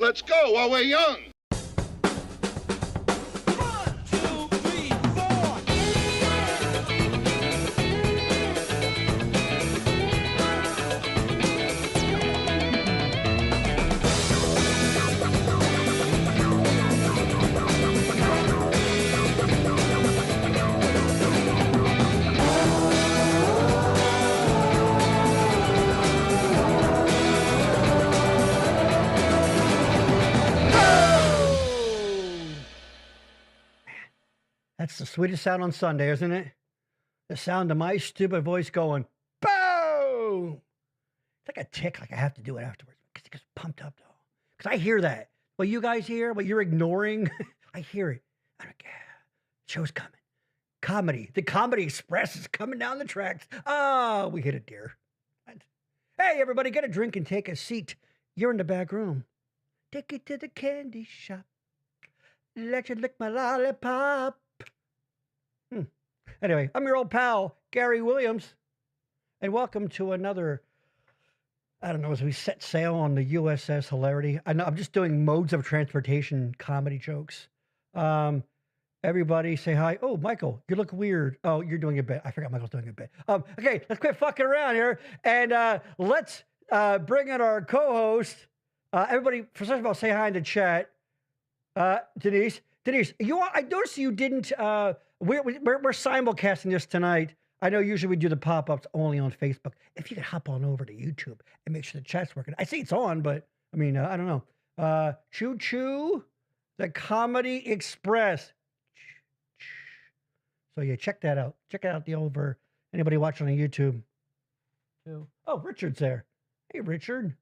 Let's go while we're young. That's the sweetest sound on Sunday, isn't it? The sound of my stupid voice going, boom! It's like a tick, like I have to do it afterwards. Because it gets pumped up, though. Because I hear that. What you guys hear, what you're ignoring, I hear it. I don't care. Show's coming. Comedy. The Comedy Express is coming down the tracks. Oh, we hit a deer. Hey, everybody, get a drink and take a seat. You're in the back room. Take it to the candy shop. Let you lick my lollipop. Anyway, I'm your old pal, Gary Williams, and welcome to another, I don't know, as we set sail on the USS Hilarity. I know I'm just doing modes of transportation comedy jokes. Everybody say hi. Oh, Michael, you look weird. Oh, you're doing a bit. I forgot Michael's doing a bit. Okay, let's quit fucking around here, and let's bring in our co-host. Everybody, first of all, say hi in the chat. Denise, I noticed you didn't. We're simulcasting this tonight. I know usually we do the pop-ups only on Facebook. If you could hop on over to YouTube and make sure the chat's working. I see it's on, but I mean, I don't know. Choo Choo, the Comedy Express. So yeah, check that out. Check out the over. Anybody watching on YouTube? Oh, Richard's there. Hey, Richard.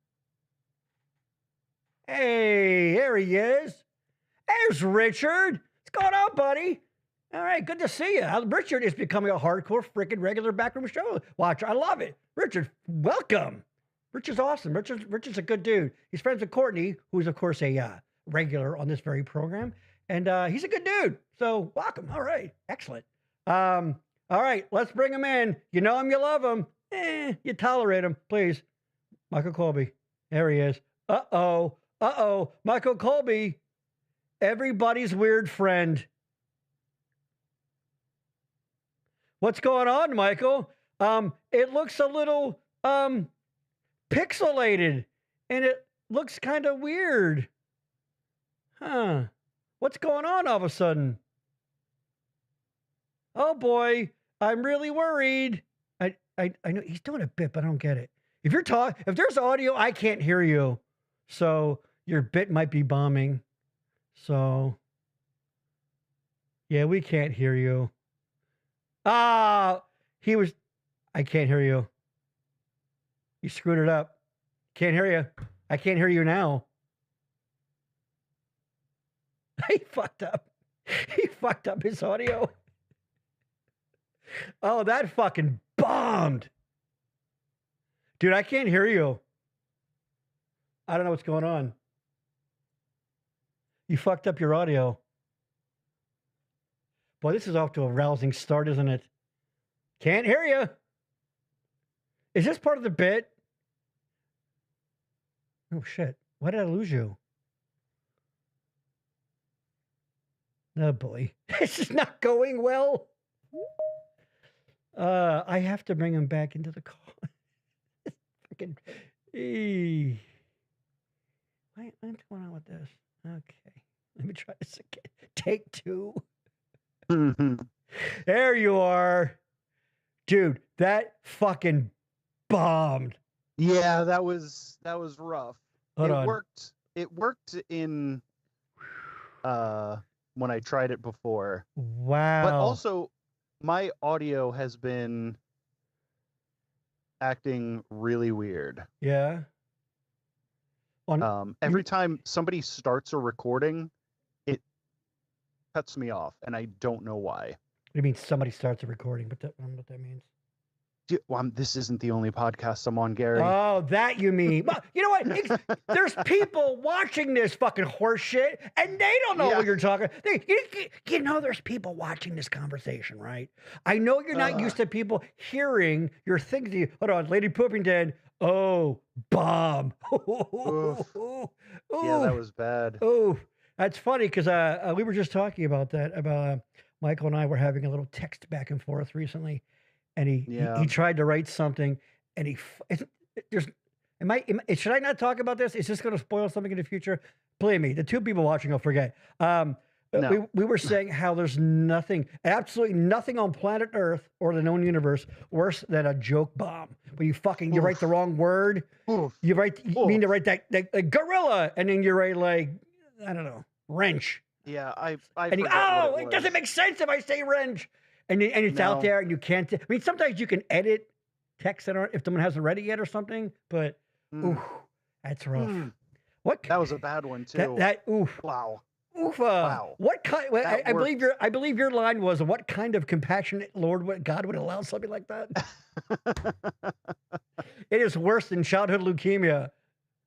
Hey, there he is. There's Richard. What's going on, buddy? All right, good to see you. Richard is becoming a hardcore, freaking regular backroom show watcher. I love it. Richard, welcome. Richard's awesome. Richard's a good dude. He's friends with Courtney, who's, of course, a regular on this very program. And he's a good dude. So welcome. All right. Excellent. All right, let's bring him in. You know him, you love him. You tolerate him, please. Michael Colby. There he is. Uh-oh. Michael Colby. Everybody's weird friend. What's going on, Michael? It looks a little pixelated, and it looks kind of weird. Huh. What's going on all of a sudden? Oh boy, I'm really worried. I know he's doing a bit, but I don't get it. If there's audio, I can't hear you. So your bit might be bombing. So yeah, we can't hear you. I can't hear you. You screwed it up. Can't hear you. I can't hear you now. He fucked up. He fucked up his audio. Oh, that fucking bombed. Dude, I can't hear you. I don't know what's going on. You fucked up your audio. Boy, this is off to a rousing start, isn't it? Can't hear you. Is this part of the bit? Oh, shit. Why did I lose you? Oh, boy. This is not going well. I have to bring him back into the call. Freaking. What's going on with this? Okay. Let me try this again. Take two. There you are. Dude, that fucking bombed. Yeah, that was rough. Hold on. It worked in when I tried it before. Wow. But also my audio has been acting really weird. Yeah. Every time somebody starts a recording, it cuts me off, and I don't know why. What do you mean somebody starts a recording? But I don't know what that means. This isn't the only podcast I'm on, Gary. Oh, that you mean. Well, you know what? There's people watching this fucking horse shit, and they don't know what you're talking. You know there's people watching this conversation, right? I know you're not used to people hearing your things. Hold on, Lady Poopington. Oh, bomb. Oof. Yeah, that was bad. Oh, that's funny because we were just talking about that. About Michael and I were having a little text back and forth recently. And he tried to write something, and should I not talk about this? Is this going to spoil something in the future? Believe me, the two people watching will forget. No. We were saying how there's absolutely nothing on planet Earth or the known universe worse than a joke bomb. When you write the wrong word, you mean to write that gorilla, and then you write like, I don't know, wrench. Yeah, it doesn't make sense if I say wrench. And it's out there, and you can't. I mean, sometimes you can edit text that aren't if someone hasn't read it yet or something. But that's rough. What? That was a bad one too. Wow. Oof. Wow. What kind? I believe your line was, "What kind of compassionate God would allow something like that?" It is worse than childhood leukemia.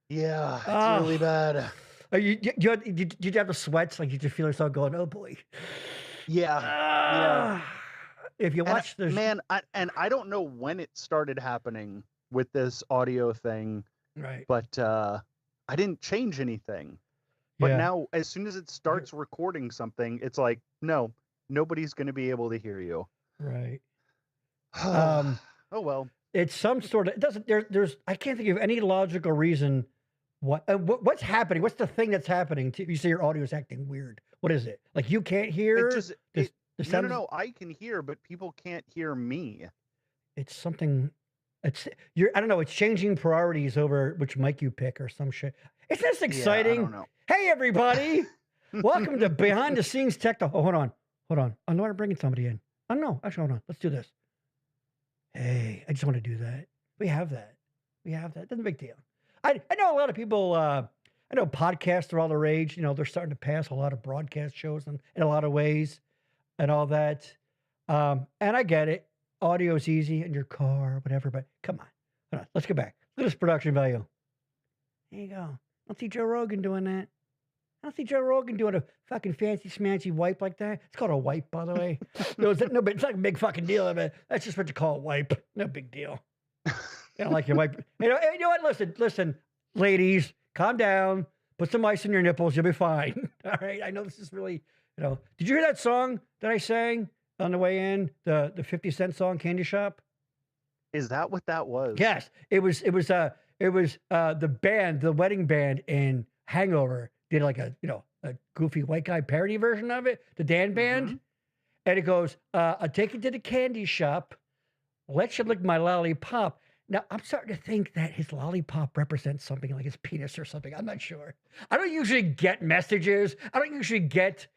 Yeah, it's really bad. Did you have the sweats? Like, did you feel yourself going, "Oh boy"? Yeah. If you watch this, man, I don't know when it started happening with this audio thing, right? But I didn't change anything. But now, as soon as it starts recording something, it's like, no, nobody's going to be able to hear you. Right. Oh well. It's some sort of. It doesn't. There's. I can't think of any logical reason. What's happening? What's the thing that's happening? You say your audio is acting weird. What is it? Like you can't hear? No, I can hear, but people can't hear me. It's something. I don't know. It's changing priorities over which mic you pick or some shit. Isn't this exciting? I don't know. Hey, everybody! Welcome to Behind the Scenes Tech. Oh, hold on. I know I'm bringing somebody in. Oh no, actually, hold on. Let's do this. Hey, I just want to do that. We have that. That's a big deal. I know a lot of people. I know podcasts are all the rage. You know, they're starting to pass a lot of broadcast shows in a lot of ways. And all that. And I get it. Audio's easy in your car, whatever, but come on. Hold on. Let's get back. Look at this production value. There you go. I don't see Joe Rogan doing that. I don't see Joe Rogan doing a fucking fancy schmancy wipe like that. It's called a wipe, by the way. No, but it's not a big fucking deal of it. That's just what you call a wipe. No big deal. I don't like your wipe. You know what? Listen, ladies, calm down. Put some ice in your nipples. You'll be fine. All right. I know this is really, Did you hear that song that I sang on the way in? The 50 Cent song, Candy Shop? Is that what that was? Yes. It was the band, the wedding band in Hangover did like a goofy white guy parody version of it, the Dan Band. Mm-hmm. And it goes, I'll take you to the candy shop. Let you lick my lollipop. Now, I'm starting to think that his lollipop represents something like his penis or something. I'm not sure. I don't usually get messages. I don't usually get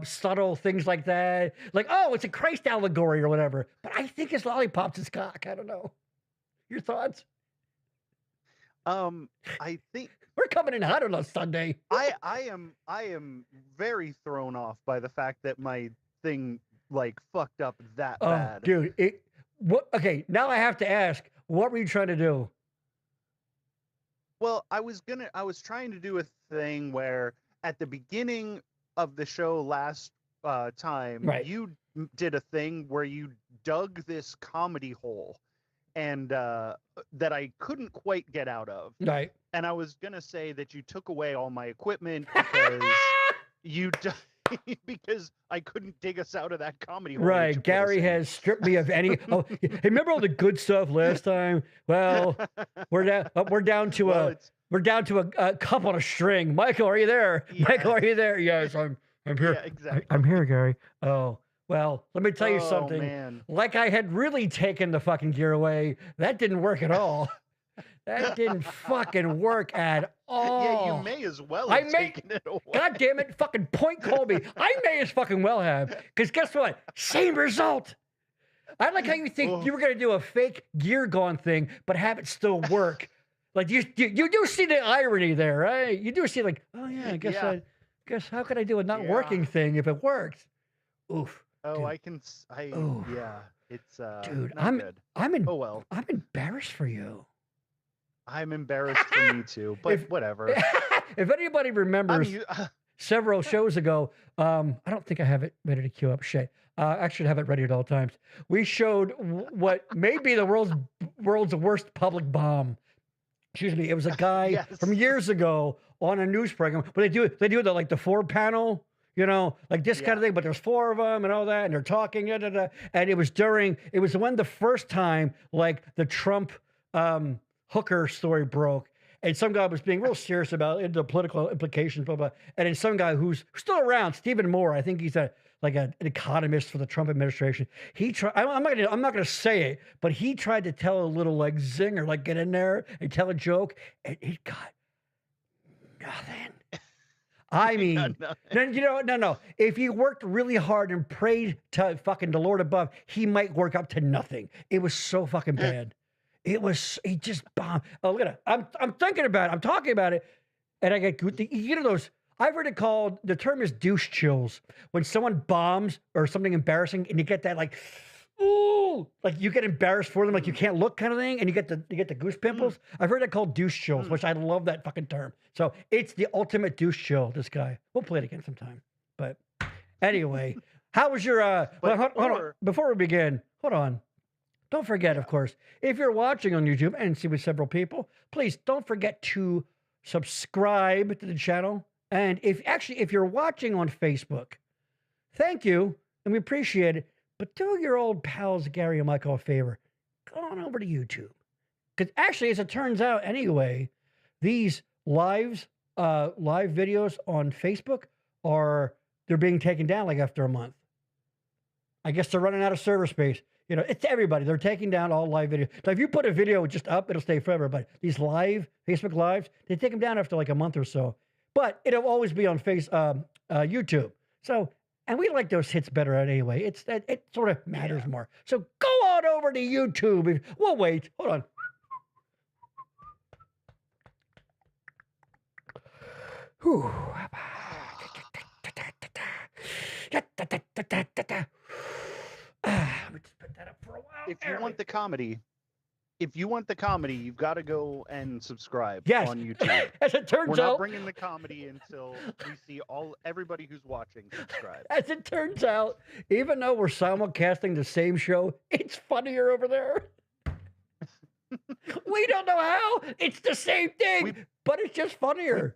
subtle things like that. Like, oh, it's a Christ allegory or whatever. But I think his lollipop's his cock. I don't know. Your thoughts? I think we're coming in hot on a Sunday. I am very thrown off by the fact that my thing like fucked up that bad. Dude, okay, now I have to ask, what were you trying to do? Well, I was trying to do a thing where at the beginning of the show last time, right, you did a thing where you dug this comedy hole and that I couldn't quite get out of. Right. And I was going to say that you took away all my equipment because because I couldn't dig us out of that comedy hole. Right. Gary has stripped me of any. Oh, hey, remember all the good stuff last time? Well, we're down to a cup on a string. Michael, are you there? Yeah. Michael, are you there? Yes, I'm here. Yeah, exactly. I'm here, Gary. Oh, well, let me tell you something. Man. Like I had really taken the fucking gear away. That didn't work at all. That didn't fucking work at all. Yeah, you may as well have taken it away. God damn it, fucking point called me. I may as fucking well have. Because guess what? Same result. I like how you think you were going to do a fake gear gone thing, but have it still work. Like you do see the irony there, right? You do see like, oh yeah, I guess how could I do a not working thing if it works? Oof. Oh, dude. Yeah, it's dude, good. I'm embarrassed for you. I'm embarrassed for me too, but whatever. If anybody remembers several shows ago, I don't think I have it ready to queue up. Shit. I should have it ready at all times. We showed what may be the world's worst public bomb. Excuse me. It was a guy from years ago on a news program, but they do the 4-panel, like this kind of thing, but there's 4 of them and all that, and they're talking, and it was when the first time, like, the Trump hooker story broke, and some guy was being real serious about the political implications, blah, blah. And then some guy who's still around, Stephen Moore, I think he's an economist for the Trump administration. He tried. I'm not gonna say it, but he tried to tell a little like zinger, like get in there and tell a joke, and it got nothing. I mean, no. If he worked really hard and prayed to fucking the Lord above, he might work up to nothing. It was so fucking bad. He just bombed. Oh, look at it. I'm thinking about it. I'm talking about it. And I get those. I've heard it called, the term is douche chills. When someone bombs or something embarrassing and you get that like, ooh, like you get embarrassed for them, like you can't look kind of thing, and you get the goose pimples. I've heard it called douche chills, which I love that fucking term. So it's the ultimate douche chill, this guy. We'll play it again sometime. But anyway, how was your, hold on. Before we begin, hold on. Don't forget, of course, if you're watching on YouTube and see with several people, please don't forget to subscribe to the channel. And if you're watching on Facebook, thank you, and we appreciate it. But do your old pals Gary and Michael a favor. Go on over to YouTube. Because actually, as it turns out anyway, these live videos on Facebook they're being taken down like after a month. I guess they're running out of server space. It's everybody. They're taking down all live videos. So if you put a video just up, it'll stay forever. But these Facebook Lives, they take them down after like a month or so. But it'll always be on YouTube. So, and we like those hits better anyway. It sort of matters more. So go on over to YouTube. We'll wait. Hold on. Whew. Let me just put that up for a while. If you want the comedy, you've got to go and subscribe on YouTube. As it turns out, we're not bringing the comedy until we see everybody who's watching subscribe. As it turns out, even though we're simulcasting the same show, it's funnier over there. We don't know how. It's the same thing, but it's just funnier.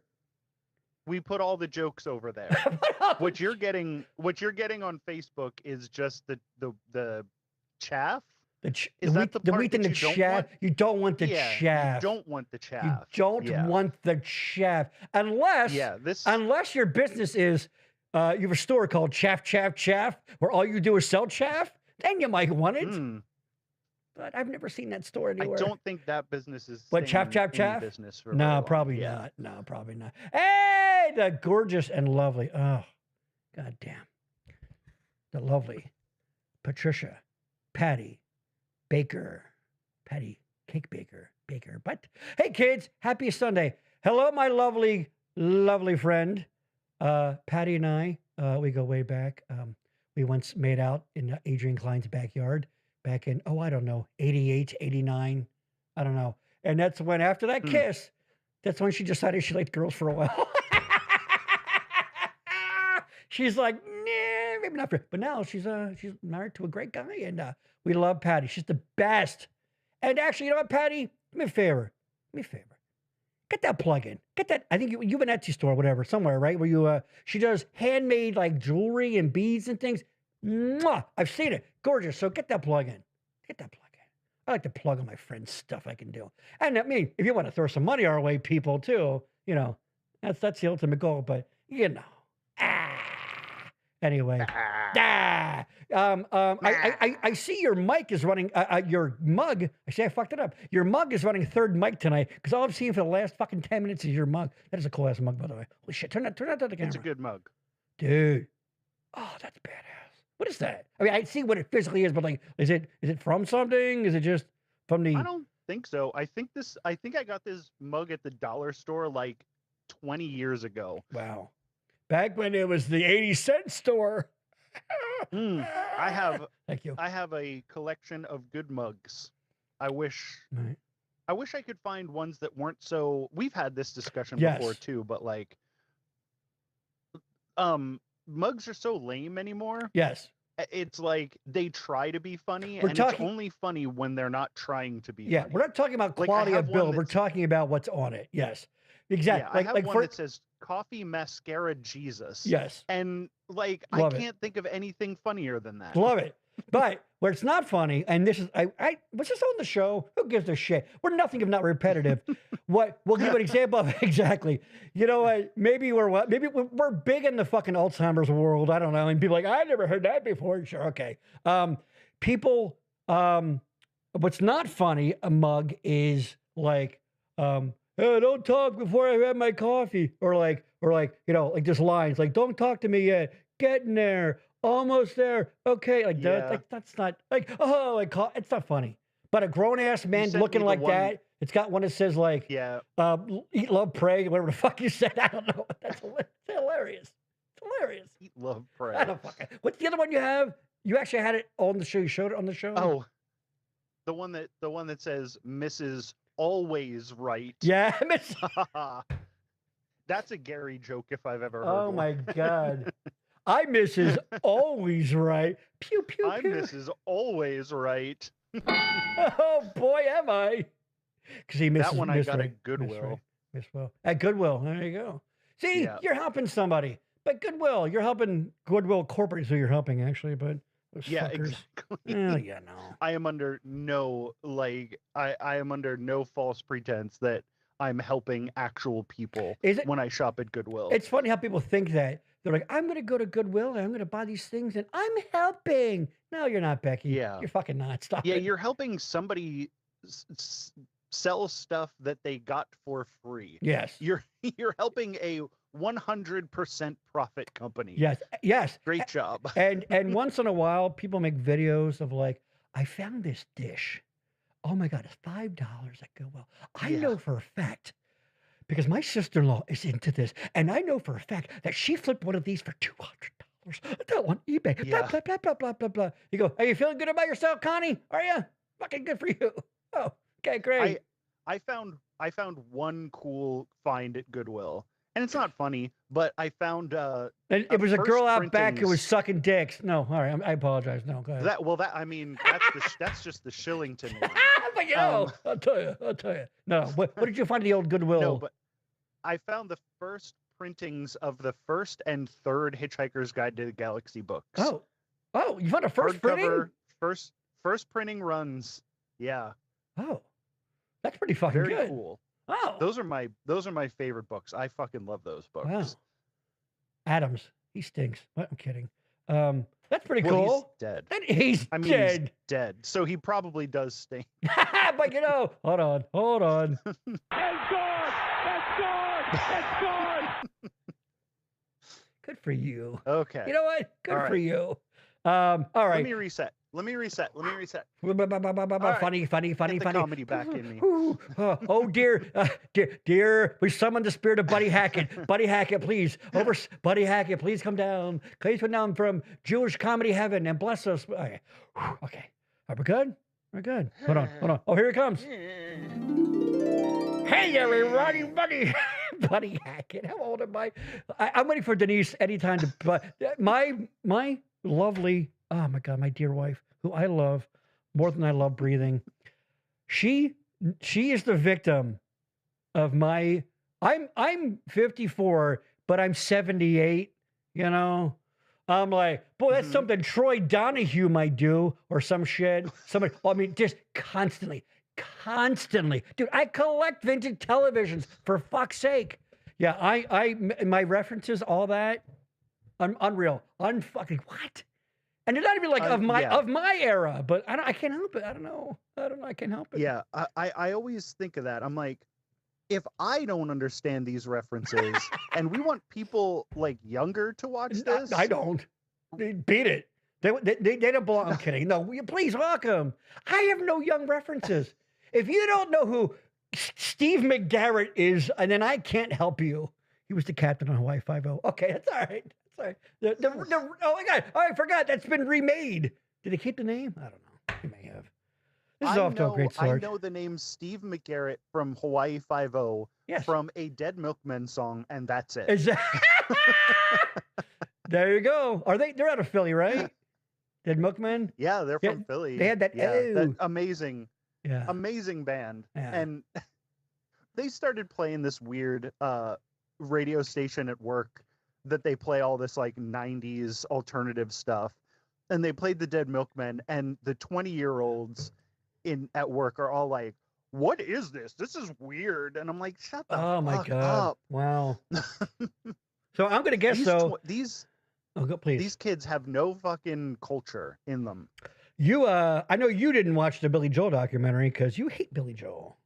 We put all the jokes over there. What you're getting on Facebook is just the chaff. The wheat and the chaff. You don't want the chaff. You don't want the chaff. You don't want the chaff unless your business is you have a store called Chaff, where all you do is sell chaff. Then you might want it. But I've never seen that store anywhere. I don't think that business is. But chaff. Business for no, probably not. No, probably not. Hey, the gorgeous and lovely. Oh, goddamn. The lovely Patricia, Patty Cake Baker. But hey, kids, happy Sunday. Hello, my lovely friend. Patty and I, we go way back. We once made out in Adrian Klein's backyard back in, I don't know, 88, 89. I don't know. And that's when, after that kiss, that's when she decided she liked girls for a while. She's like, nah, maybe not for, but now she's married to a great guy, and we love Patty. She's the best. And actually, you know what, Patty? Do me a favor. Get that plug in. Get that. I think you have an Etsy store, whatever, somewhere, right? Where you she does handmade like jewelry and beads and things. Mwah! I've seen it. Gorgeous. So get that plug in. I like to plug on my friends' stuff I can do. And I mean, if you want to throw some money our way, people too, you know, that's the ultimate goal. But you know. Anyway. I see your mic is running, your mug. I fucked it up. Your mug is running third mic tonight because all I've seen for the last fucking 10 minutes is your mug. That is a cool ass mug, by the way. Holy shit. Turn that to the camera. It's a good mug. Dude. Oh, that's badass. What is that? I mean, I see what it physically is, but like, is it from something? Is it just from the... I don't think so. I think I got this mug at the dollar store like 20 years ago. Wow. Back when it was the 80-cent store. Thank you. I have a collection of good mugs. I wish I could find ones that weren't so. We've had this discussion before too, but like, mugs are so lame anymore. Yes. It's like they try to be funny, and it's only funny when they're not trying to be. Yeah, funny. We're not talking about quality of build. We're talking about what's on it. Yes, exactly. Yeah, I have one that says "Coffee Mascara Jesus." Yes, and like I can't think of anything funnier than that. Love it. But where it's not funny, and this is I was this on the show? Who gives a shit? We're nothing if not repetitive. What we'll give an example of exactly. You know what? Maybe we're big in the fucking Alzheimer's world. I don't know. And people are like, I never heard that before. Sure, okay. People what's not funny, a mug is like hey, don't talk before I have my coffee. Or like, you know, like just lines like, don't talk to me yet. Getting there. Almost there. Okay. Like that. Like that's not like, it's not funny. But a grown ass man looking like that, it's got one that says like, eat, love, pray, whatever the fuck you said. I don't know. That's hilarious. It's hilarious. Eat, love, pray. I don't fucking. What's the other one you have? You actually had it on the show. You showed it on the show? Oh, the one that says Mrs. Always Right. Yeah. That's a Gary joke if I've ever heard one. Oh one. my God. I Mrs. Always Right. Pew, pew, pew. I'm Mrs. Always Right. Oh, boy, am I. Because he misses that one I got at Goodwill. At Goodwill. There you go. See, you're helping somebody. But Goodwill, you're helping Goodwill Corporate is who you're helping, actually. But exactly. Oh, yeah, no. I am under no, I am under no false pretense that I'm helping actual people when I shop at Goodwill. It's funny how people think that. They're like, I'm going to go to Goodwill and I'm going to buy these things and I'm helping. No, you're not, Becky. Yeah. You're fucking not. Stop it. You're helping somebody sell stuff that they got for free. Yes. You're helping a 100% profit company. Yes. Great job. And once in a while, people make videos of like, I found this dish. Oh my God, it's $5 at Goodwill. I know for a fact, because my sister-in-law is into this, and I know for a fact that she flipped one of these for $200. That on eBay. Yeah. Blah, blah, blah, blah, blah, blah. You go, are you feeling good about yourself, Connie? Are you? Fucking good for you. Oh, okay, great. I found one cool find at Goodwill. And it's not funny, but I found and it was a girl out back who was sucking dicks. No, all right, I apologize. No, go ahead. That's just the Shillington one. But I'll tell you. No, what did you find at the old Goodwill? No, but I found the first printings of the first and third Hitchhiker's Guide to the Galaxy books. Oh, you found a first printing? First printing runs. Yeah. Oh, that's pretty fucking Very good. cool. Oh, those are my favorite books. I fucking love those books. Wow. Adams, he stinks. What? I'm kidding. That's pretty cool. He's dead. He's dead. He's dead. So he probably does stink. But hold on. That's gone! Good for you. Okay. You know what? Good All for right. you. All right. Let me reset. Funny. Get the comedy back in me. Oh dear, we summoned the spirit of Buddy Hackett. Buddy Hackett, please. Buddy Hackett, please come down. Please come down from Jewish comedy heaven and bless us. Okay. Are we good? We're good. Hold on. Oh, here he comes. Hey, everybody, Buddy Hackett. How old am I? I'm waiting for Denise anytime to. But my lovely, oh my God, my dear wife, who I love more than I love breathing. She is the victim of my. I'm 54, but I'm 78. You know, I'm like, boy, that's something Troy Donahue might do or some shit. Somebody, I mean, just constantly. Dude, I collect vintage televisions for fuck's sake. Yeah, my references, all that, unreal, unfucking what? And they're not even like of my era, but I can't help it. I don't know. I can't help it. Yeah, I always think of that. I'm like, if I don't understand these references, and we want people like younger to watch this, I don't. Beat it. They don't belong. I'm kidding. No, please welcome. I have no young references. If you don't know who Steve McGarrett is, and then I can't help you. He was the captain on Hawaii Five-0. Okay, that's all right. Sorry. Oh my God! Oh, I forgot. That's been remade. Did they keep the name? I don't know. They may have. This is off to a great start. I know the name Steve McGarrett from Hawaii Five-0 from a Dead Milkmen song, and that's it. Is that... There you go. They're out of Philly, right? Dead Milkmen? Yeah, they're from Philly. They had that. That amazing band, Yeah. and they started playing this weird radio station at work that they play all this like 90s alternative stuff, and they played the Dead Milkmen, and the 20-year-olds at work are all like, what is this? This is weird. And I'm like, shut the fuck up. Wow. So I'm gonna guess these kids have no fucking culture in them. I know you didn't watch the Billy Joel documentary because you hate Billy Joel.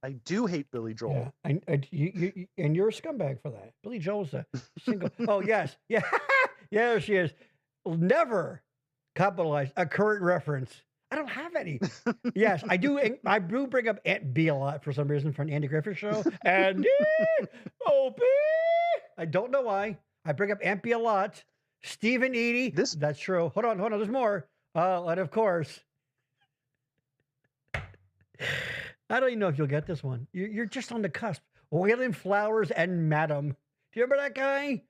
I do hate Billy Joel. Yeah, and you're a scumbag for that. Billy Joel's a single. Oh yes, yeah, yeah, there she is. Never capitalize a current reference. I don't have any. Yes, I do. I do bring up Aunt B a lot for some reason for an Andy Griffith show. And I don't know why. I bring up Aunt B a lot. Stephen Edie. That's true. Hold on. There's more. And of course, I don't even know if you'll get this one. You're just on the cusp. Waylon Flowers and Madam. Do you remember that guy?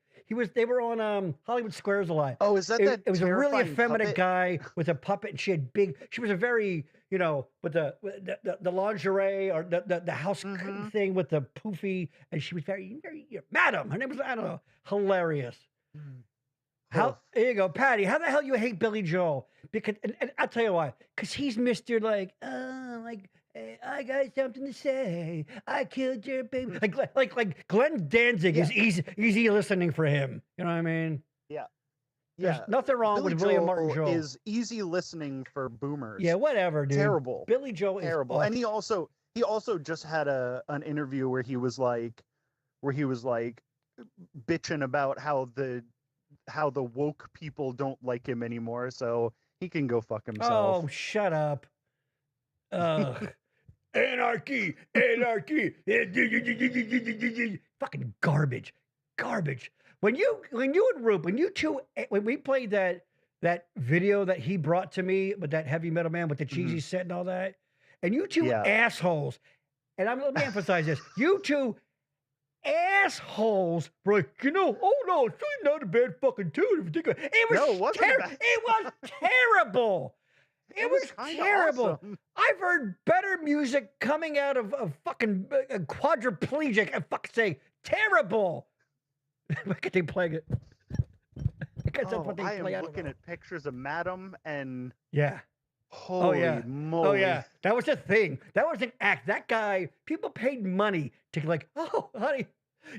They were on Hollywood Squares a lot. Oh, is that It was a really effeminate puppet guy with a puppet, and she was a very, with the lingerie or the house thing with the poofy, and she was very, very Madam. Her name was, I don't know, hilarious. There you go, Patty. How the hell you hate Billy Joel? Because, and I'll tell you why. Because he's Mr. I got something to say. I killed your baby. Like Glenn Danzig is easy listening for him. You know what I mean? Yeah. There's nothing wrong with William Martin Joel. Is easy listening for boomers. Yeah, whatever, dude. Terrible. Billy Joel is terrible. And he also just had an interview where he was like bitching about how the woke people don't like him anymore, so he can go fuck himself. Oh, shut up. Anarchy. Fucking garbage. When we played that video that he brought to me with that heavy metal man with the cheesy set and all that, and you two assholes, and let me emphasize this, you two assholes were like, oh no, it's really not a bad fucking tune. It was terrible. It was terrible. Awesome. I've heard better music coming out of fucking quadriplegic. I fucking say terrible. Why can't they play it? Because that's Oh, what they I am play. looking at pictures of Madam, and Yeah. holy Oh moly! yeah. That was the thing. That was an act. That guy. People paid money to like. Oh, honey.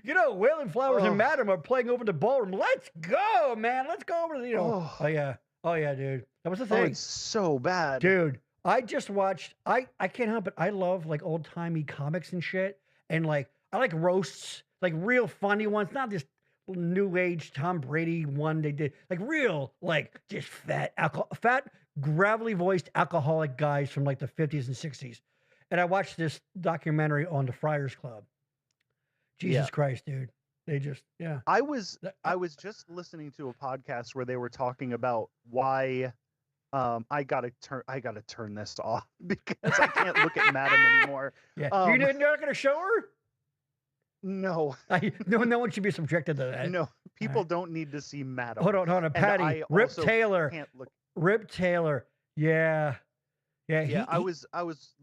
You know, Waylon Flowers and Oh. Madam are playing over the ballroom. Let's go, man. Let's go over to you know. Oh. Oh yeah. Oh yeah, dude. That was the Oh, thing. it's so bad. Dude, I just watched. I can't help it. I love like old timey comics and shit, and like I like roasts, like real funny ones, not this new age Tom Brady one they did, like real, like just fat, gravelly voiced alcoholic guys from like the 50s and 60s. And I watched this documentary on the Friars Club. Jesus Yeah. Christ, dude. They just I was just listening to a podcast where they were talking about why I gotta turn this off because I can't look at Madam anymore. Yeah. You're not gonna show her? No. No one should be subjected to that. No, people don't need to see Madam. Hold on, Patty. Rip Taylor. Can't look. Rip Taylor. Yeah. Yeah, I was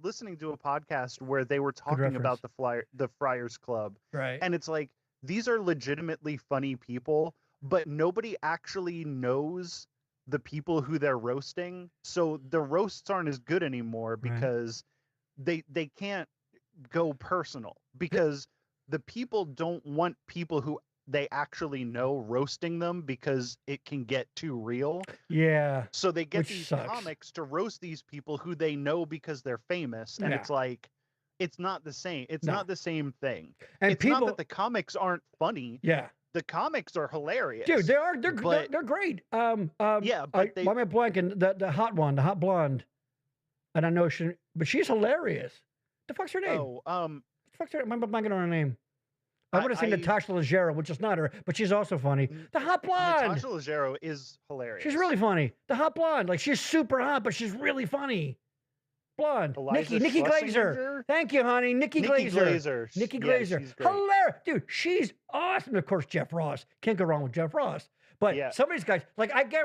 listening to a podcast where they were talking about the Friars Club. Right. And it's like these are legitimately funny people, but nobody actually knows the people who they're roasting. So the roasts aren't as good anymore because they can't go personal because the people don't want people who they actually know roasting them because it can get too real. Yeah. So they get Which these sucks. comics to roast these people who they know because they're famous. And it's like, it's not the same. It's not the same thing. And it's people, not that the comics aren't funny. Yeah. The comics are hilarious. Dude, they're great. Yeah, but why am I blanking? The hot one, the hot blonde. And I know but she's hilarious. The fuck's her name? Oh, the fuck's her name? I'm blanking on her name. I want to say Natasha Leggero, which is not her, but she's also funny. The hot blonde. Natasha Leggero is hilarious. She's really funny. The hot blonde, like she's super hot, but she's really funny. Blonde. Nikki Glazer. Thank you, honey. Nikki Glazer. Nikki Glazer. Hilarious. Dude, she's awesome. Of course, Jeff Ross. Can't go wrong with Jeff Ross. But some of these guys, like I get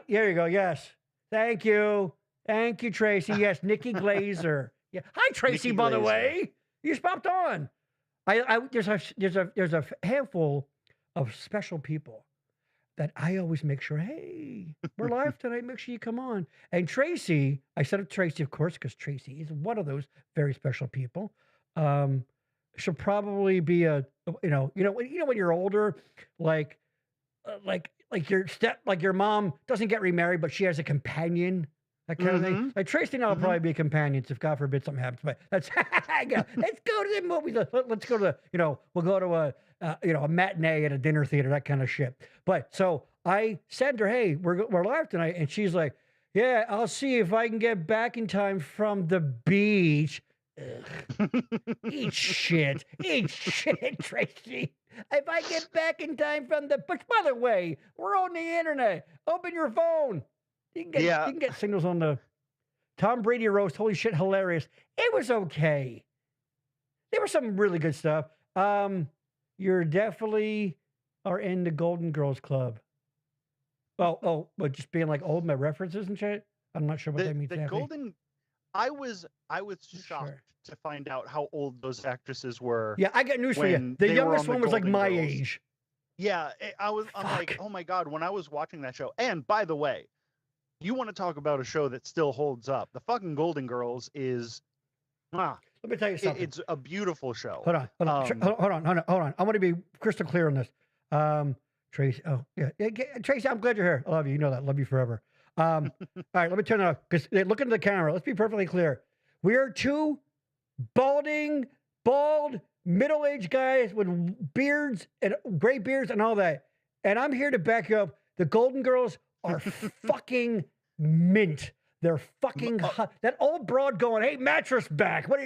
there you go. Yes. Thank you. Thank you, Tracy. Yes, Nikki Glazer. Yeah. Hi, Tracy, by the way. You just popped on. There's a handful of special people that I always make sure, hey, we're live tonight. Make sure you come on. And Tracy, I said it Tracy, of course, because Tracy is one of those very special people. She'll probably be when you're older, like your mom doesn't get remarried, but she has a companion. That kind of thing. Like Tracy and I will probably be companions if God forbid something happens. But that's let's go to the movies. Let's go to we'll go to a matinee at a dinner theater, that kind of shit. But so I said to her, hey, we're live tonight, and she's like, yeah, I'll see if I can get back in time from the beach. Eat shit, Tracy. If I get back in time from the but by the way, we're on the internet. Open your phone. You can get signals on the Tom Brady roast. Holy shit, hilarious. It was okay. There was some really good stuff. You're definitely are in the Golden Girls Club. But just being like old my references and shit. I'm not sure what that means. I was shocked to find out how old those actresses were. Yeah, I got news for you. The youngest one was like my age. Yeah, I'm like, oh my God, when I was watching that show. And by the way, you want to talk about a show that still holds up. The fucking Golden Girls is, let me tell you something. It's a beautiful show. Hold on. I want to be crystal clear on this. Tracy, Tracy, I'm glad you're here. I love you. You know that. Love you forever. All right, let me turn it off because look into the camera. Let's be perfectly clear. We are two bald, middle-aged guys with beards and gray beards and all that. And I'm here to back you up. The Golden Girls are fucking mint. They're fucking hot. That old broad going, hey, mattress back. What do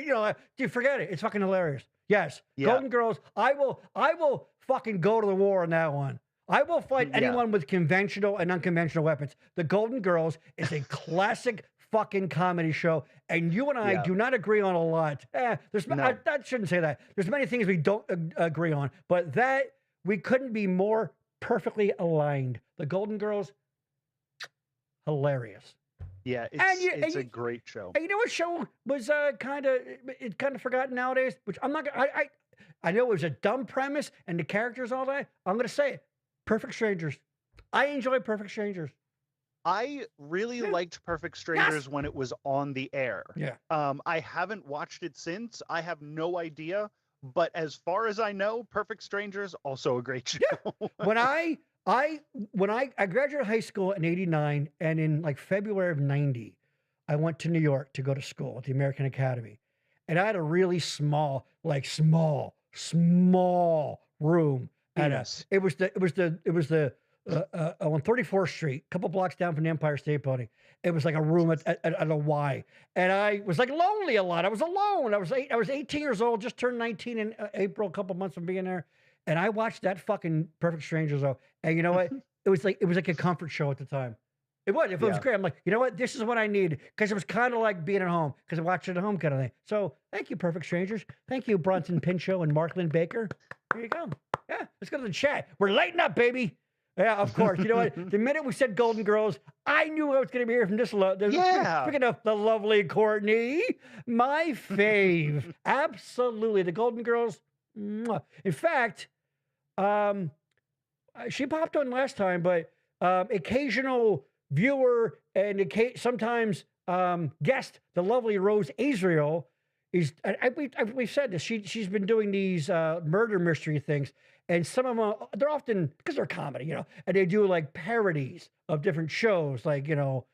you forget it? It's fucking hilarious. Yes. Yeah. Golden Girls. I will fucking go to the war on that one. I will fight anyone with conventional and unconventional weapons. The Golden Girls is a classic fucking comedy show, and you and I do not agree on a lot. I shouldn't say that. There's many things we don't agree on, but that we couldn't be more perfectly aligned. The Golden Girls, hilarious. Yeah, it's a great show. And you know what show was kind of forgotten nowadays? Which I'm not gonna. I know it was a dumb premise and the characters all that. I'm gonna say it. Perfect Strangers. I enjoy Perfect Strangers. I really liked Perfect Strangers when it was on the air. Yeah. I haven't watched it since. I have no idea. But as far as I know, Perfect Strangers also a great show. Yeah. When I graduated high school in '89, and in like February of '90, I went to New York to go to school at the American Academy, and I had a really small room. Yes. It was the on 34th Street, a couple blocks down from the Empire State Building. It was like a room at a Y, and I was like lonely a lot. I was alone. I was 18 years old, just turned 19 in April, a couple months from being there, and I watched that fucking Perfect Strangers though. And you know what? It was like a comfort show at the time. It was great. I'm like, you know what? This is what I need, because it was kind of like being at home, because I watched it at home kind of thing. So thank you, Perfect Strangers. Thank you, Bronson Pinchot and Marklyn Baker. There you go. Yeah, let's go to the chat. We're lighting up, baby. Yeah, of course. You know what? The minute we said Golden Girls, I knew I was going to be here from this. Speaking of the lovely Courtney, my fave. Absolutely. The Golden Girls. Mwah. In fact, she popped on last time, but occasional viewer and sometimes guest, the lovely Rose Israel, is. We've said this. She's been doing these murder mystery things. And some of them, they're often, because they're comedy, you know, and they do like parodies of different shows, like, you know,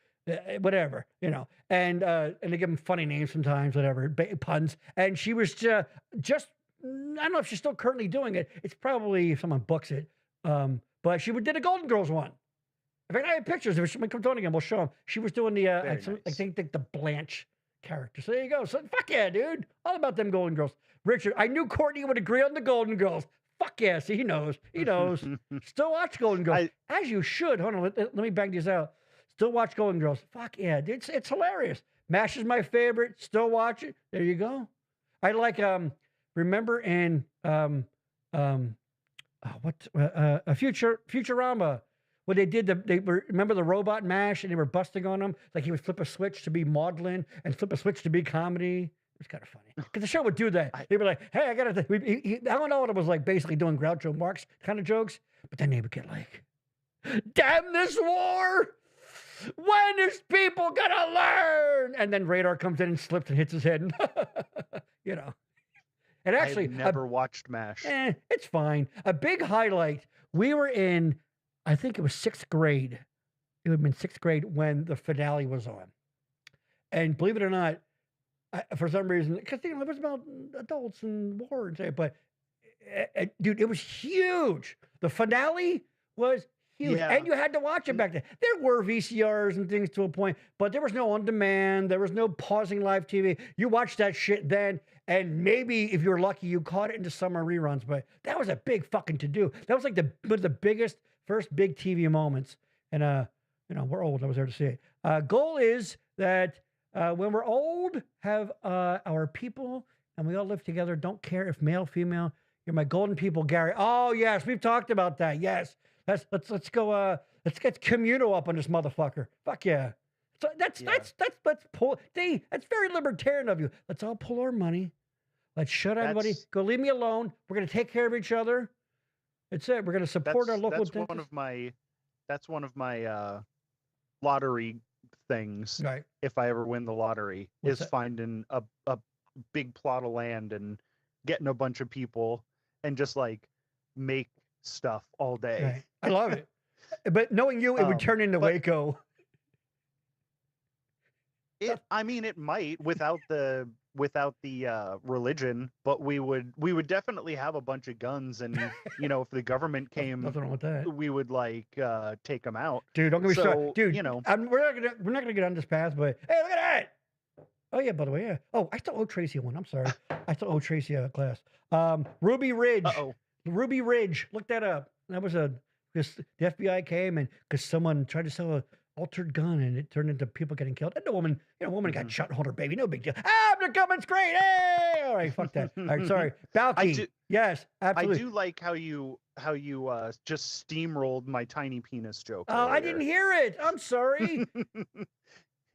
whatever, you know, and they give them funny names sometimes, whatever, puns. And she was just, I don't know if she's still currently doing it. It's probably if someone books it. But she did a Golden Girls one. In fact, I have pictures. If she comes on again, we'll show them. She was doing the, I think the Blanche character. So there you go. So fuck yeah, dude. All about them Golden Girls. Richard, I knew Courtney would agree on the Golden Girls. Fuck yes, he knows. He knows. Still watch Golden Girls. As you should. Hold on, let me bang these out. Still watch Golden Girls. Fuck yeah, it's hilarious. MASH is my favorite. Still watch it. There you go. I like remember in Futurama, when they did remember the robot MASH, and they were busting on him, like he would flip a switch to be maudlin and flip a switch to be comedy. It was kind of funny because the show would do that. They'd be like, "Hey, I got to." I don't know what it was like. Basically, doing Groucho Marx kind of jokes, but then they would get like, "Damn this war! When is people gonna learn?" And then Radar comes in and slips and hits his head. You know. And actually, I've never watched MASH. It's fine. A big highlight. We were in, I think it was 6th grade. It would have been 6th grade when the finale was on, and believe it or not. For some reason, because it was about adults and war and stuff, but dude, it was huge. The finale was huge, and you had to watch it back then. There were VCRs and things to a point, but there was no on demand. There was no pausing live TV. You watched that shit then, and maybe if you were lucky, you caught it into summer reruns. But that was a big fucking to do. That was like one of the biggest first big TV moments. And you know, we're old. I was there to see it. Goal is that. When we're old, have our people, and we all live together. Don't care if male, female. You're my golden people, Gary. Oh yes, we've talked about that. Yes, let's go. Let's get communal up on this motherfucker. Fuck yeah. So let's pull. That's very libertarian of you. Let's all pull our money. Let's shut everybody. Go leave me alone. We're gonna take care of each other. That's it. We're gonna support our local. That's one of my lottery things. Right. If I ever win the lottery, is finding a big plot of land and getting a bunch of people and just like make stuff all day. Right. I love it. But knowing you, it would turn into Waco. I mean, it might without the religion, but we would definitely have a bunch of guns, and you know, if the government came, nothing wrong with that. We would like take them out. Dude, don't get me started. Dude, you know, we're not gonna get on this path, but hey, look at that. Oh yeah, by the way, yeah. Oh, I still owe Tracy one. I'm sorry, I still owe Tracy a class. Ruby Ridge. Ruby Ridge. Look that up. That was because the FBI came and because someone tried to sell a altered gun and it turned into people getting killed. And the woman, got shot and hold her baby. No big deal. The government's great. Hey! All right, fuck that. All right, sorry. Balky. Yes, absolutely. I do like how you just steamrolled my tiny penis joke. Oh, I didn't hear it. I'm sorry.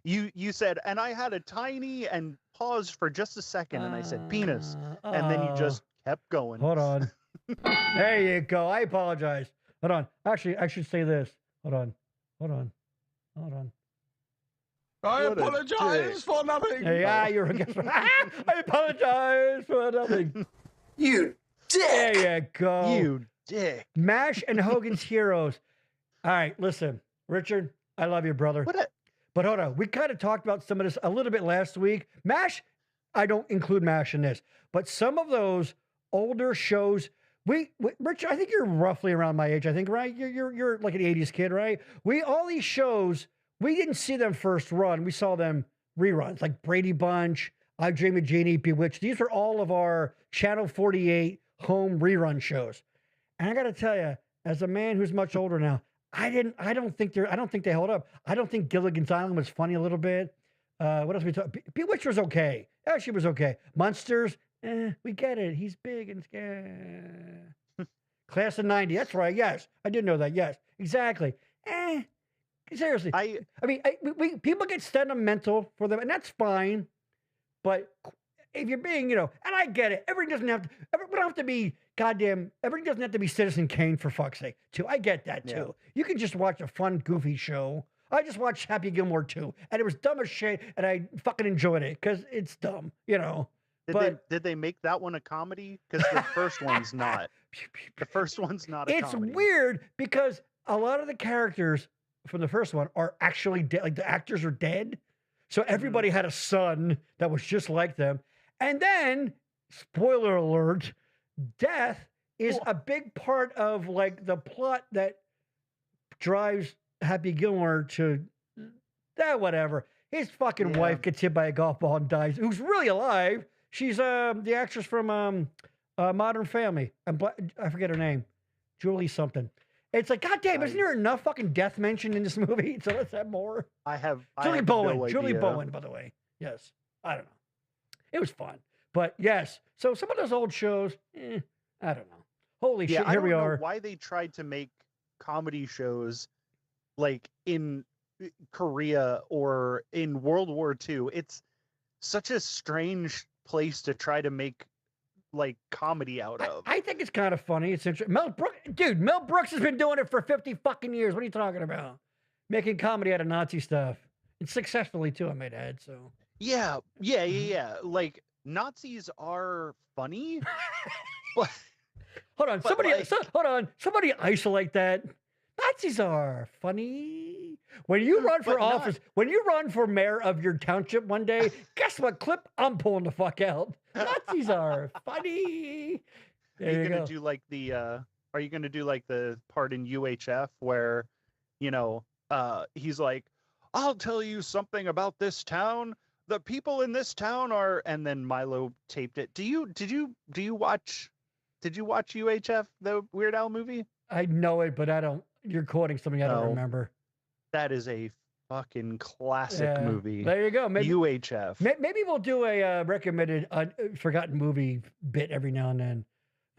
You said, and I had a tiny and paused for just a second, and I said penis, and then you just kept going. Hold on. There you go. I apologize. Hold on. Actually, I should say this. Hold on. I What a apologize dick. for nothing. Yeah, you're a guest. I apologize for nothing. You dick. There you go. You dick. MASH and Hogan's Heroes. All right, listen, Richard, I love you, brother. But hold on, we kind of talked about some of this a little bit last week. MASH, I don't include MASH in this, but some of those older shows, Richard, I think you're roughly around my age, I think, right? You're like an 80s kid, right? All these shows, we didn't see them first run. We saw them reruns, like Brady Bunch, I Dream of Jeannie, Bewitched. These were all of our Channel 48 home rerun shows. And I got to tell you, as a man who's much older now, I don't think they hold up. I don't think Gilligan's Island was funny a little bit. What else we talk? Bewitched was okay. She was okay. Munsters, we get it. He's big and scared. Class of '90. That's right. Yes, I did know that. Yes, exactly. Seriously. I mean, people get sentimental for them, and that's fine. But if you're being, and I get it. We don't have to be everything doesn't have to be Citizen Kane, for fuck's sake, too. I get that, too. Yeah. You can just watch a fun, goofy show. I just watched Happy Gilmore 2, and it was dumb as shit, and I fucking enjoyed it, because it's dumb, Did they make that one a comedy? Because the first one's not. The first one's not a comedy. It's weird, because a lot of the characters from the first one are actually dead. Like, the actors are dead. So everybody had a son that was just like them. And then, spoiler alert, death is a big part of like the plot that drives Happy Gilmore to whatever. His fucking wife gets hit by a golf ball and dies. Who's really alive? She's the actress from Modern Family. I forget her name. Julie something. It's like, goddamn, isn't there enough fucking death mentioned in this movie? So let's have more. Julie Bowen. No Julie idea. Bowen, by the way. Yes. I don't know. It was fun. But yes. So some of those old shows, I don't know. Holy shit, here we are. I don't know why they tried to make comedy shows like in Korea or in World War II. It's such a strange place to try to make like comedy out of. I think it's kind of funny. It's interesting. Mel Brooks has been doing it for 50 fucking years. What are you talking about? Making comedy out of Nazi stuff. And successfully too, I might add. So yeah. Like Nazis are funny. But hold on, somebody isolate that. Nazis are funny. When you run for office, when you run for mayor of your township one day, guess what clip I'm pulling the fuck out? Nazis are funny. Are you gonna do like the part in UHF where, he's like, I'll tell you something about this town. The people in this town are, and then Milo taped it. Did you watch UHF, the Weird Al movie? I know it, but I don't. You're quoting something I don't remember. That is a fucking classic movie. There you go. Maybe, UHF. Maybe we'll do a recommended forgotten movie bit every now and then.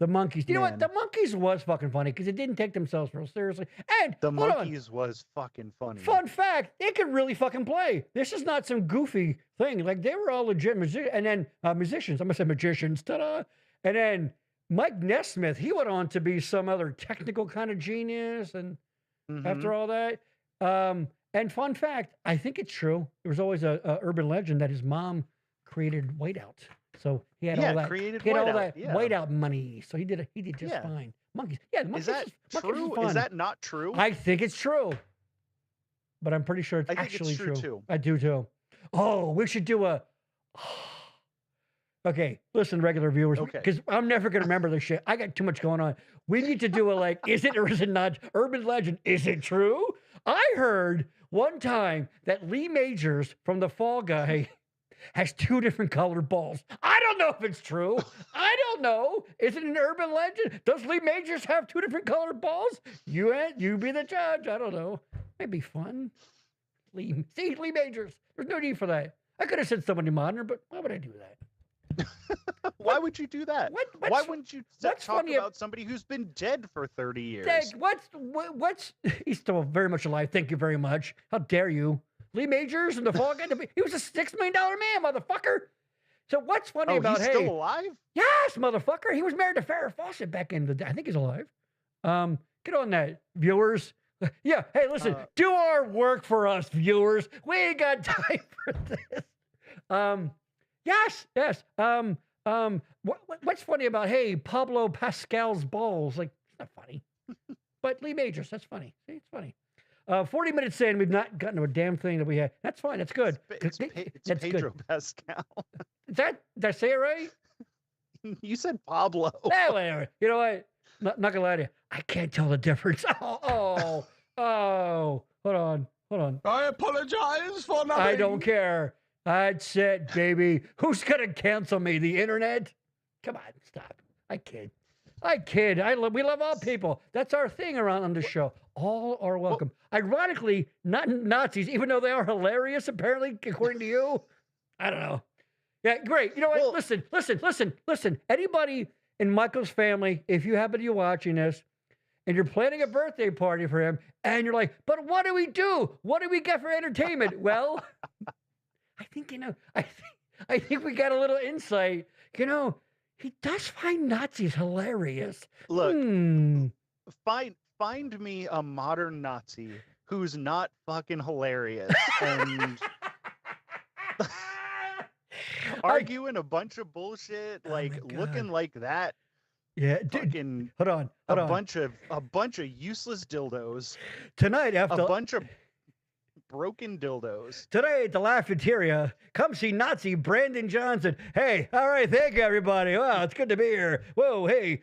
The Monkees. You know what? The Monkees was fucking funny because it didn't take themselves real seriously. And the Monkees was fucking funny. Fun fact: they could really fucking play. This is not some goofy thing. Like they were all legit musicians. And then musicians. I'm gonna say magicians. Ta-da! And then Mike Nesmith, he went on to be some other technical kind of genius. And after all that, and fun fact, I think it's true. There was always a urban legend that his mom created whiteout. So he had all that. He had all that whiteout money. So he did just fine. Monkeys. Yeah, the Monkeys. Is that true? Is that not true? I think it's true. But I'm pretty sure it's actually true. Too. I do too. Oh, we should do a. Okay, listen, regular viewers, because I'm never going to remember this shit. I got too much going on. We need to do a is it or is it not? Urban legend, is it true? I heard one time that Lee Majors from The Fall Guy has 2 different colored balls. I don't know if it's true. I don't know. Is it an urban legend? Does Lee Majors have 2 different colored balls? You be the judge. I don't know. Might be fun. Lee Majors. There's no need for that. I could have said somebody modern, but why would I do that? Why would you do that? Why wouldn't you talk about somebody who's been dead for 30 years? What's he's still very much alive. Thank you very much. How dare you Lee Majors and the Fall Guy. He was a $6 million man, motherfucker. So what's funny about he's still alive? Yes, motherfucker. He was married to Farrah Fawcett back in the day. I think he's alive. Get on that, viewers. Yeah. Hey, listen, do our work for us, viewers. We ain't got time for this. Yes. What's funny about, hey, Pablo Pascal's balls? Like, it's not funny. But Lee Majors, that's funny. See, it's funny. 40 minutes in, we've not gotten to a damn thing that we had. That's fine. That's good. It's that's Pedro good. Pascal. Did I say it right? You said Pablo. Whatever. You know what? Not gonna lie to you. I can't tell the difference. Oh. Hold on. I apologize for nothing. I don't care. That's it, baby. Who's gonna cancel me? The internet? Come on, stop. I kid. We love all people. That's our thing around on the show. All are welcome. Ironically, not Nazis, even though they are hilarious, apparently, according to you. I don't know. Yeah, great. You know what? Listen. Anybody in Michael's family, if you happen to be watching this, and you're planning a birthday party for him, and you're like, but what do we do? What do we get for entertainment? Well, I think, I think we got a little insight. He does find Nazis hilarious. Look, find me a modern Nazi who's not fucking hilarious and arguing a bunch of bullshit, looking like that. Yeah, fucking hold on. A bunch of useless dildos tonight. After a bunch of broken dildos. Today at the Lafiteria, come see Nazi Brandon Johnson. Hey, all right, thank you, everybody. Wow, it's good to be here. Whoa, hey,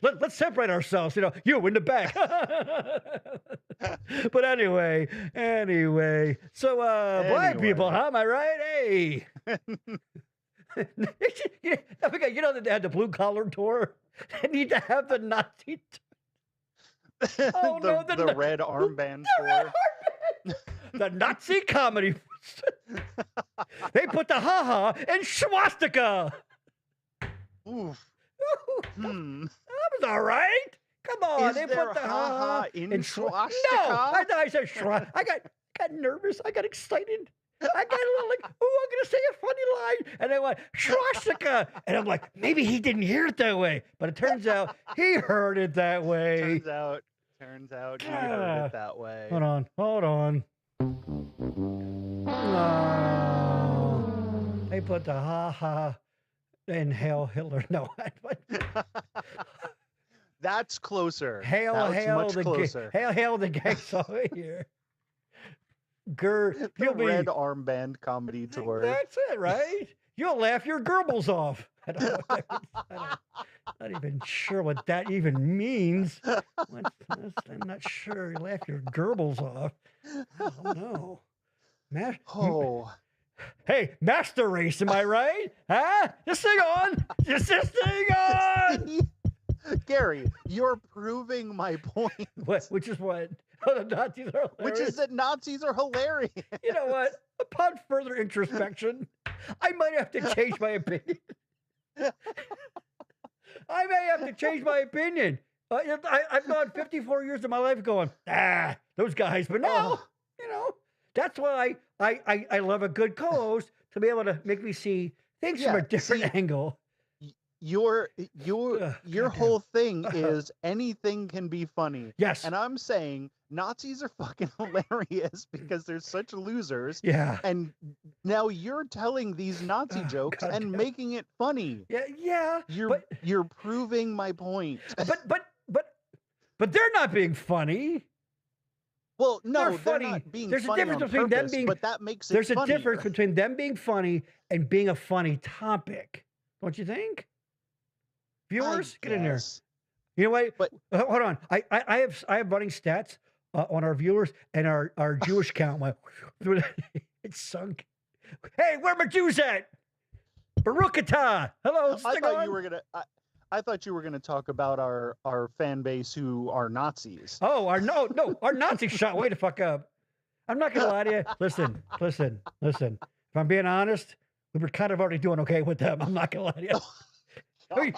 let's separate ourselves. You in the back. But anyway. So, black people, huh? Am I right? Hey. That they had the blue collar tour. They need to have the Nazi. The red armband tour. The Nazi comedy. They put the ha-ha in swastika. Oof. That was all right. Come on. They put the ha-ha in swastika? No, I thought I said swastika. I got nervous. I got excited. I got a little like, I'm going to say a funny line. And I went, swastika. And I'm like, maybe he didn't hear it that way. But it turns out he heard it that way. Turns out he heard it that way. Hold on. Oh, they put the ha-ha in Hail Hitler. No. That's closer. Hail the gangs over here. The red armband comedy tour. That's it, right? You'll laugh your Goebbels off. I'm not even sure what that even means. I'm not sure. You laugh your Goebbels off. I don't know. Hey, master race, am I right? Huh? Just sing on. Just sing on. Gary, you're proving my point. Which is what? Oh, the Nazis are hilarious. Which is that Nazis are hilarious. You know what? Upon further introspection, I might have to change my opinion. I may have to change my opinion. I've gone 54 years of my life going, those guys. But now, that's why I love a good co-host to be able to make me see things from a different angle. Your whole thing is anything can be funny. Yes. And I'm saying Nazis are fucking hilarious because they're such losers. Yeah. And now you're telling these Nazi jokes and making it funny. Yeah. You're proving my point. But they're not being funny. Well, no, they're not being There's funny a difference on between purpose, them being. But that makes it There's funnier. a difference between them being funny and being a funny topic. Don't you think? Viewers, get in there. You know what? But hold on. I have running stats on our viewers and our Jewish count. It's sunk. Hey, where my Jews at? Baruch atah. Hello. I thought you were gonna talk about our fan base who are Nazis. Oh, our Nazi shot way the fuck up. I'm not gonna lie to you. Listen. If I'm being honest, we were kind of already doing okay with them. I'm not gonna lie to you.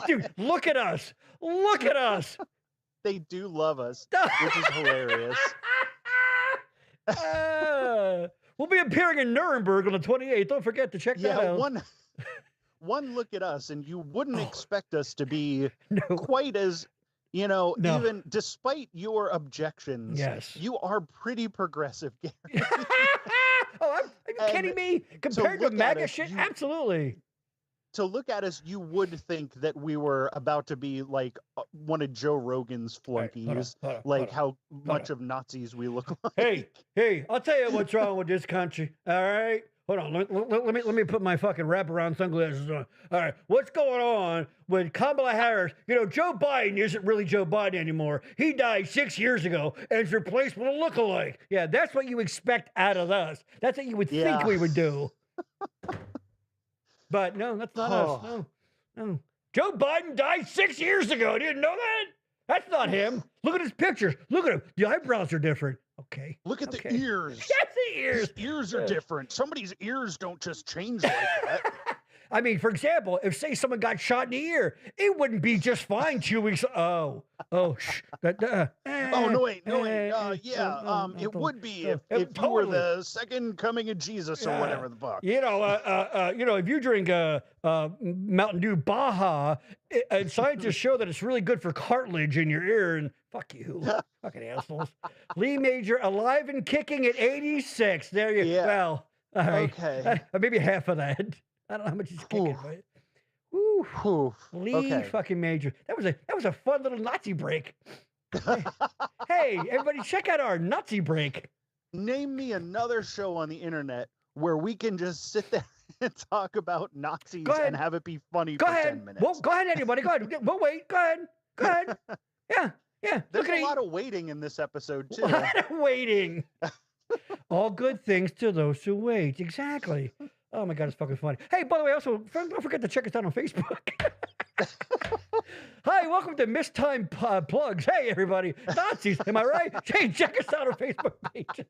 Dude, look at us. They do love us, which is hilarious. We'll be appearing in Nuremberg on the 28th. Don't forget to check that out. One look at us, and you wouldn't expect us to be No. quite as, No. even despite your objections. Yes. You are pretty progressive, Gary. Are you kidding me? Compared to MAGA shit? Absolutely. To look at us, you would think that we were about to be like one of Joe Rogan's flunkies, how much of Nazis we look like. Hey, I'll tell you what's wrong with this country. All right, hold on. Let me put my fucking wraparound sunglasses on. All right, what's going on with Kamala Harris? Joe Biden isn't really Joe Biden anymore. He died 6 years ago and is replaced with a lookalike. Yeah, that's what you expect out of us. That's what you would think we would do. But no, that's not us. No. Joe Biden died 6 years ago. Didn't know that? That's not him. Look at his pictures. Look at him. The eyebrows are different. Okay. Look at the ears. Yes, the ears. His ears are different. Somebody's ears don't just change like that. I mean, for example, if say someone got shot in the ear, it wouldn't be just fine 2 weeks. Oh, no, wait. It would be if you were the second coming of Jesus or whatever the fuck. If you drink Mountain Dew Baja, and scientists show that it's really good for cartilage in your ear, and fuck you, fucking assholes. Lee Major alive and kicking at 86. There you go. Well, all right. Okay. Maybe half of that. I don't know how much he's kicking, but Lee fucking Major. That was a fun little Nazi break. Hey, everybody, check out our Nazi break. Name me another show on the internet where we can just sit there and talk about Nazis and have it be funny for 10 minutes. Well, go ahead, anybody. Go ahead. We'll wait. Go ahead. Yeah. There's a lot of waiting in this episode, too. A lot of waiting. All good things to those who wait. Exactly. Oh my God, it's fucking funny. Hey, by the way, also, don't forget to check us out on Facebook. Hi, welcome to Mistime Plugs. Hey, everybody. Nazis, am I right? Hey, check us out on Facebook pages.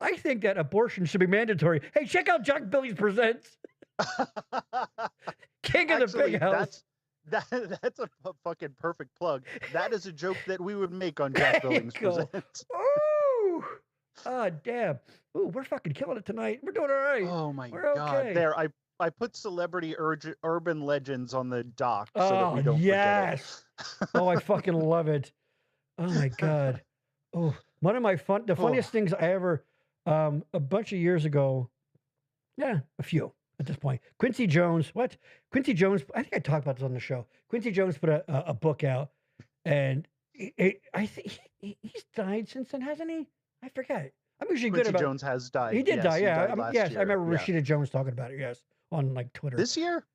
I think that abortion should be mandatory. Hey, check out Jack Billy's Presents. King of the Big House. That's a fucking perfect plug. That is a joke that we would make on Jack Billings Presents. Ooh! Ah, damn. Ooh, we're fucking killing it tonight. We're doing all right. Oh my God. Okay. There, I put celebrity urban legends on the dock so that we don't forget it. Oh, I fucking love it. Oh my God. Oh, one of my funniest things I ever, a bunch of years ago, a few. At this point, Quincy Jones, I think I talked about this on the show. Quincy Jones put a book out, and I think he's died since then, hasn't he? I forget. I'm usually Quincy good about. Jones has died. He did die, yeah. Yes, I remember Rashida Jones talking about it. Yes, on like Twitter. This year?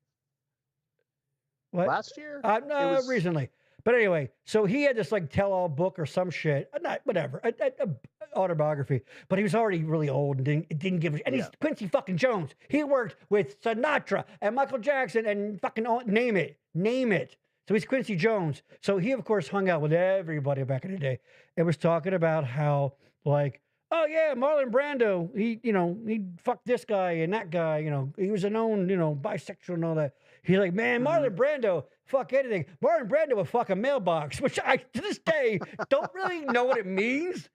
What? Last year? No, recently. But anyway, so he had this like tell-all book or some shit, whatever, a autobiography. But he was already really old and didn't give a shit. And he's Quincy fucking Jones. He worked with Sinatra and Michael Jackson and fucking name it. So he's Quincy Jones. So he, of course, hung out with everybody back in the day and was talking about how, like, oh yeah, Marlon Brando, he fucked this guy and that guy, he was a known, bisexual and all that. He's like, man, Marlon Brando, fuck anything. Marlon Brando would fuck a mailbox, which I, to this day, don't really know what it means.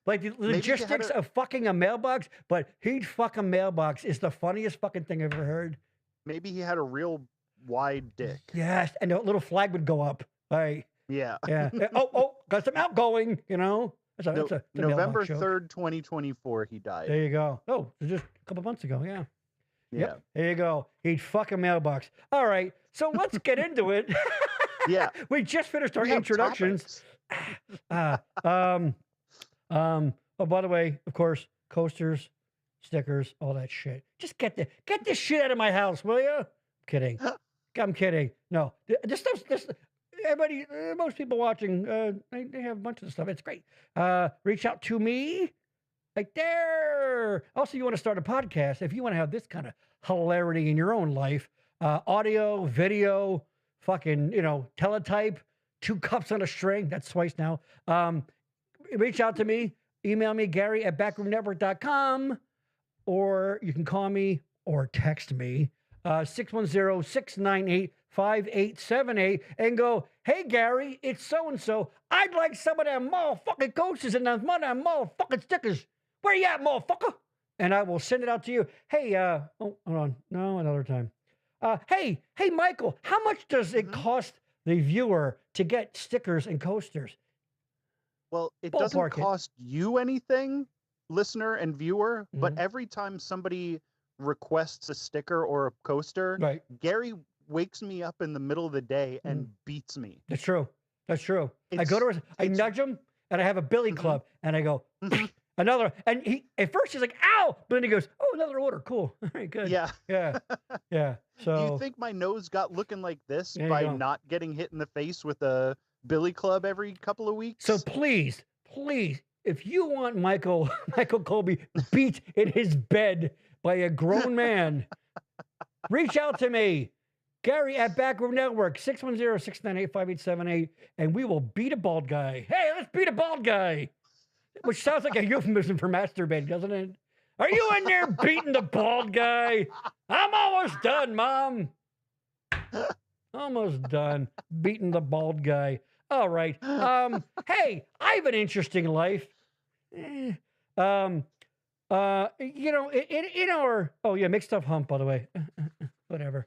Like the logistics of fucking a mailbox, but he'd fuck a mailbox is the funniest fucking thing I've ever heard. Maybe he had a real wide dick. Yes, and a little flag would go up. Right. Yeah. Yeah. Got some outgoing, That's a November 3rd, 2024, he died. There you go. Oh, just a couple months ago, yeah. Yeah. Yep, there you go. He'd fuck a mailbox. All right, so let's get into it. Yeah. We just finished our introductions. Oh, by the way, of course, coasters, stickers, all that shit. Just get this shit out of my house, will you? Kidding. I'm kidding. No, this stuff's everybody, most people watching, they have a bunch of stuff. It's great. Reach out to me. Right there. Also, you want to start a podcast. If you want to have this kind of hilarity in your own life, audio, video, fucking, teletype, 2 cups on a string. That's twice now. Reach out to me. Email me, Gary@backroomnetwork.com. Or you can call me or text me, 610-698 5878 and go, hey, Gary, it's so-and-so. I'd like some of them motherfucking coasters and them motherfucking stickers. Where you at, motherfucker? And I will send it out to you. Hey, oh, hold on. No, another time. Hey, Michael, how much does it cost the viewer to get stickers and coasters? Well, it Ballpark doesn't it. cost you anything, listener and viewer, but every time somebody requests a sticker or a coaster, Right. Gary wakes me up in the middle of the day and beats me. That's true. That's true. I go to I nudge him, and I have a billy club, and I go, another. And he, at first, he's like, ow. But then he goes, oh, another order. Cool. All right, good. Yeah. Yeah. Yeah. So, Do you think my nose got looking like this There you by go. not getting hit in the face with a billy club every couple of weeks? so please, if you want Michael Colby beat in his bed by a grown man, reach out to me. Gary at Backroom Network, 610-698-5878, and we will beat a bald guy. Hey, let's beat a bald guy. Which sounds like a euphemism for masturbate, doesn't it? Are you in there beating the bald guy? I'm almost done, Mom. Almost done beating the bald guy. All right. Hey, I have an interesting life. In our make stuff hump, by the way. Whatever.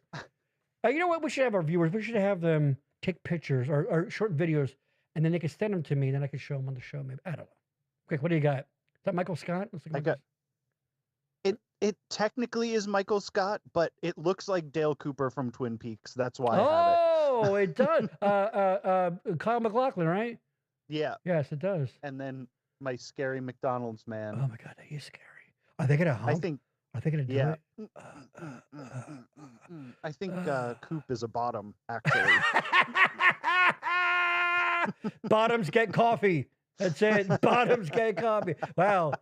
You know what? We should have our viewers. We should have them take pictures or short videos, and then they can send them to me, and then I can show them on the show. Maybe I don't know. Quick, what do you got? Is that Michael Scott? I got it. It technically is Michael Scott, but it looks like Dale Cooper from Twin Peaks. That's why I have it. Oh, it does. Kyle MacLachlan, right? Yeah. Yes, it does. And then my scary McDonald's man. Oh my God, that is scary. Are they gonna hump? I think. Are they gonna do Yeah. it? I think Coop is a bottom, actually. Bottoms get coffee. That's it. Bottoms get coffee. Wow.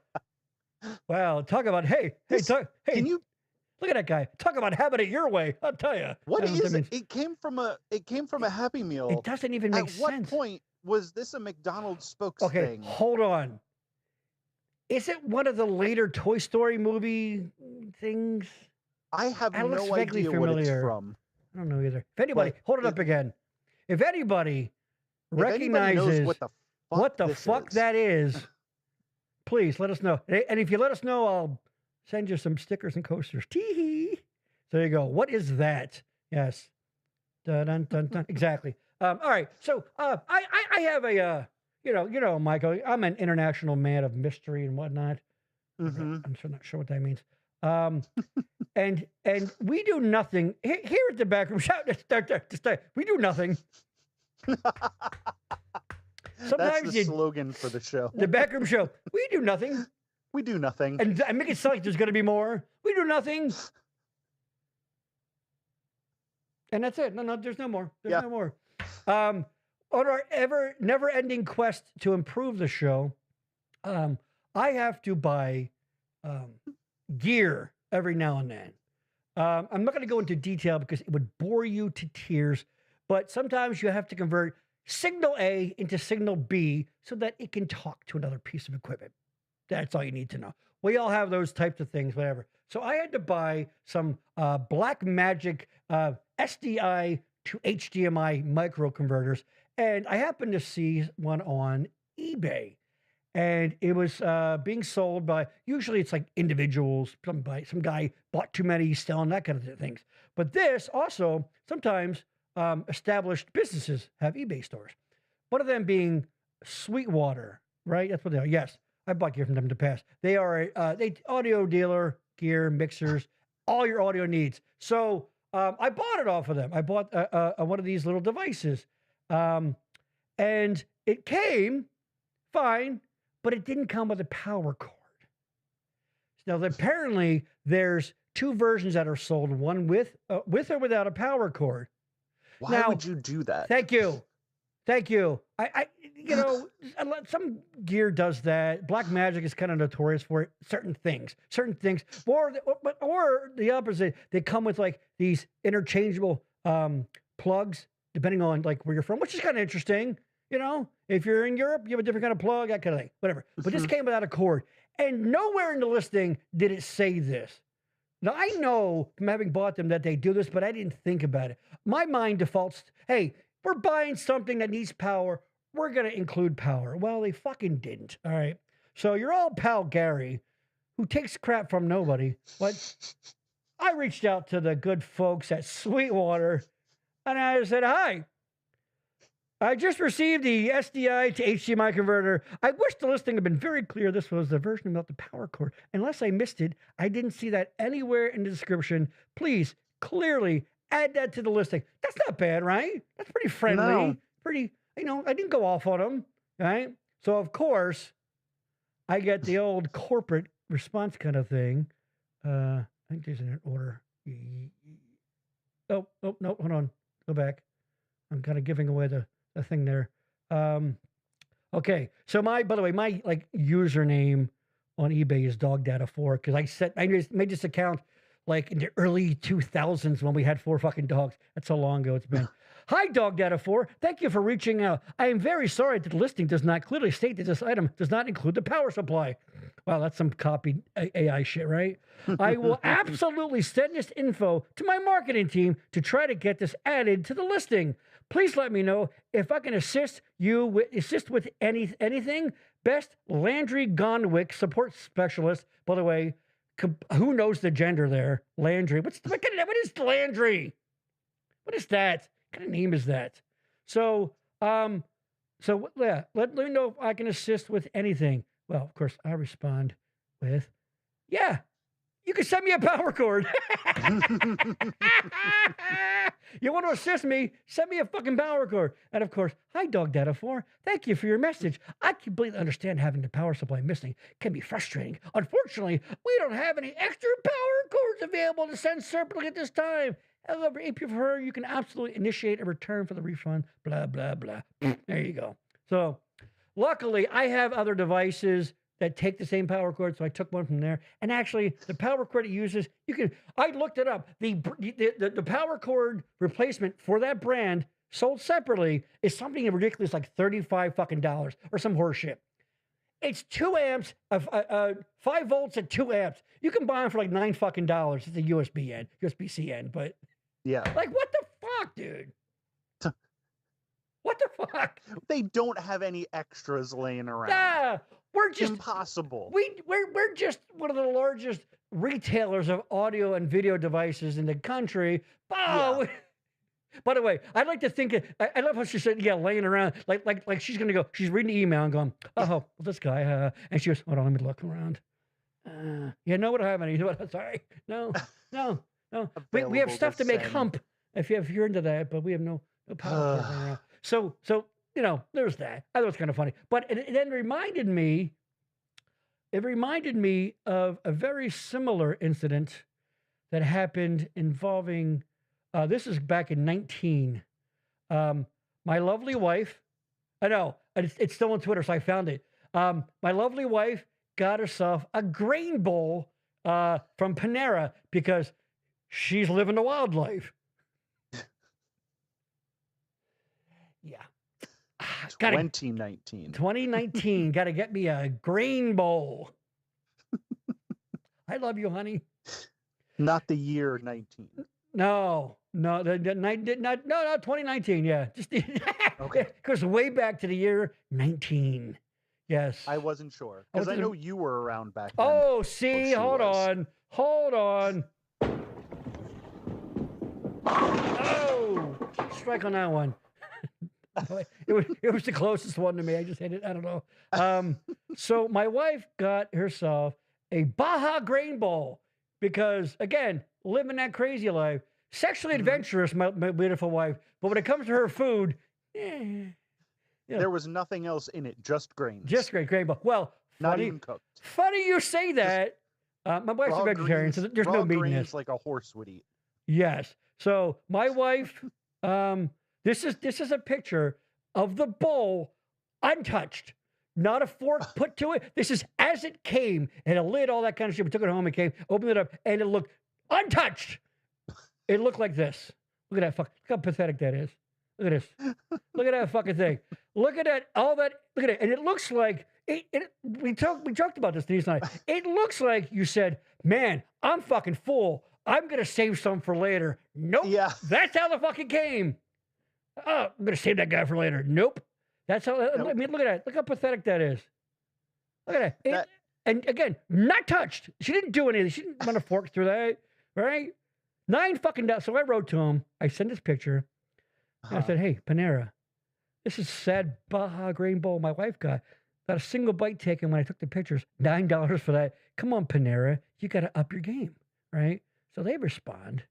Talk about Can you? look at that guy. Talk about having it your way. I'll tell you. What is it? It came from a Happy Meal. It doesn't even make At sense. what point was this a McDonald's spokes Okay, thing? hold on. Is it one of the later Toy Story movie things? I have That looks no vaguely idea what it's familiar. from. I don't know either. If anybody, But hold it up again. If anybody If anybody knows recognizes what the fuck this is, that is, please let us know. And if you let us know, I'll send you some stickers and coasters. Tee-hee. So there you go. What is that? Yes. Dun, dun, dun, dun. Exactly. All right. So I have a, Michael, I'm an international man of mystery and whatnot. I'm still not sure what that means. And we do nothing here at the Backroom Show. We do nothing. That's the slogan for the show. The Backroom Show. We do nothing. We do nothing. And I make it sound like there's going to be more. We do nothing. And that's it. No, there's no more. There's no more. On our never-ending quest to improve the show, I have to buy gear every now and then. I'm not going to go into detail because it would bore you to tears, but sometimes you have to convert signal A into signal B so that it can talk to another piece of equipment. That's all you need to know. We all have those types of things, whatever. So I had to buy some Black Magic SDI to HDMI micro converters, and I happened to see one on eBay. And it was being sold by, usually it's like individuals, some guy bought too many, he's selling that kind of things. But this also, sometimes established businesses have eBay stores. One of them being Sweetwater, right? That's what they are. Yes, I bought gear from them in the past. They are they audio dealer, gear, mixers, all your audio needs. So I bought it off of them. I bought one of these little devices. And it came fine, but it didn't come with a power cord. Now, apparently, there's two versions that are sold, one with or without a power cord. Why would you do that? Thank you. I some gear does that. Black Magic is kind of notorious for it. Certain things, or the opposite. They come with like these interchangeable plugs, depending on like where you're from, which is kind of interesting. You know, if you're in Europe, you have a different kind of plug, that kind of thing, whatever. But this came without a cord. And nowhere in the listing did it say this. Now, I know from having bought them that they do this, but I didn't think about it. My mind defaults, hey, we're buying something that needs power. We're going to include power. Well, they fucking didn't. All right. So your old pal Gary, who takes crap from nobody, but I reached out to the good folks at Sweetwater and I said, hi. I just received the SDI to HDMI converter. I wish the listing had been very clear. This was the version without the power cord. Unless I missed it, I didn't see that anywhere in the description. Please, clearly add that to the listing. That's not bad, right? That's pretty friendly. No. Pretty, I didn't go off on them, right? So, of course, I get the old corporate response kind of thing. I think there's an order. Oh, no, hold on. Go back. I'm kind of giving away the thing there. Okay. So by the way, my like username on eBay is dogdata4 because I made this account like in the early 2000s when we had 4 fucking dogs. That's how long ago it's been. Hi, dogdata4. Thank you for reaching out. I am very sorry that the listing does not clearly state that this item does not include the power supply. Wow, that's some copied AI shit, right? I will absolutely send this info to my marketing team to try to get this added to the listing. Please let me know if I can assist with anything. Best Landry Gonwick, support specialist. By the way, who knows the gender there? Landry. What is Landry? What is that? What kind of name is that? So yeah, let me know if I can assist with anything. Well, of course, I respond with, yeah, you can send me a power cord. You want to assist me? Send me a fucking power cord. And of course, hi, dogdata4. Thank you for your message. I completely understand having the power supply missing can be frustrating. Unfortunately, we don't have any extra power cords available to send separately at this time. However, if you prefer, you can absolutely initiate a return for the refund. Blah, blah, blah. There you go. So luckily, I have other devices that take the same power cord, so I took one from there. And actually, the power cord it uses, I looked it up. The power cord replacement for that brand sold separately is something ridiculous like $35 fucking dollars or some horse shit. It's 2 amps, 5 volts at 2 amps. You can buy them for like $9 fucking dollars. It's a USB-C end, but yeah, like what the fuck, dude? What the fuck? They don't have any extras laying around. Yeah, we're just impossible. We're just one of the largest retailers of audio and video devices in the country. Oh, yeah. By the way, I'd like to think I love how she said, "Yeah, laying around," like she's gonna go. She's reading the email and going, "Oh, well, this guy," and she goes, "Hold on, let me look around." Yeah, no, what do I have any? Sorry, no. We have stuff to make hump if you're into that, but we have no power. Around. So there's that. I thought it was kind of funny, but it then reminded me. It reminded me of a very similar incident that happened involving. This is back in 19. My lovely wife. I know it's still on Twitter, so I found it. My lovely wife got herself a grain bowl from Panera because she's living the wildlife. Yeah. 2019. 2019. Got to get me a grain bowl. I love you, honey. Not the year 19. No, 2019. Yeah, just okay. It goes way back to the year 19. Yes, I wasn't sure because I know you were around back then. Oh, see, hold on. Oh, strike on that one. It was the closest one to me. I just hit it. I don't know. So my wife got herself a Baja grain bowl because, again, living that crazy life, sexually adventurous, my beautiful wife. But when it comes to her food, there was nothing else in it, just grains. Just grain bowl. Well, not even cooked. Funny you say that. My wife's a vegetarian, so there's no meat in it. Like a horse would eat. Yes. So my wife, this is a picture of the bowl untouched. Not a fork put to it. This is as it came, and a lid, all that kind of shit. We took it home, it came, opened it up, and it looked untouched. It looked like this. Look at that. Look how pathetic that is. Look at this. Look at that fucking thing. Look at that. All that. Look at it. And it looks like we joked about this Denise and I. It looks like you said, "Man, I'm fucking full. I'm gonna save some for later." Nope. Yeah. That's how the fucking came. Oh, I'm gonna save that guy for later. Nope. That's how. I Nope. mean, look at that. Look how pathetic that is. Look at that. That- And again, not touched. She didn't do anything. She didn't run a fork through that. Right? $9 fucking. So I wrote to him. I sent this picture. And I said, "Hey, Panera, this is sad Baja Grain Bowl my wife got. Not a single bite taken when I took the pictures. $9 for that. Come on, Panera. You got to up your game." Right? So they respond,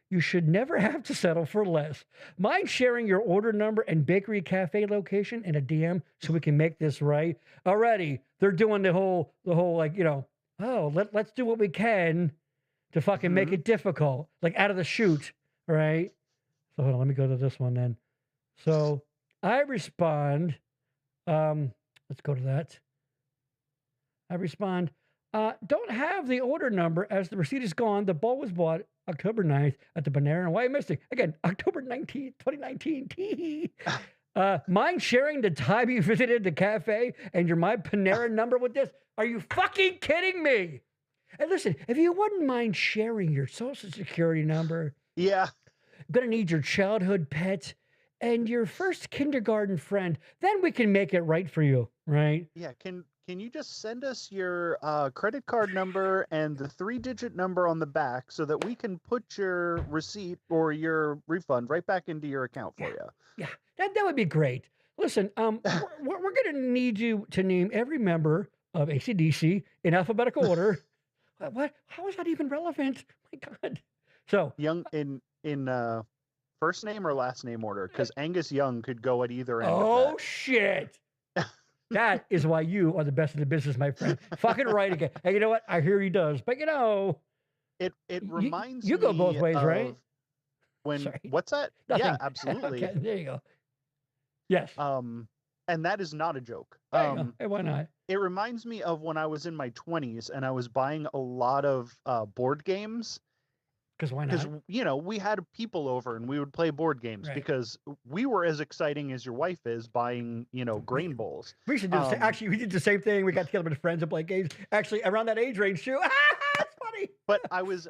"You should never have to settle for less. Mind sharing your order number and bakery cafe location in a DM so we can make this right?" Already, they're doing the whole like, let's do what we can to fucking make it difficult, like out of the chute, right? So hold on, let me go to this one then. So I respond, let's go to that. I respond, "Don't have the order number as the receipt is gone. The bowl was bought October 9th at the Panera. Why am I missing? Again, October 19th, 2019. Tee. Mind sharing the time you visited the cafe and your My Panera number with this? Are you fucking kidding me?" And listen, if you wouldn't mind sharing your social security number, Yeah. gonna need your childhood pet and your first kindergarten friend, then we can make it right for you, right? Yeah. Can you just send us your credit card number and the 3-digit number on the back so that we can put your receipt or your refund right back into your account for you? Yeah, that would be great. Listen, we're going to need you to name every member of AC/DC in alphabetical order. What? How is that even relevant? My God. So Young in first name or last name order, because Angus Young could go at either end. Oh of shit. That is why you are the best in the business, my friend. Fucking right again. Hey, you know what? I hear he does, but it reminds you me go both ways, of right? when Sorry. what's that? Nothing. Yeah, absolutely. Okay, there you go. Yes. And that is not a joke. There you go. Hey, why not? It reminds me of when I was in my 20s and I was buying a lot of board games. Because why Because not? we had people over and we would play board games Right. because we were as exciting as your wife is buying grain bowls. We should do the same. Actually, we did the same thing. We got together with friends and played games. Actually, around that age range too. That's funny. But I was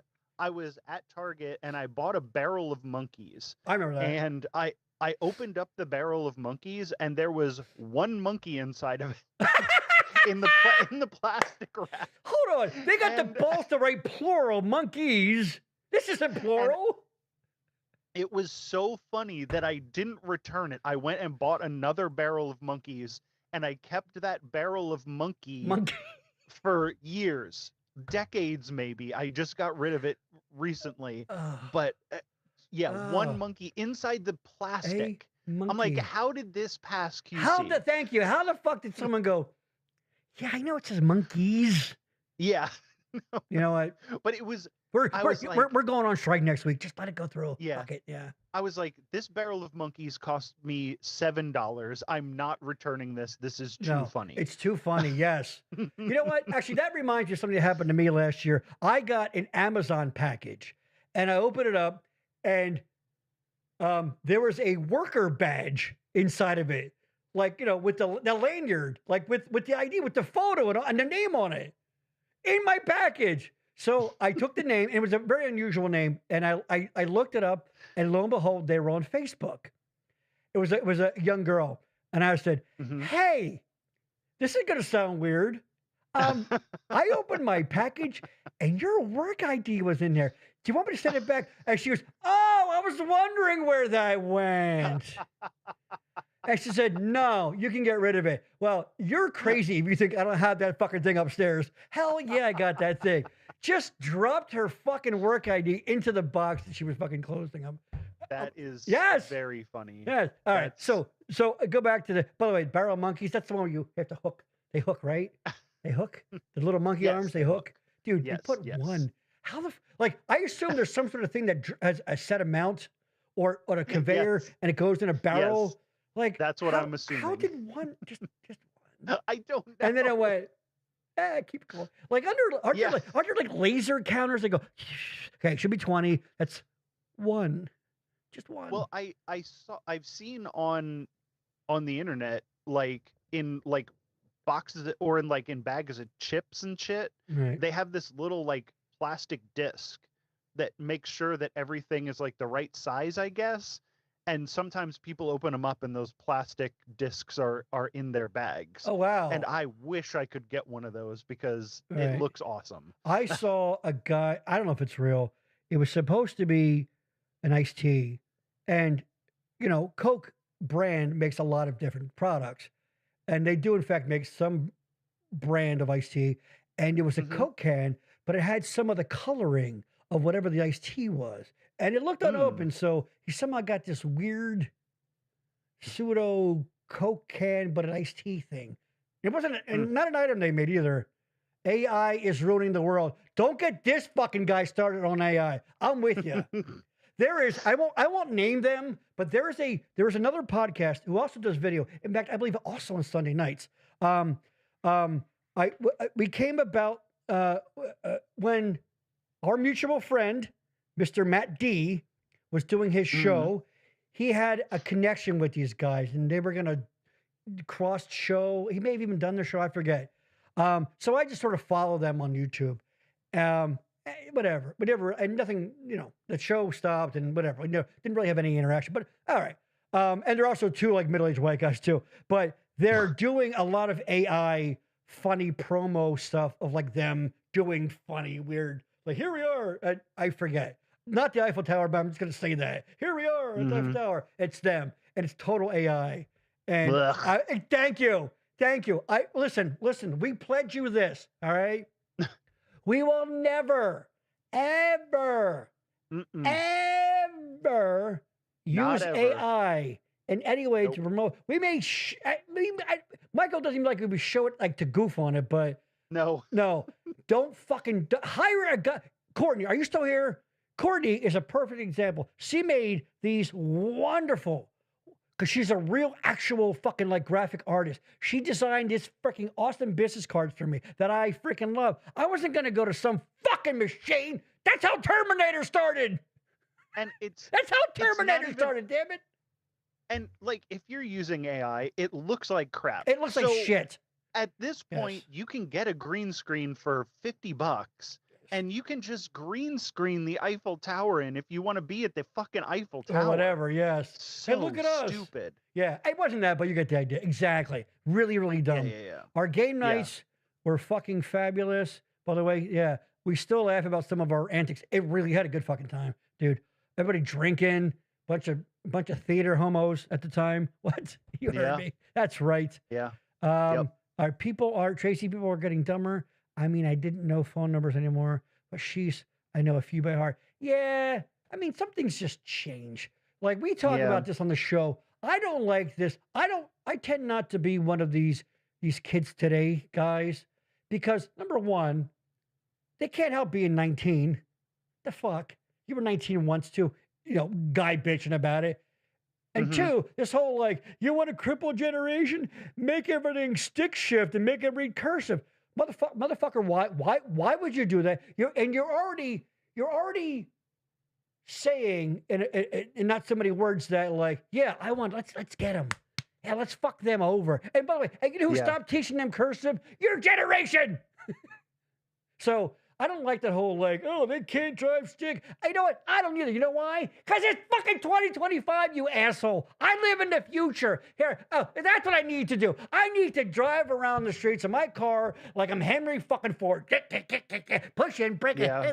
at Target and I bought a barrel of monkeys. I remember that. And I opened up the barrel of monkeys and there was one monkey inside of it. in the plastic wrap. Hold on. They got the balls to write plural monkeys. This isn't plural. It was so funny that I didn't return it. I went and bought another barrel of monkeys, and I kept that barrel of monkey for years, decades maybe. I just got rid of it recently. But one monkey inside the plastic. I'm like, how did this pass QC? Thank you. How the fuck did someone go, yeah, I know it says monkeys. Yeah. You know what? But it was... We're going on strike next week. Just let it go through. Yeah. Fuck it. Yeah. I was like, this barrel of monkeys cost me $7. I'm not returning this. This is too funny. It's too funny. Yes. You know what? Actually, that reminds me of something that happened to me last year. I got an Amazon package and I opened it up and there was a worker badge inside of it. Like, with the lanyard, like with the ID, with the photo and the name on it in my package. So I took the name, and it was a very unusual name, and I looked it up, and lo and behold, they were on Facebook. It was a young girl, and I said, "Hey, this is gonna sound weird. I opened my package, and your work ID was in there. Do you want me to send it back?" And she goes, "Oh, I was wondering where that went." And she said, "No, you can get rid of it." Well, you're crazy if you think I don't have that fucking thing upstairs. Hell yeah, I got that thing. Just dropped her fucking work ID into the box that she was fucking closing up. That is very funny. Yes. All right. So go back to by the way, barrel monkeys. That's the one where you have to hook. They hook, right? They hook. The little monkey arms, they hook. Dude, you put one. How I assume there's some sort of thing that has a set amount or a conveyor and it goes in a barrel. Yes. That's what I'm assuming. How did one just one? I don't know. And then it went, keep going. Aren't there like laser counters that go, okay, it should be 20. That's one. Just one. Well, I've seen on the internet, in boxes or in bags of chips and shit, Right. they have this little like plastic disc that makes sure that everything is like the right size, I guess. And sometimes people open them up and those plastic discs are in their bags. Oh wow. And I wish I could get one of those because it Right. looks awesome. I saw a guy, I don't know if it's real. It was supposed to be an iced tea. And, you know, Coke brand makes a lot of different products. And they do, in fact, make some brand of iced tea. And it was a Mhm. Coke can, but it had some of the coloring of whatever the iced tea was. And it looked unopened. So he somehow got this weird pseudo Coke can, but an iced tea thing. It wasn't, and not an item they made either. AI is ruining the world. Don't get this fucking guy started on AI. I'm with you. There is, I won't name them, but there is another podcast who also does video. In fact, I believe also on Sunday nights. We came about when our mutual friend, Mr. Matt D, was doing his show. He had a connection with these guys, and they were gonna cross show. He may have even done the show. I forget. So I just sort of follow them on YouTube. Whatever, and nothing. You know, the show stopped and whatever. You know, didn't really have any interaction. But all right. And they're also two like middle-aged white guys too. But they're doing a lot of AI funny promo stuff of like them doing funny, weird. Like here we are. I forget. Not the Eiffel Tower, but I'm just gonna say that. Here we are at the Eiffel Tower. It's them, and it's total AI. And thank you. Listen. We pledge you this. All right. We will never, ever, ever use AI in any way to promote. We may. Michael doesn't even like it. We show it like to goof on it, but no. Don't fucking hire a guy. Courtney, are you still here? Courtney is a perfect example. She made these wonderful, because she's a real, actual fucking like graphic artist. She designed this freaking awesome business cards for me that I freaking love. I wasn't going to go to some fucking machine. That's how Terminator started. And that's how Terminator started, damn it. And like, if you're using AI, it looks like crap. It looks like shit. At this point, you can get a green screen for $50. And you can just green screen the Eiffel Tower in if you want to be at the fucking Eiffel Tower. Or whatever, yes. So hey, look at us. Stupid. Yeah, it wasn't that, but you get the idea. Exactly. Really, really dumb. Yeah. Our game nights were fucking fabulous. By the way, we still laugh about some of our antics. It really had a good fucking time, dude. Everybody drinking, bunch of theater homos at the time. What? You heard me. That's right. Yeah. Tracy, people are getting dumber. I mean, I didn't know phone numbers anymore, but I know a few by heart. Yeah. I mean, some things just change. Like we talk about this on the show. I don't like this. I tend not to be one of these kids today guys, because number one, they can't help being 19. The fuck? You were 19 once too, you know, guy bitching about it. And two, this whole like, you want a crippled generation? Make everything stick shift and make it read cursive. Motherfucker, why would you do that? You're already saying in not so many words that like, let's get them. Yeah, let's fuck them over. And by the way, you know who stopped teaching them cursive? Your generation. So I don't like that whole like, oh, they can't drive stick. You know what? I don't either. You know why? Because it's fucking 2025, you asshole. I live in the future. Here, that's what I need to do. I need to drive around the streets of my car like I'm Henry fucking Ford. Push in, brake it. You know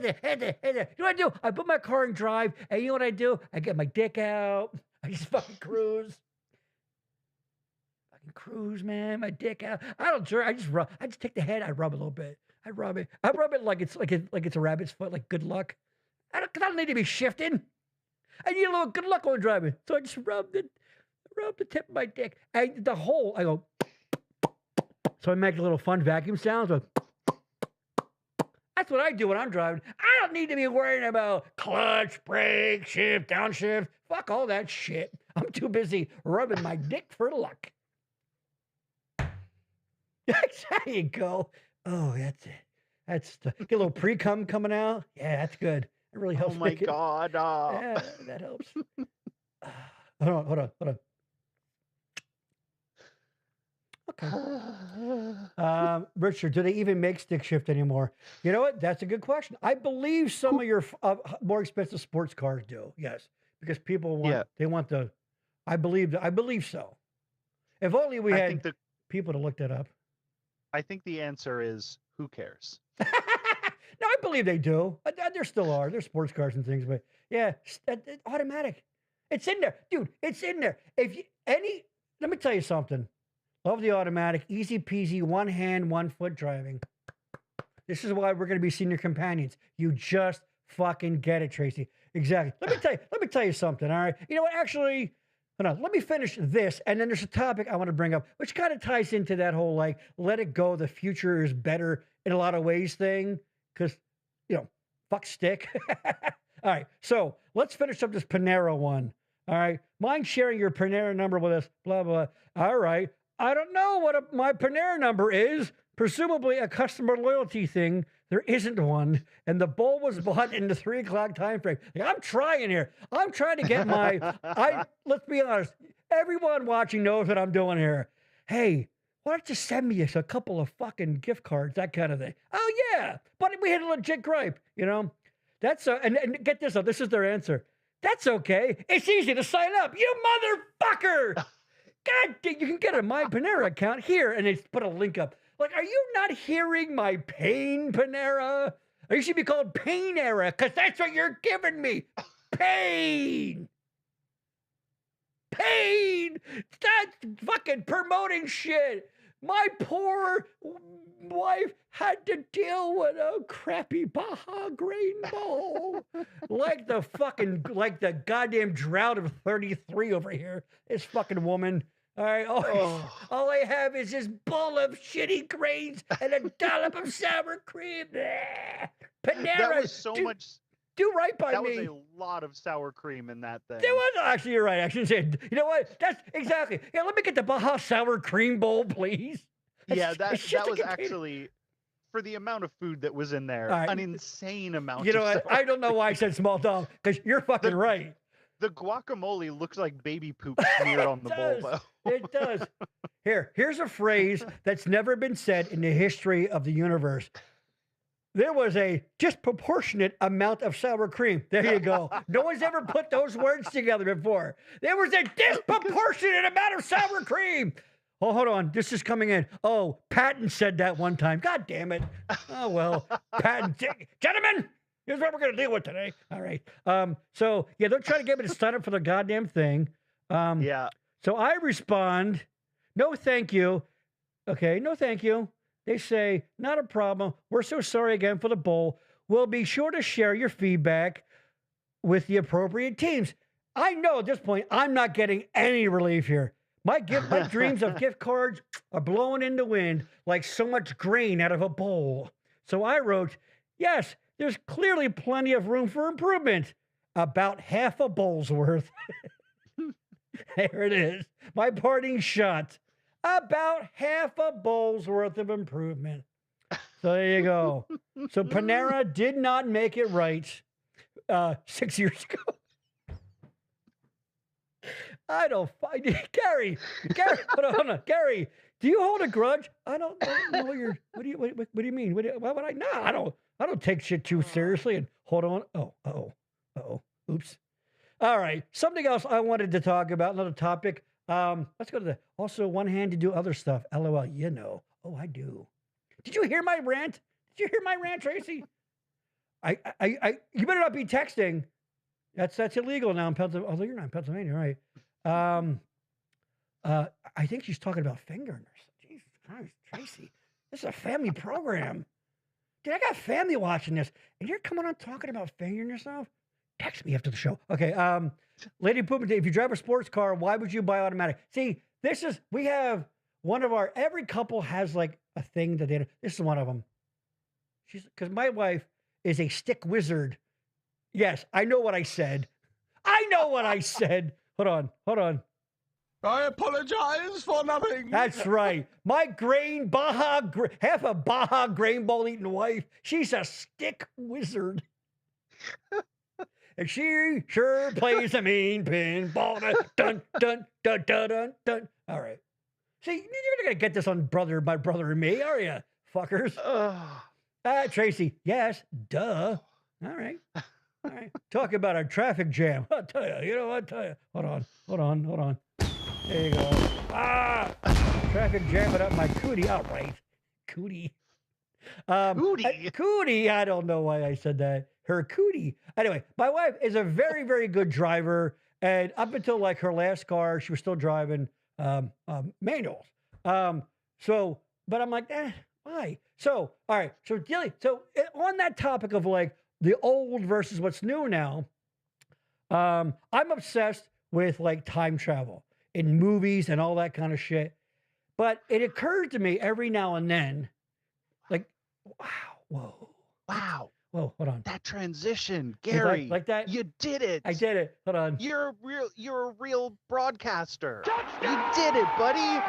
what I do? I put my car in drive, and you know what I do? I get my dick out. I just fucking cruise. Fucking cruise, man. My dick out. I don't jerk. I just take the head. I rub a little bit. I rub it like it's a rabbit's foot, like good luck. I don't need to be shifting. I need a little good luck while driving. So I just rub the tip of my dick. I go. So I make a little fun vacuum sounds. That's what I do when I'm driving. I don't need to be worrying about clutch, brake, shift, downshift. Fuck all that shit. I'm too busy rubbing my dick for luck. There you go. Oh, that's it. Get a little pre-cum coming out. Yeah, that's good. It really helps. Oh my God. Yeah, that helps. Hold on. Okay. Richard, do they even make stick shift anymore? You know what? That's a good question. I believe some of your more expensive sports cars do. Yes, because people want they want the. I believe so. If only we had people to look that up. I think the answer is who cares? No, I believe they do. There still are. There's sports cars and things, but yeah, automatic. It's in there, dude. It's in there. If you, let me tell you something. Love the automatic, easy peasy, one hand, 1 foot driving. This is why we're going to be senior companions. You just fucking get it, Tracy. Exactly. Let me tell you something. All right. You know what? Actually, hold on. Let me finish this, and then there's a topic I want to bring up, which kind of ties into that whole like let it go. The future is better in a lot of ways thing, because fuck stick. All right. So let's finish up this Panera one. All right. Mind sharing your Panera number with us? Blah blah. All right. I don't know what my Panera number is. Presumably a customer loyalty thing. There isn't one. And the bowl was bought in the 3 o'clock time frame. Like, I'm trying here. I'm trying to get let's be honest. Everyone watching knows what I'm doing here. Hey, why don't you send me a couple of fucking gift cards, that kind of thing. Oh, yeah. But we had a legit gripe, That's and get this up. This is their answer. That's okay. It's easy to sign up. You motherfucker. God, you can get a My Panera account here, and they put a link up. Like, are you not hearing my pain, Panera? Or you should be called Painera, because that's what you're giving me. Pain. Pain. That's fucking promoting shit. My poor wife had to deal with a crappy Baja Grain Bowl. like the goddamn drought of 33 over here. This fucking woman. All right, all I have is this bowl of shitty grains and a dollop of sour cream. Panera. That was so much. Do right by me. That was a lot of sour cream in that thing. There was actually. You're right. I shouldn't say. You know what? That's exactly. Yeah, let me get the Baja sour cream bowl, please. That was actually, for the amount of food that was in there, an insane amount. You know what? I don't know why I said small dog, because you're fucking right. The guacamole looks like baby poop smeared on the bowl, though. It does. Here's a phrase that's never been said in the history of the universe. There was a disproportionate amount of sour cream. There you go. No one's ever put those words together before. There was a disproportionate amount of sour cream. Oh, hold on. This is coming in. Oh, Patton said that one time. God damn it. Oh, well. Patton. Gentlemen, here's what we're going to deal with today. All right. So, yeah, they're trying to get me to sign up for the goddamn thing. So I respond, no, thank you. Okay, no, thank you. They say, not a problem. We're so sorry again for the bowl. We'll be sure to share your feedback with the appropriate teams. I know at this point, I'm not getting any relief here. My dreams of gift cards are blowing in the wind like so much grain out of a bowl. So I wrote, yes, there's clearly plenty of room for improvement. About half a bowl's worth. There it is. My parting shot. About half a bowl's worth of improvement. So there you go. So Panera did not make it right 6 years ago. I don't find it. Gary, hold on. Gary, do you hold a grudge? I don't know what do you mean? Why would I? No, I don't take shit too seriously. And hold on. Oops. All right. Something else I wanted to talk about, another topic. Let's go to also one hand to do other stuff. LOL, Oh, I do. Did you hear my rant? Tracy? You better not be texting. That's illegal now in Pennsylvania. Although you're not in Pennsylvania, right? I think she's talking about fingering herself. Jesus Christ, Tracy. This is a family program. Dude, I got family watching this, and you're coming on talking about fingering yourself? Text me after the show. Okay, Lady Poopin, if you drive a sports car, why would you buy automatic? See, we have one of every couple has like a thing that this is one of them. Because my wife is a stick wizard. Yes, I know what I said. Hold on. I apologize for nothing. That's right. My half a Baja grain bowl eating wife. She's a stick wizard. And she sure plays a mean pinball. Dun, dun, dun, dun, dun, dun. All right. See, you're not gonna get this on my brother and me, are you, fuckers? Tracy, yes, duh. All right. All right. Talk about a traffic jam. I'll tell you. You know what? I'll tell you. Hold on. There you go. Traffic jamming up my cootie. All right. Cootie. Cootie. I don't know why I said that. Her cootie. Anyway, my wife is a very, very good driver. And up until like her last car, she was still driving manuals. But I'm like, why? So, all right. So on that topic of like the old versus what's new now, I'm obsessed with like time travel in movies and all that kind of shit. But it occurred to me every now and then, like, wow, whoa, hold on. That transition, Gary, like that. You did it. I did it. Hold on. You're a real broadcaster. You did it, buddy.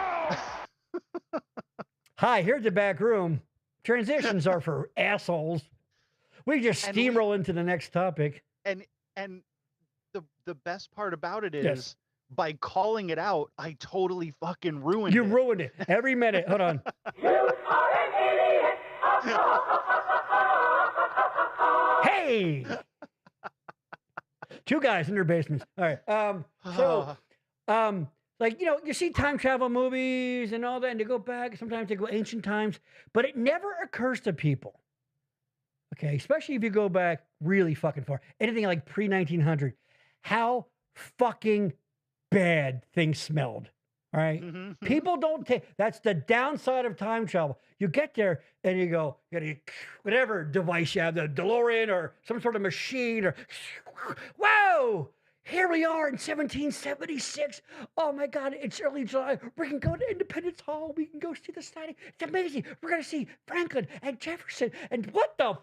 Hi, here's the back room. Transitions are for assholes. We just steamroll into the next topic. And the best part about it is by calling it out, I totally fucking ruined it. You ruined it every minute. Hold on. You are an idiot. Hey! Two guys in their basements. All right. Like, you know, you see time travel movies and all that, and they go back. Sometimes they go ancient times, but it never occurs to people. Okay, especially if you go back really fucking far, anything like pre-1900, how fucking bad things smelled. All right, people don't take. That's the downside of time travel. You get there and you go, whatever device you have, the DeLorean or some sort of machine, or whoa. Here we are in 1776. Oh my God, it's early July. We can go to Independence Hall. We can go see the sighting. It's amazing. We're going to see Franklin and Jefferson. And what the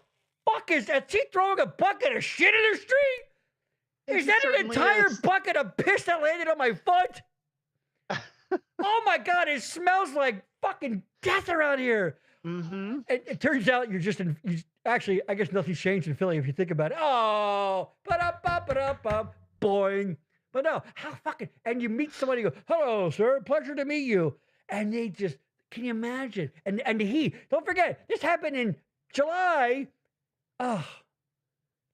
fuck is that? Is he throwing a bucket of shit in the street? Is that an entire bucket of piss that landed on my foot? Oh my God, it smells like fucking death around here. It turns out you're just in, actually, I guess nothing's changed in Philly if you think about it. Oh, ba-da-ba-ba-da-ba. Boing. But no, how fucking, and you meet somebody, you go, hello, sir, pleasure to meet you. And they just, can you imagine? And the heat, don't forget, this happened in July.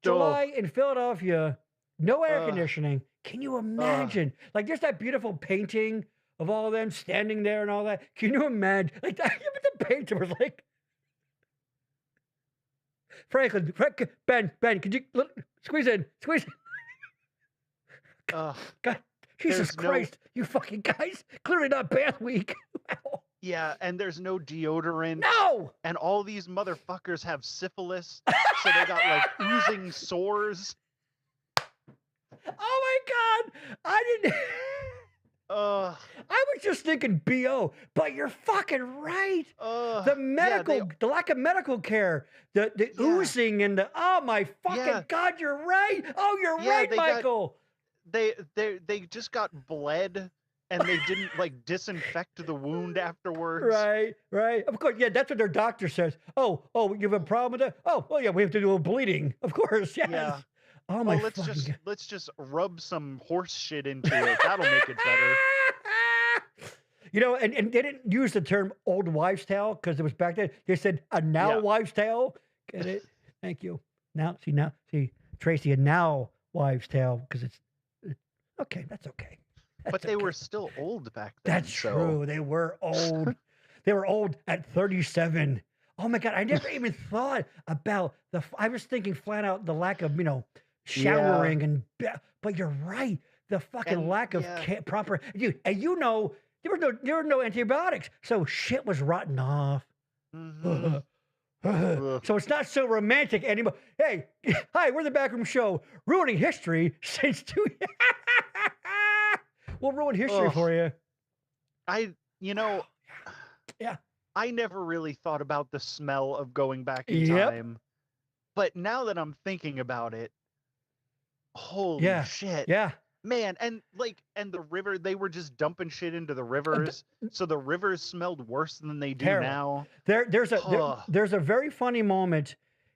July in Philadelphia, no air conditioning. Can you imagine? Like, there's that beautiful painting of all of them standing there and all that. Can you imagine? Like, that, the painter was like, Franklin, Ben, could you squeeze in? God, Jesus Christ, you fucking guys. Clearly not bath week. Yeah, and there's no deodorant. No! And all these motherfuckers have syphilis, so they got like oozing sores. Oh my God! I didn't. I was just thinking BO, but you're fucking right. The lack of medical care, the oozing and the, oh my fucking God, you're right. Oh, you're right, Michael. They just got bled and they didn't like disinfect the wound afterwards. Right. Of course, yeah, that's what their doctor says. Oh, you have a problem with that? Oh, well, yeah, we have to do a bleeding. Of course, yes. Yeah. Oh my let's just rub some horse shit into it. That'll make it better. You know, and they didn't use the term old wives' tale because it was back then. They said a now wives' tale. Get it? Thank you. Now, see, Tracy, a now wives' tale because it's okay. That's okay. But they were still old back then. That's true. They were old. They were old at 37. Oh my God. I never even thought about I was thinking flat out the lack of, showering and, but you're right. The fucking lack of proper, dude. And there were no antibiotics. So shit was rotting off. So it's not so romantic anymore. Hey, hi, we're the Backroom Show, ruining history since 2 years. We'll ruin history for you. I never really thought about the smell of going back in time. But now that I'm thinking about it, holy shit. Yeah. Man, and the river, they were just dumping shit into the rivers. So the rivers smelled worse than they do now. There's a very funny moment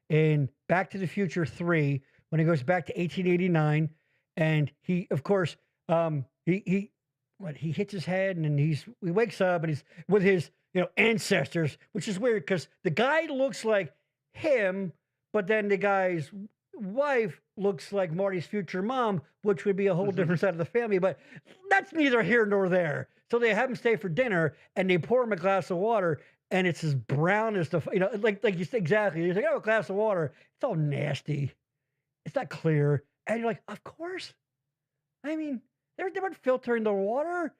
in Back to the Future 3 when he goes back to 1889, and he, of course, he what he hits his head, and then he wakes up and he's with his ancestors, which is weird because the guy looks like him, but then the guy's wife looks like Marty's future mom, which would be a whole different side of the family. But that's neither here nor there. So they have him stay for dinner, and they pour him a glass of water, and it's as brown as the like you said exactly. He's like, oh, a glass of water. It's all nasty. It's not clear, and you're like, of course. I mean, they're filtering the water.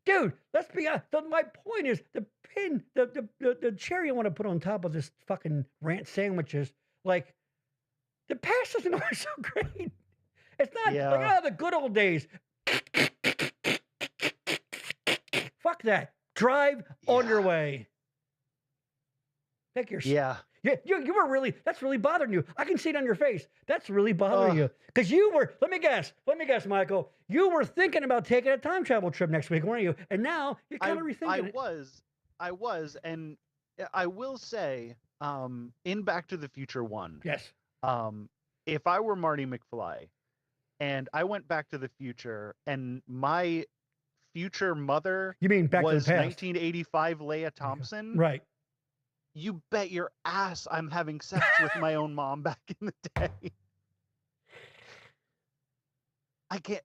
Dude, let's be honest. My point is the cherry I want to put on top of this fucking ranch sandwiches, like the past isn't always so great. It's not like the good old days. Fuck that. Drive on your way. Take your you were really, that's really bothering you. I can see it on your face. That's really bothering you. Because you were, let me guess, Michael, you were thinking about taking a time travel trip next week, weren't you? And now you're kind of rethinking it. I was, and I will say, in Back to the Future 1, yes. If I were Marty McFly and I went back to the future and my future mother was 1985 Leia Thompson, right? You bet your ass I'm having sex with my own mom back in the day. I can't.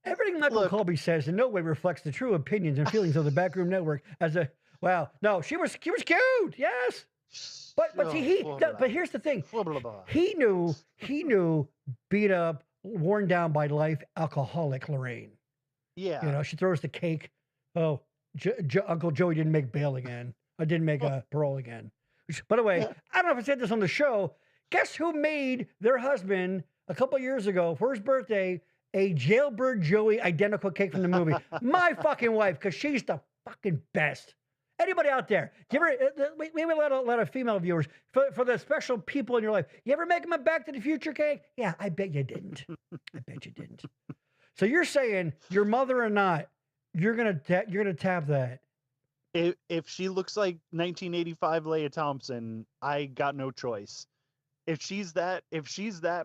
Everything Michael Colby says in no way reflects the true opinions and feelings of the Backroom Network. No, she was cute. Yes, but see, but here's the thing. He knew beat up, worn down by life, alcoholic Lorraine. Yeah, she throws the cake. Oh, Uncle Joey didn't make bail again. I didn't make parole again. Which, by the way, I don't know if I said this on the show. Guess who made their husband a couple of years ago for his birthday a Jailbird Joey identical cake from the movie? My fucking wife, because she's the fucking best. Anybody out there? Do you ever, maybe a lot of female viewers, for the special people in your life, you ever make them a Back to the Future cake? Yeah, I bet you didn't. I bet you didn't. So you're saying, your mother or not, you're gonna tap that. If she looks like 1985 Leia Thompson, I got no choice. If she's that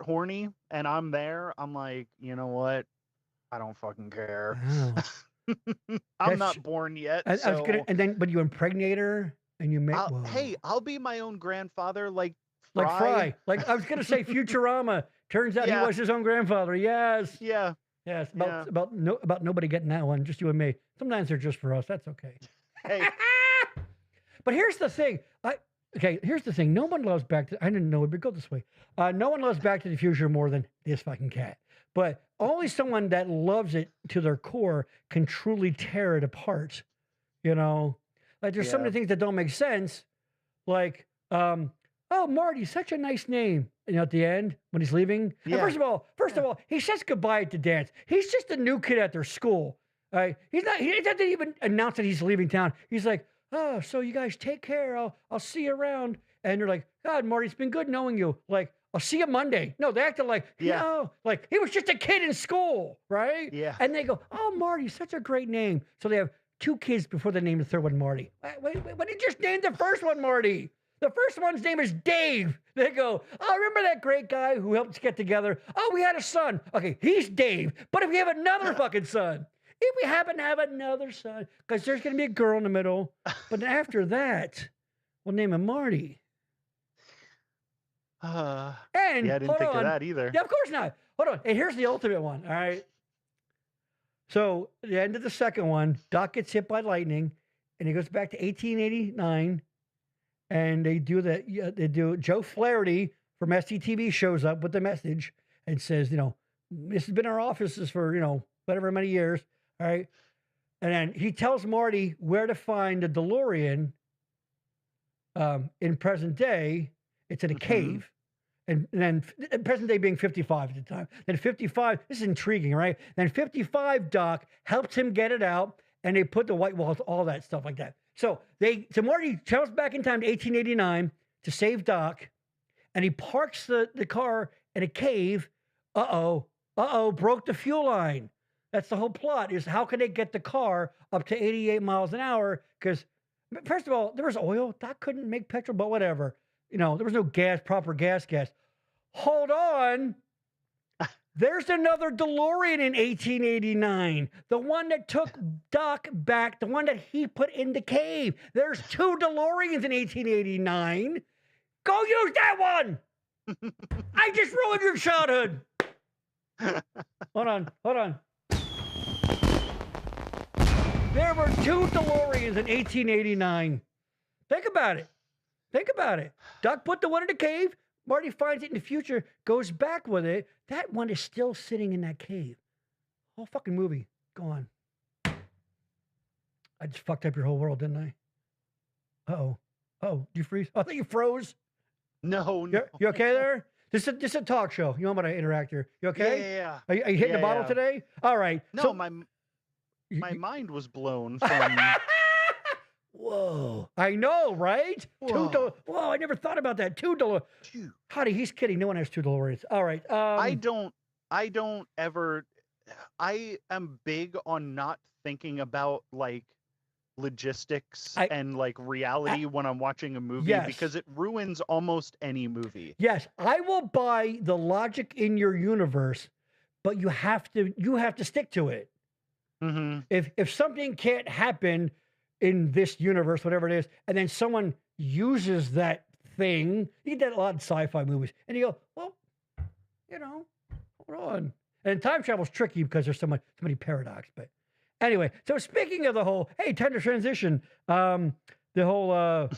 horny and I'm there, I'm like, you know what? I don't fucking care. Wow. I'm not born yet. But you impregnate her and you make. Hey, I'll be my own grandfather, like Fry. Like I was gonna say, Futurama. Turns out he was his own grandfather. Yes. Yeah. Yes. About nobody getting that one. Just you and me. Sometimes they're just for us. That's okay. Hey. But here's the thing. Here's the thing. No one loves I didn't know it would go this way. No one loves Back to the Future more than this fucking cat. But only someone that loves it to their core can truly tear it apart. Like there's so many things that don't make sense. Like, oh, Marty, such a nice name. At the end when he's leaving. Yeah. And first of all, he says goodbye at the dance. He's just a new kid at their school. He doesn't even announce that he's leaving town. He's like, oh, so you guys take care. I'll see you around. And you're like, God, Marty, it's been good knowing you. Like, I'll see you Monday. No, they acted like, like he was just a kid in school, right? Yeah. And they go, oh, Marty, such a great name. So they have 2 kids before they name the third one Marty. Wait, he just named the first one Marty. The first one's name is Dave. They go, oh, remember that great guy who helped us get together? Oh, we had a son. Okay, he's Dave. But if we have another fucking son, if we happen to have another son, because there's going to be a girl in the middle, but after that, we'll name him Marty. I didn't think of that either. Yeah, of course not. Hold on. And here's the ultimate one. All right. So at the end of the second one, Doc gets hit by lightning, and he goes back to 1889, and they do Joe Flaherty from SCTV shows up with the message and says, this has been our offices for, whatever many years. All right. And then he tells Marty where to find the DeLorean in present day. It's in a cave. And then present day being 55 at the time. Then 55, this is intriguing, right? Then 55, Doc helps him get it out, and they put the white walls, all that stuff like that. So Marty travels back in time to 1889 to save Doc, and he parks the car in a cave. Broke the fuel line. That's the whole plot, is how can they get the car up to 88 miles an hour? Because, first of all, there was oil. Doc couldn't make petrol, but whatever. There was no proper gas. Hold on. There's another DeLorean in 1889. The one that took Doc back, the one that he put in the cave. There's 2 DeLoreans in 1889. Go use that one. I just ruined your childhood. Hold on. There were 2 DeLoreans in 1889. Think about it. Doc put the one in the cave. Marty finds it in the future, goes back with it. That one is still sitting in that cave. Whole fucking movie. Go on. I just fucked up your whole world, didn't I? Uh-oh. Oh, you freeze? I thought you froze. No. You okay there? This is a talk show. You want me to interact here? You okay? Yeah. Are you hitting the bottle today? All right. No, so, my mind was blown from... Whoa. I know, right? Whoa. Whoa, I never thought about that. 2 DeLoreans. Howdy, he's kidding. No one has 2 DeLoreans. All right. I don't ever... I am big on not thinking about, like, logistics and, like, reality when I'm watching a movie because it ruins almost any movie. Yes, I will buy the logic in your universe, but you have to stick to it. Mm-hmm. If something can't happen in this universe, whatever it is, and then someone uses that thing, you get that a lot in sci-fi movies, and you go, well, hold on. And time travel's tricky because there's so many paradox. But anyway, so speaking of the whole, hey, time to transition, the whole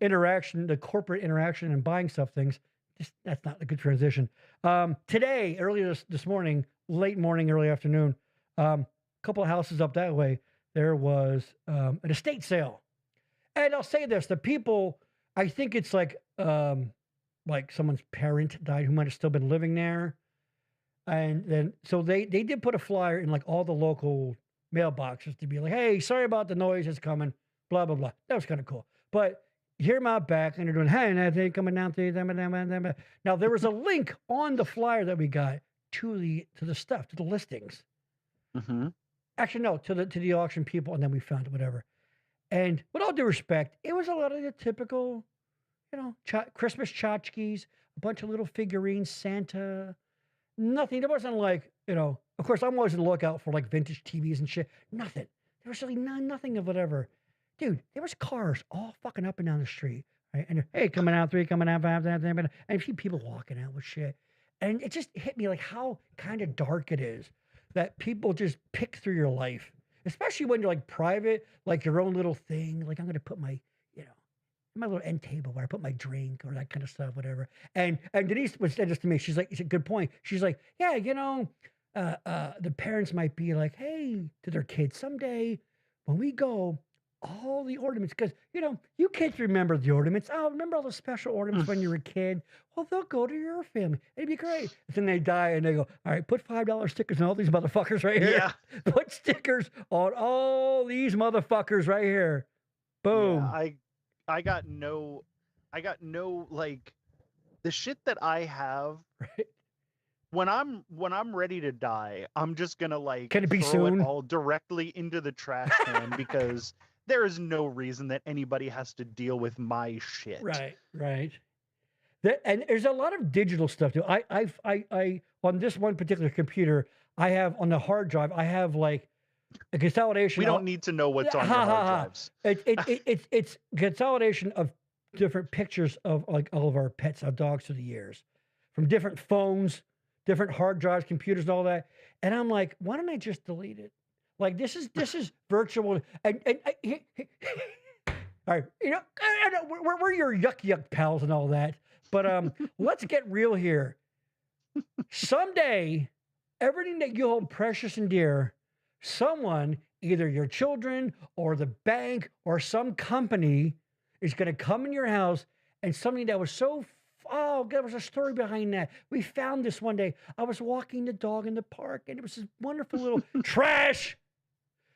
interaction, the corporate interaction and buying stuff things, that's not a good transition. Today, earlier this morning, late morning, early afternoon, a couple of houses up that way, there was an estate sale. And I'll say this, the people, I think it's like someone's parent died who might have still been living there. And then, so they did put a flyer in like all the local mailboxes to be like, hey, sorry about the noise that's coming, blah, blah, blah. That was kind of cool. But hear them out back and they're doing, hey, nothing coming down to you. Now, there was a link on the flyer that we got to the stuff, to the listings. Mm-hmm. Actually, no, to the auction people, and then we found it, whatever. And with all due respect, it was a lot of the typical, Christmas tchotchkes, a bunch of little figurines, Santa, nothing. There wasn't like, of course, I'm always on the lookout for like vintage TVs and shit. Nothing. There was really nothing of whatever. Dude, there was cars all fucking up and down the street. Right? And hey, coming out 3, coming out 5, and a few people walking out with shit. And it just hit me like how kind of dark it is that people just pick through your life, especially when you're like private, like your own little thing. Like I'm going to put my, my little end table where I put my drink or that kind of stuff, whatever. And Denise was saying this to me. She's like, it's a good point. She's like, yeah, the parents might be like, hey, to their kids, someday when we go, all the ornaments, because, you kids remember the ornaments. Oh, remember all the special ornaments when you were a kid? Well, they'll go to your family. It'd be great. And then they die and they go, all right, put $5 stickers on all these motherfuckers right here. Yeah. Put stickers on all these motherfuckers right here. Boom. Yeah, I got no, like, the shit that I have, right? When I'm ready to die, I'm just gonna like Can it be throw soon? it all directly into the trash can because there is no reason that anybody has to deal with my shit. Right. And there's a lot of digital stuff too. I on this one particular computer, I have on the hard drive, I have like a consolidation. We don't need to know what's on your hard drives. It's consolidation of different pictures of like all of our pets, our dogs through the years, from different phones, different hard drives, computers, and all that. And I'm like, why don't I just delete it? Like this is virtual. And all right, we're your yuck pals and all that. But let's get real here. Someday, everything that you hold precious and dear, someone, either your children or the bank or some company, is going to come in your house and something that was so, there was a story behind that. We found this one day. I was walking the dog in the park and it was this wonderful little trash.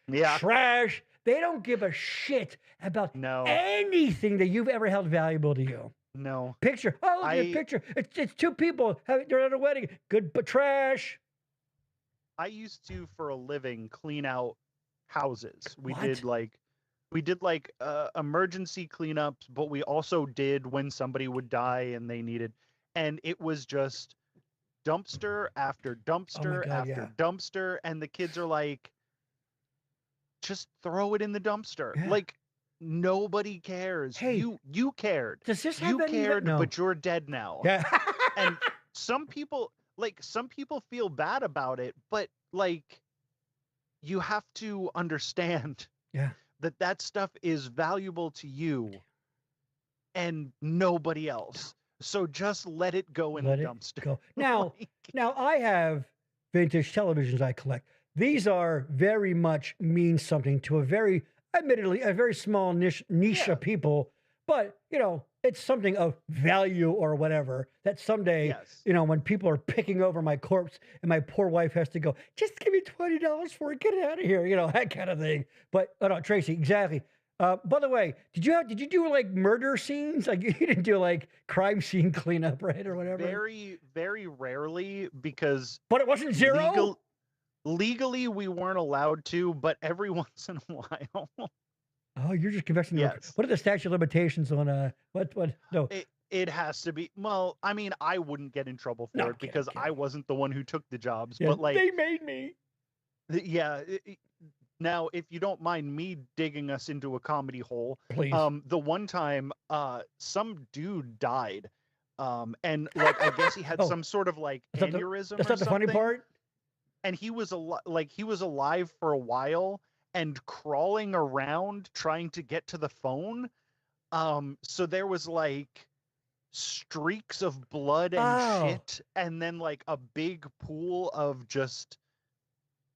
Yeah. Trash. They don't give a shit about anything that you've ever held valuable to you. No. Picture. Oh, look at the picture. It's 2 people. They're at a wedding. Good, but trash. I used to, for a living, clean out houses. We What? did like emergency cleanups, but we also did when somebody would die and they needed, and it was just dumpster after dumpster God, after dumpster, and the kids are like, just throw it in the dumpster. Yeah. Like, nobody cares. Hey, you cared. Does this You have any? cared, No. but you're dead now. Yeah. And some people feel bad about it, but like, you have to understand Yeah. that stuff is valuable to you and nobody else. So just let it go in the dumpster. Go. Now, Like, now I have vintage televisions I collect. These are very much mean something to a very, admittedly, a very small niche Yeah. of people. But you know, it's something of value or whatever that someday, yes. you know, when people are picking over my corpse and my poor wife has to go, just give me $20 for it, get it out of here, you know, that kind of thing. But no, Tracy, exactly. By the way, did you do like murder scenes? Like you didn't do like crime scene cleanup, right, or whatever? Very, very rarely, because But it wasn't zero. Legally we weren't allowed to, but every once in a while. Oh, you're just confessing. Yes. What are the statute of limitations on what? No. It has to be. Well, I mean, I wouldn't get in trouble for it because okay. I wasn't the one who took the jobs. Yeah, but like, they made me. Yeah. Now, if you don't mind me digging us into a comedy hole, please. The one time, some dude died, and like I guess he had some sort of like aneurysm. That's not the funny part. And he was alive for a while and crawling around trying to get to the phone. So there was like streaks of blood and shit, and then like a big pool of just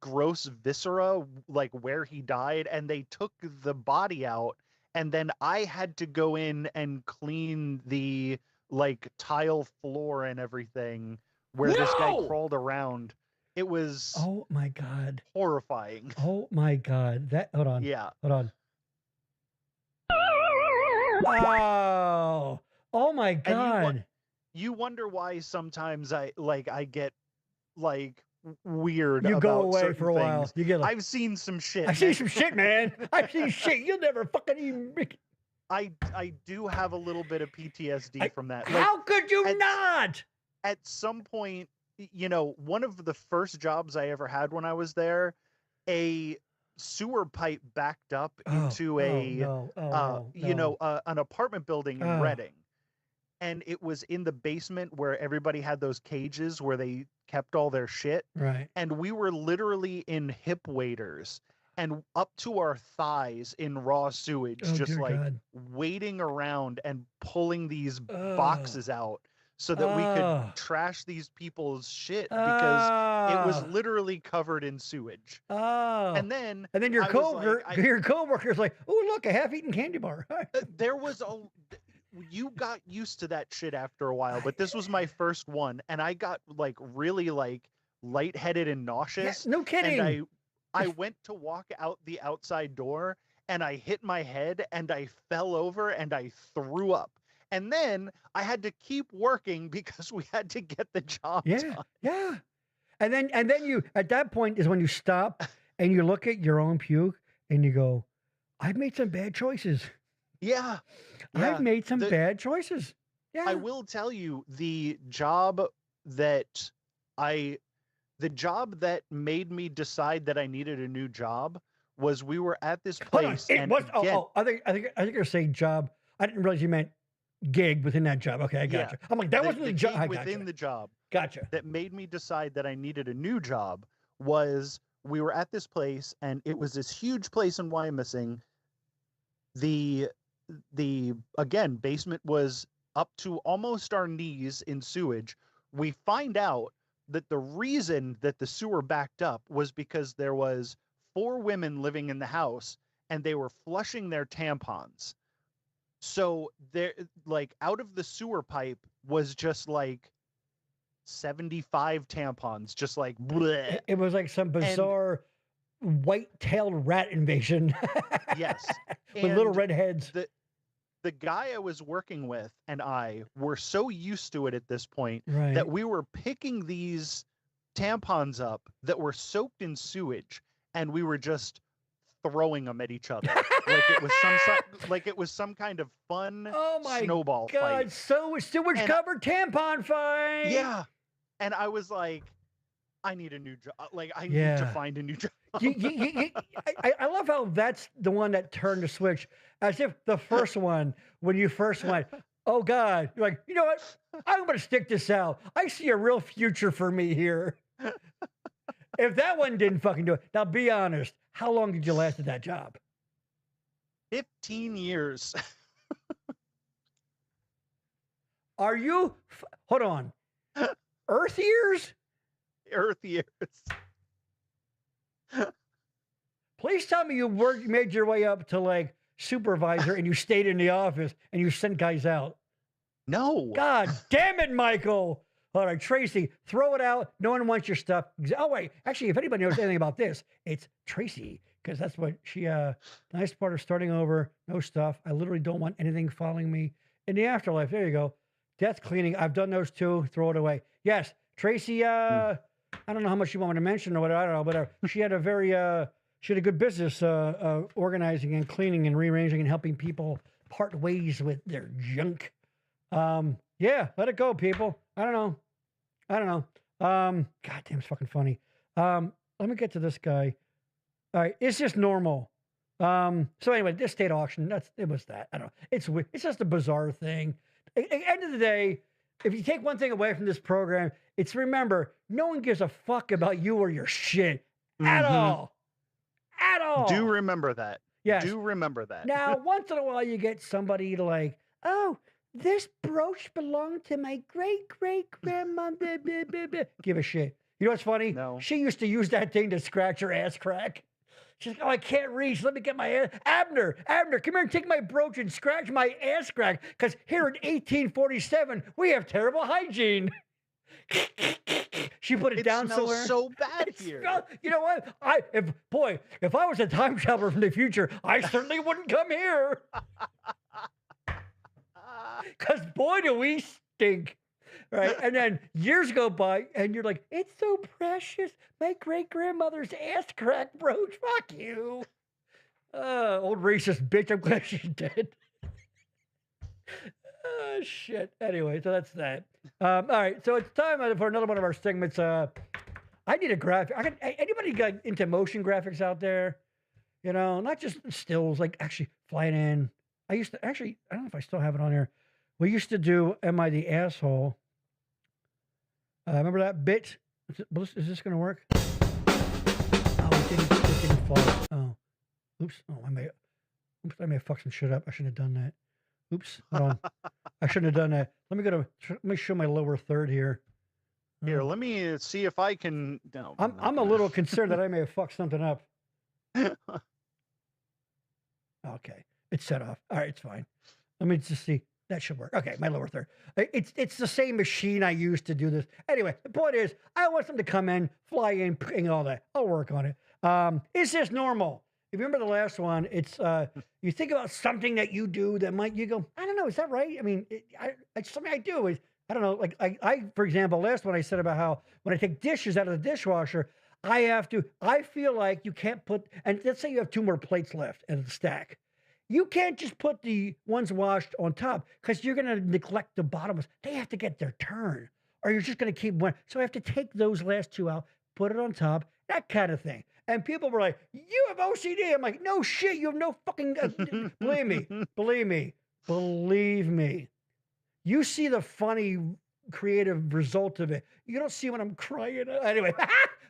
gross viscera, like where he died, and they took the body out, and then I had to go in and clean the like tile floor and everything where this guy crawled around. It was oh my god, horrifying. Oh my god, that hold on, yeah, hold on. Oh my god. You wonder why sometimes I get like weird. You about go away for a things. while. You get like, I've seen some shit. I've seen some shit, man. I've seen shit. You'll never fucking even. I do have a little bit of PTSD from that. Like, how could you not? At some point, you know, one of the first jobs I ever had when I was there, a sewer pipe backed up into an apartment building in Reading. And it was in the basement where everybody had those cages where they kept all their shit. Right. And we were literally in hip waders and up to our thighs in raw sewage, just like wading around and pulling these boxes out so that we could trash these people's shit because it was literally covered in sewage. And then your coworker's like, oh, look, a half-eaten candy bar. There was you got used to that shit after a while, but this was my first one, and I got like really like lightheaded and nauseous. Yeah, no kidding. And I went to walk out the outside door, and I hit my head, and I fell over, and I threw up. And then I had to keep working because we had to get the job done. Yeah. And then you, at that point is when you stop and you look at your own puke and you go, I've made some bad choices. Yeah. I've made some bad choices. Yeah. I will tell you, the job that made me decide that I needed a new job was we were at this place. I think you're gonna say job. I didn't realize you meant gig within that job. Okay, I gotcha. I'm like, that wasn't the job. Within the job. Gotcha. That made me decide that I needed a new job was we were at this place, and it was this huge place in Wyomissing. The again, basement was up to almost our knees in sewage. We find out that the reason that the sewer backed up was because there was 4 women living in the house, and they were flushing their tampons. So there, like, out of the sewer pipe was just like 75 tampons, just like bleh. It was like some bizarre white-tailed rat invasion. Yes. With little red heads. The guy I was working with and I were so used to it at this point right. that we were picking these tampons up that were soaked in sewage, and we were just throwing them at each other like it was some kind of fun snowball fight. So sewage covered tampon fight. Yeah. And I was like, I need a new job. Like, I need Yeah. to find a new job. I love how that's the one that turned the switch, as if the first one, when you first went, oh God, you're like, you know what? I'm going to stick this out. I see a real future for me here. If that one didn't fucking do it, now be honest, how long did you last at that job? 15 years. Are you, hold on, Earth years? Earth years. Please tell me you made your way up to like supervisor and you stayed in the office and you sent guys out. No. God damn it, Michael. All right, Tracy, throw it out. No one wants your stuff. Oh, wait. Actually, if anybody knows anything about this, it's Tracy, because that's what she, nice part of starting over, no stuff. I literally don't want anything following me in the afterlife. There you go. Death cleaning. I've done those too. Throw it away. Yes, Tracy, I don't know how much you want me to mention or whatever. I don't know, but she had a very, she had a good business organizing and cleaning and rearranging and helping people part ways with their junk. Yeah, let it go, people. I don't know. God damn, it's fucking funny. Let me get to this guy. All right, it's just normal. So anyway, this state auction, it was that. I don't know. It's weird. It's just a bizarre thing. At the end of the day, if you take one thing away from this program, it's remember, no one gives a fuck about you or your shit at all. At all. Do remember that. Yes. Do remember that. Now, once in a while, you get somebody to like, oh, this brooch belonged to my great-great-grandmother. Blah, blah, blah. Give a shit. You know what's funny? No. She used to use that thing to scratch her ass crack. She's like, oh, I can't reach. Let me get my ass. Abner, come here and take my brooch and scratch my ass crack. Because here in 1847, we have terrible hygiene. She put it down smells somewhere. so bad here. You know what? If I was a time traveler from the future, I certainly wouldn't come here. Because boy, do we stink. Right. And then years go by and you're like, it's so precious. My great grandmother's ass crack brooch. Fuck you. Old racist bitch. I'm glad she's dead. Oh, shit. Anyway, so that's that. All right. So it's time for another one of our segments. I need a graphic. Anybody got into motion graphics out there? You know, not just stills, like actually flying in. I used to actually, I don't know if I still have it on there. We used to do Am I the Asshole? Remember that bit? Is this going to work? Oh, it didn't fall. Oh, oops. Oh, I may have fucked some shit up. I shouldn't have done that. Oops. Hold on. I shouldn't have done that. Let me show my lower third here. Here, let me see if I can. No, I'm a little concerned that I may have fucked something up. Okay. It's set off. All right, it's fine. Let me just see. That should work. Okay, my lower third. It's the same machine I used to do this. Anyway, the point is, I want them to come in, fly in, and all that. I'll work on it. Is this normal? If you remember the last one, it's you think about something that you do that you go, I don't know, is that right? I mean, it's something I do. I don't know. Like I, for example, last one I said about how when I take dishes out of the dishwasher, I feel like you can't put, and let's say you have 2 more plates left in the stack. You can't just put the ones washed on top because you're going to neglect the bottom ones. They have to get their turn or you're just going to keep one. So I have to take those last 2 out, put it on top, that kind of thing. And people were like, you have OCD. I'm like, no shit. You have no fucking, believe me. You see the funny, creative result of it. You don't see when I'm crying. Anyway,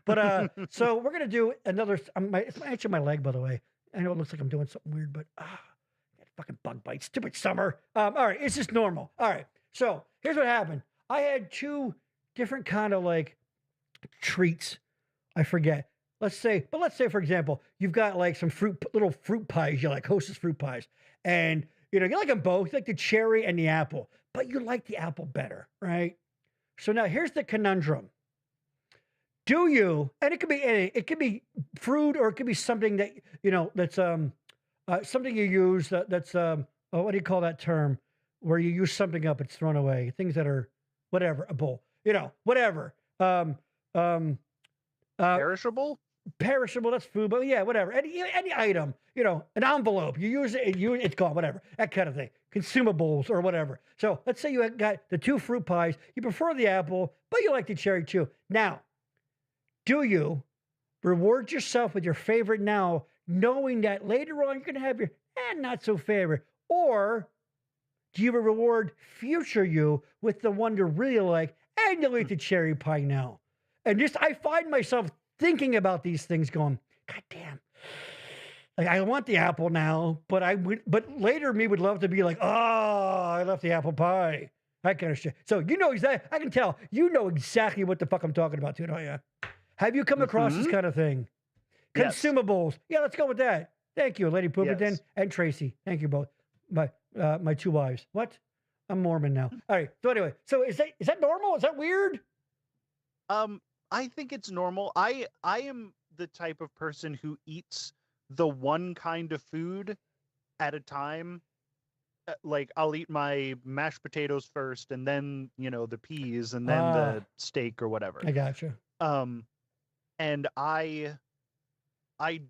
but so we're going to do another, it's actually my leg, by the way. I know it looks like I'm doing something weird, but fucking bug bite, stupid summer. All right, it's just normal. All right, so here's what happened. I had 2 different kind of like treats. I forget. Let's say, for example, you've got like some little fruit pies. You like Hostess fruit pies, and you like them both. You like the cherry and the apple, but you like the apple better, right? So now here's the conundrum. Do you, and it could be any, it could be fruit or it could be something that, that's something you use that's, what do you call that term? Where you use something up, it's thrown away. Things that are, whatever, a bowl, whatever. Perishable? perishable, that's food, but yeah, whatever. Any item, an envelope, you use it, it's gone, whatever, that kind of thing. Consumables or whatever. So let's say you got the 2 fruit pies, you prefer the apple, but you like the cherry too. Now, do you reward yourself with your favorite now, knowing that later on you're going to have your not so favorite? Or do you reward future you with the one you really like and you'll eat the cherry pie now? And I find myself thinking about these things going, God damn. Like, I want the apple now, but but later me would love to be like, oh, I left the apple pie. That kind of shit. So exactly, I can tell, exactly what the fuck I'm talking about too, don't you? Have you come across this kind of thing? Yes. Consumables. Yeah, let's go with that. Thank you, Lady Poopington Yes. and Tracy. Thank you both. My 2 wives. What? I'm Mormon now. All right. So anyway, is that normal? Is that weird? I think it's normal. I am the type of person who eats the one kind of food at a time. Like, I'll eat my mashed potatoes first, and then the peas, and then the steak or whatever. I gotcha. And I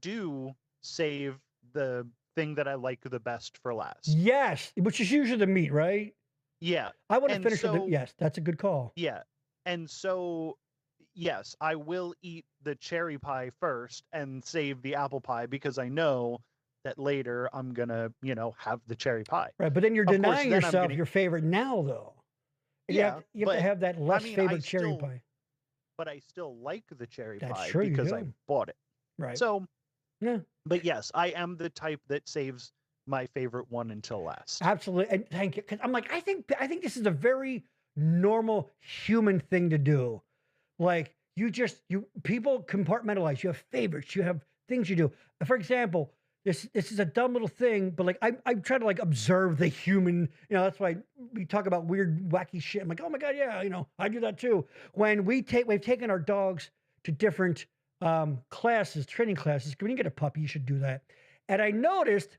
do save the thing that I like the best for last. Yes, which is usually the meat, right? Yeah. I want to And finish with so- yes, that's a good call. Yeah. And so, yes, I will eat the cherry pie first and save the apple pie, because I know that later I'm gonna, have the cherry pie. Right, but then you're Of course, denying then I'm yourself gonna- your favorite now, though. And Yeah, you have to but, have that less mean, I favorite cherry still- pie. But I still like the cherry That's pie true, you because I do. bought it. Right. So, yeah, but yes, I am the type that saves my favorite one until last. absolutely. And thank you. Because I'm like, I think this is a very normal human thing to do. Like, people compartmentalize. You have favorites. You have things you do. For example, this is a dumb little thing, but like I try to like observe the human. That's why we talk about weird, wacky shit. I'm like, oh my god, yeah, I do that too. When we've taken our dogs to different classes, training classes. When you get a puppy, you should do that. And I noticed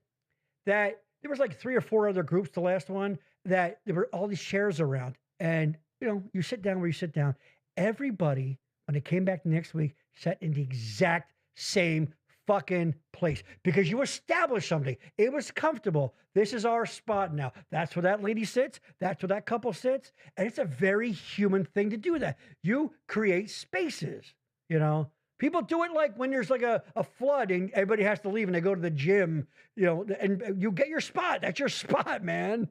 that there was like 3 or 4 other groups. The last one, that there were all these chairs around, and you sit down where you sit down. Everybody, when they came back next week, sat in the exact same fucking place, because you established something. It was comfortable. This is our spot now. That's where that lady sits. That's where that couple sits. And it's a very human thing to do that. You create spaces, People do it like when there's like a flood and everybody has to leave and they go to the gym, and you get your spot. That's your spot, man.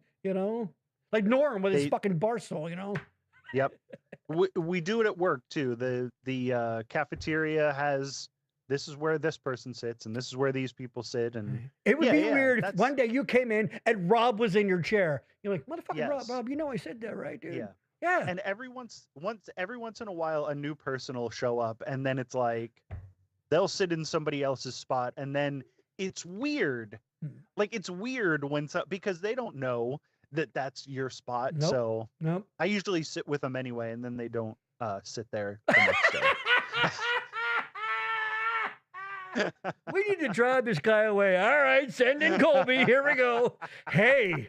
Like Norm with his fucking Barstool, Yep. We do it at work too. The cafeteria has, this is where this person sits and this is where these people sit. And it would be weird if that's- one day you came in and Rob was in your chair. You're like, motherfucking Yes. Rob, I said that right, dude. Yeah. Yeah. And every once in a while, a new person will show up, and then it's like they'll sit in somebody else's spot, and then it's weird. Like, it's weird because they don't know that that's your spot. Nope. So Nope. I usually sit with them anyway, and then they don't sit there the next day. We need to drive this guy away. All right, send in Colby. Here we go. Hey,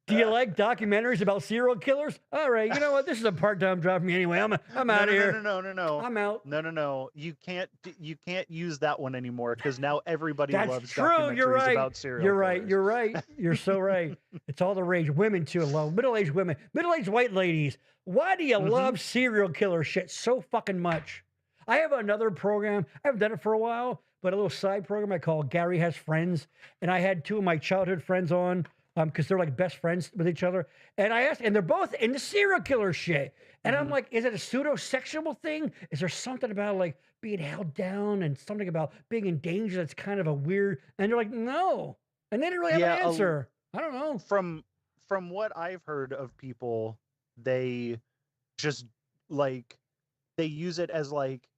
do you like documentaries about serial killers? All right, you know what? This is a part-time job for me anyway. I'm out of here. No. I'm out. No. You can't use that one anymore, because now everybody That's loves true. documentaries You're right. about serial You're killers. right. You're right. You're so right. It's all the rage. Women too. Love middle-aged women, middle-aged white ladies. Why do you love serial killer shit so fucking much? I have another program. I haven't done it for a while, but a little side program I call Gary Has Friends, and I had 2 of my childhood friends on. Because they're like best friends with each other. And I asked, and they're both into serial killer shit. And I'm like, is it a pseudo-sexual thing? Is there something about like being held down and something about being in danger that's kind of a weird? And they're like, no. And they didn't really have an answer. I don't know. From what I've heard of people, they just like, they use it as like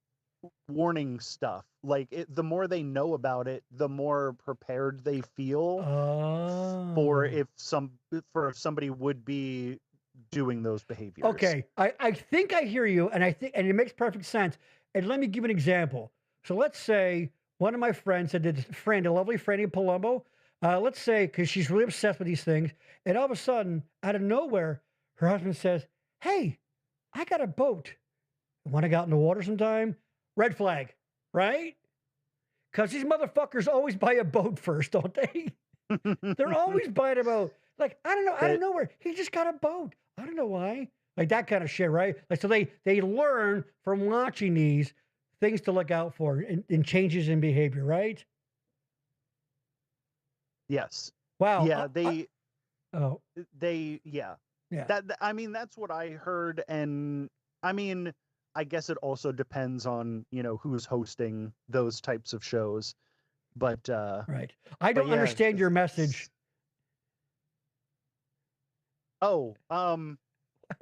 warning stuff. Like, the more they know about it, the more prepared they feel for if somebody would be doing those behaviors. Okay, I think I hear you, and it makes perfect sense. And let me give an example. So let's say one of my friends, a lovely friend in Palumbo, let's say, because she's really obsessed with these things, and all of a sudden, out of nowhere, her husband says, "Hey, I got a boat. Want to go out in the water sometime?" Red flag. right? Because these motherfuckers always buy a boat first, don't they? They're always buying a boat. Like, I don't know, out of nowhere, he just got a boat. I don't know why. Like that kind of shit, right? Like, so they learn from watching these things to look out for in changes in behavior, right? Yes. Wow. Yeah, Yeah. I mean, that's what I heard, and I mean, I guess it also depends on, who's hosting those types of shows. But Right. I don't understand your message. Oh,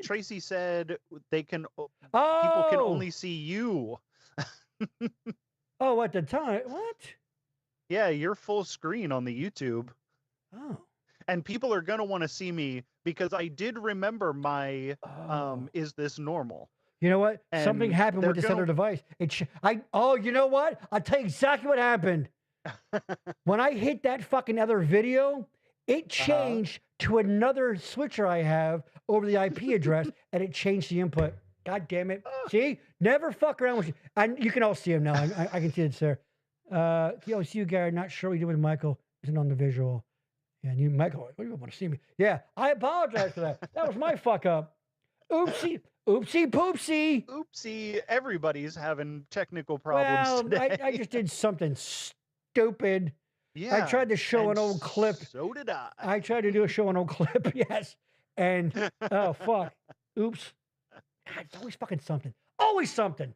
Tracy said people can only see you. Oh, at the time, what? Yeah, you're full screen on the YouTube. Oh. And people are gonna want to see me because I did remember my is this normal? You know what? And something happened with this other device. You know what? I'll tell you exactly what happened. When I hit that fucking other video, it changed to another switcher I have over the IP address, and it changed the input. God damn it. See? Never fuck around with you. You can all see him now. I can see it, sir. See you, Gary. Not sure what you did with Michael. Isn't on the visual. And you, Michael, you want to see me? Yeah, I apologize for that. That was my fuck up. Oopsie. Oopsie poopsie. Oopsie. Everybody's having technical problems today. I just did something stupid. Yeah. I tried to show an old clip. So did I. I tried to show an old clip, yes. And, oh, fuck. Oops. God, it's always fucking something. Always something.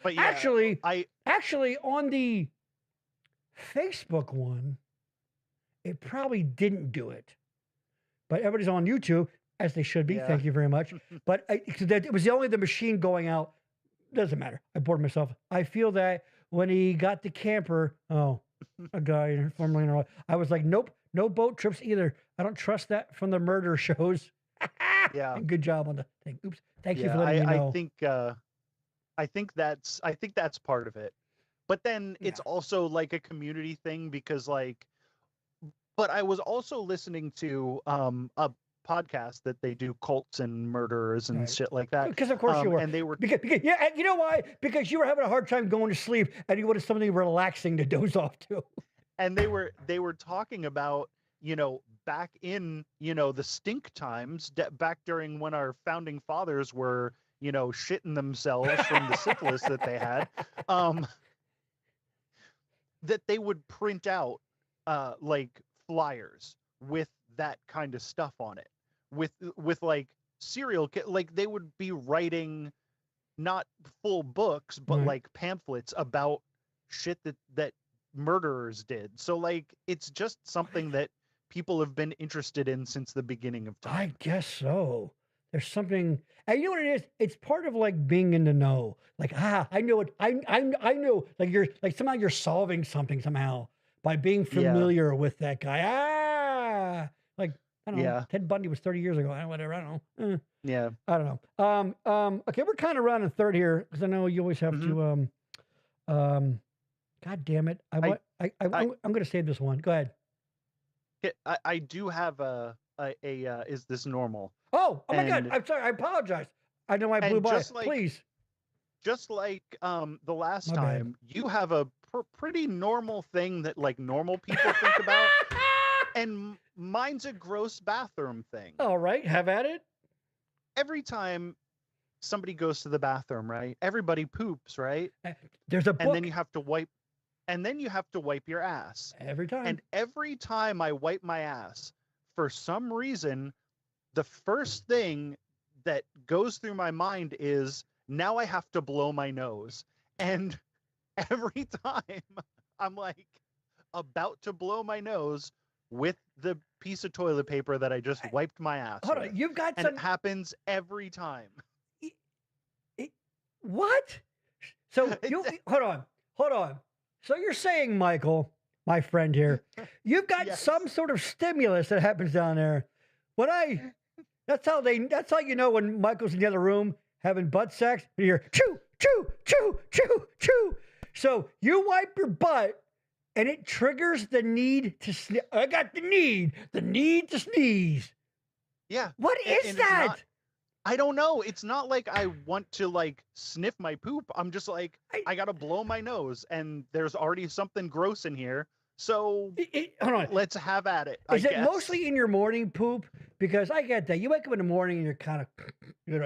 But yeah, actually, on the Facebook one, it probably didn't do it. But everybody's on YouTube, as they should be. Yeah. Thank you very much. But it was only the machine going out. Doesn't matter. I bored myself. I feel that when he got the camper, a guy formerly in a, I was like, nope, no boat trips either. I don't trust that from the murder shows. Yeah. Good job on the thing. Oops. Thank you for letting me know. I think that's part of it. But then it's also like a community thing because but I was also listening to a podcast that they do cults and murderers and shit like that. Because of course you were. And they were because you know why? Because you were having a hard time going to sleep and you wanted something relaxing to doze off to. And they were talking about, back in, the stink times, back during when our founding fathers were, shitting themselves from the syphilis that they had, that they would print out flyers with that kind of stuff on it, with like serial like they would be writing not full books but like pamphlets about shit that murderers did. So like it's just something that people have been interested in since the beginning of time. I guess so. There's something, and you know what it is? It's part of like being in the know. Like, I know it. I know. Like somehow you're solving something somehow by being familiar with that guy. Like I don't know. Ted Bundy was 30 years ago. Whatever. I don't know. Yeah. I don't know. Okay, we're kind of running third here because I know you always have to. God damn it! I'm going to save this one. Go ahead. I do have a is this normal? Oh my God! I'm sorry. I apologize. I know I blew by. Please. Just like the last time, you have a pretty normal thing that like normal people think about, and mine's a gross bathroom thing. All right, have at it. Every time somebody goes to the bathroom, right? Everybody poops, right? There's a book. And then you have to wipe. And then you have to wipe your ass. Every time. And every time I wipe my ass, for some reason, the first thing that goes through my mind is, now I have to blow my nose. And every time I'm like about to blow my nose with the piece of toilet paper that I just wiped my ass with. Hold on, you've got and it happens every time. What? So hold on. So you're saying, Michael, my friend here, you've got some sort of stimulus that happens down there. That's how you know when Michael's in the other room having butt sex, you hear choo, choo, choo, choo, choo. So you wipe your butt and it triggers the need to sneeze. I got the need to sneeze. Yeah. What is that? I don't know. It's not like I want to like sniff my poop. I'm just like, I gotta blow my nose, and there's already something gross in here. So Hold on. let's have at it. Is I it guess. mostly in your morning poop? Because I get that. You wake up in the morning and you're kind of,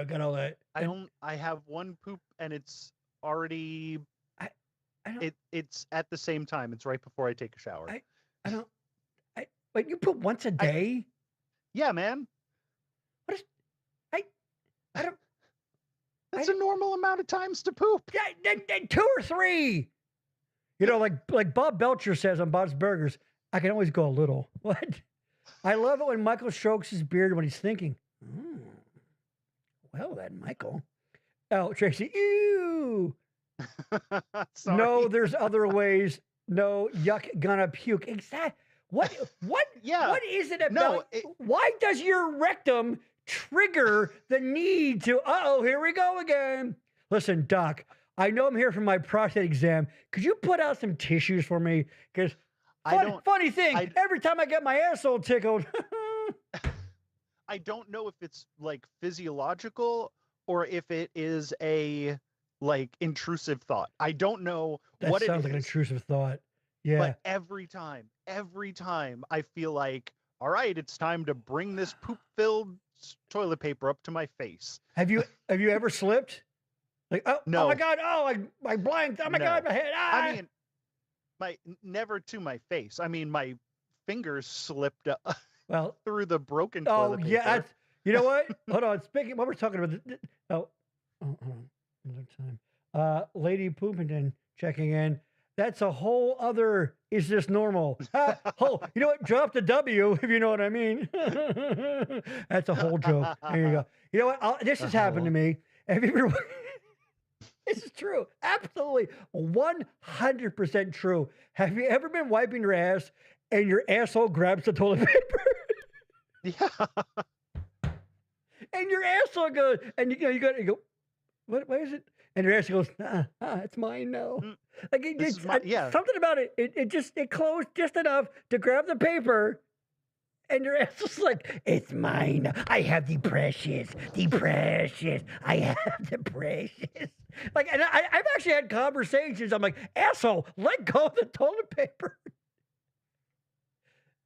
got all that. I have one poop, and it's already. I don't. It's at the same time. It's right before I take a shower. I don't. Wait, you poop once a day? Yeah, man. What is? I don't. That's a normal amount of times to poop. Yeah, then 2 or 3. You know, like Bob Belcher says on Bob's Burgers, I can always go a little. What? I love it when Michael strokes his beard when he's thinking. Well then, Michael. Oh, Tracy, ew. Sorry. No, there's other ways. No, yuck, gonna puke. Exactly. What? Yeah. What is it about? Why does your rectum trigger the need to? Here we go again. Listen, Doc. I know I'm here for my prostate exam. Could you put out some tissues for me? Because funny thing, every time I get my asshole tickled. I don't know if it's like physiological or if it is a like intrusive thought. I don't know what it is. That sounds like an intrusive thought. Yeah. But every time I feel like, all right, it's time to bring this poop-filled toilet paper up to my face. Have you ever slipped? Like, no. Oh my God, I blanked. Oh my God, my head. I mean, never to my face. I mean, my fingers slipped through the broken toilet paper. Yeah, you know what? Hold on. Speaking, what we're talking about. Hold on. Another time. Lady Poopington checking in. That's a whole other. Is this normal? You know what? Drop the W if you know what I mean. That's a whole joke. There you go. You know what? This has happened to me. Have you ever? This is true. Absolutely. 100% true. Have you ever been wiping your ass and your asshole grabs the toilet paper? Yeah. And your asshole goes, and you go, what is it? And your asshole goes, it's mine now. Like something about it. It closed just enough to grab the paper. And your ass is like, it's mine. I have the precious. I have the precious. Like, and I've actually had conversations. I'm like, asshole, let go of the toilet paper.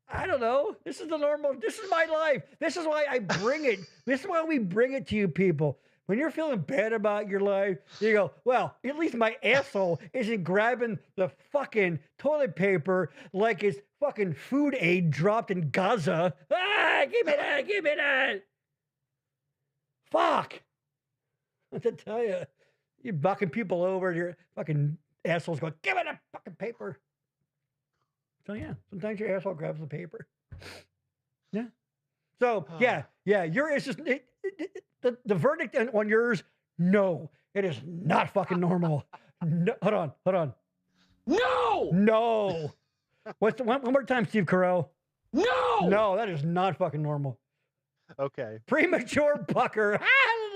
I don't know. This is my life. This is why I bring it. This is why we bring it to you people. When you're feeling bad about your life, you go, well, at least my asshole isn't grabbing the fucking toilet paper like it's fucking food aid dropped in Gaza. Give me that. Fuck. I have to tell you, you're bucking people over, your fucking assholes going, give me that fucking paper. So yeah, sometimes your asshole grabs the paper. Yeah. So yeah, it's just the verdict on yours. No, it is not fucking normal. No, hold on. No. What's one more time, Steve Carell? No, that is not fucking normal. Okay. Premature pucker.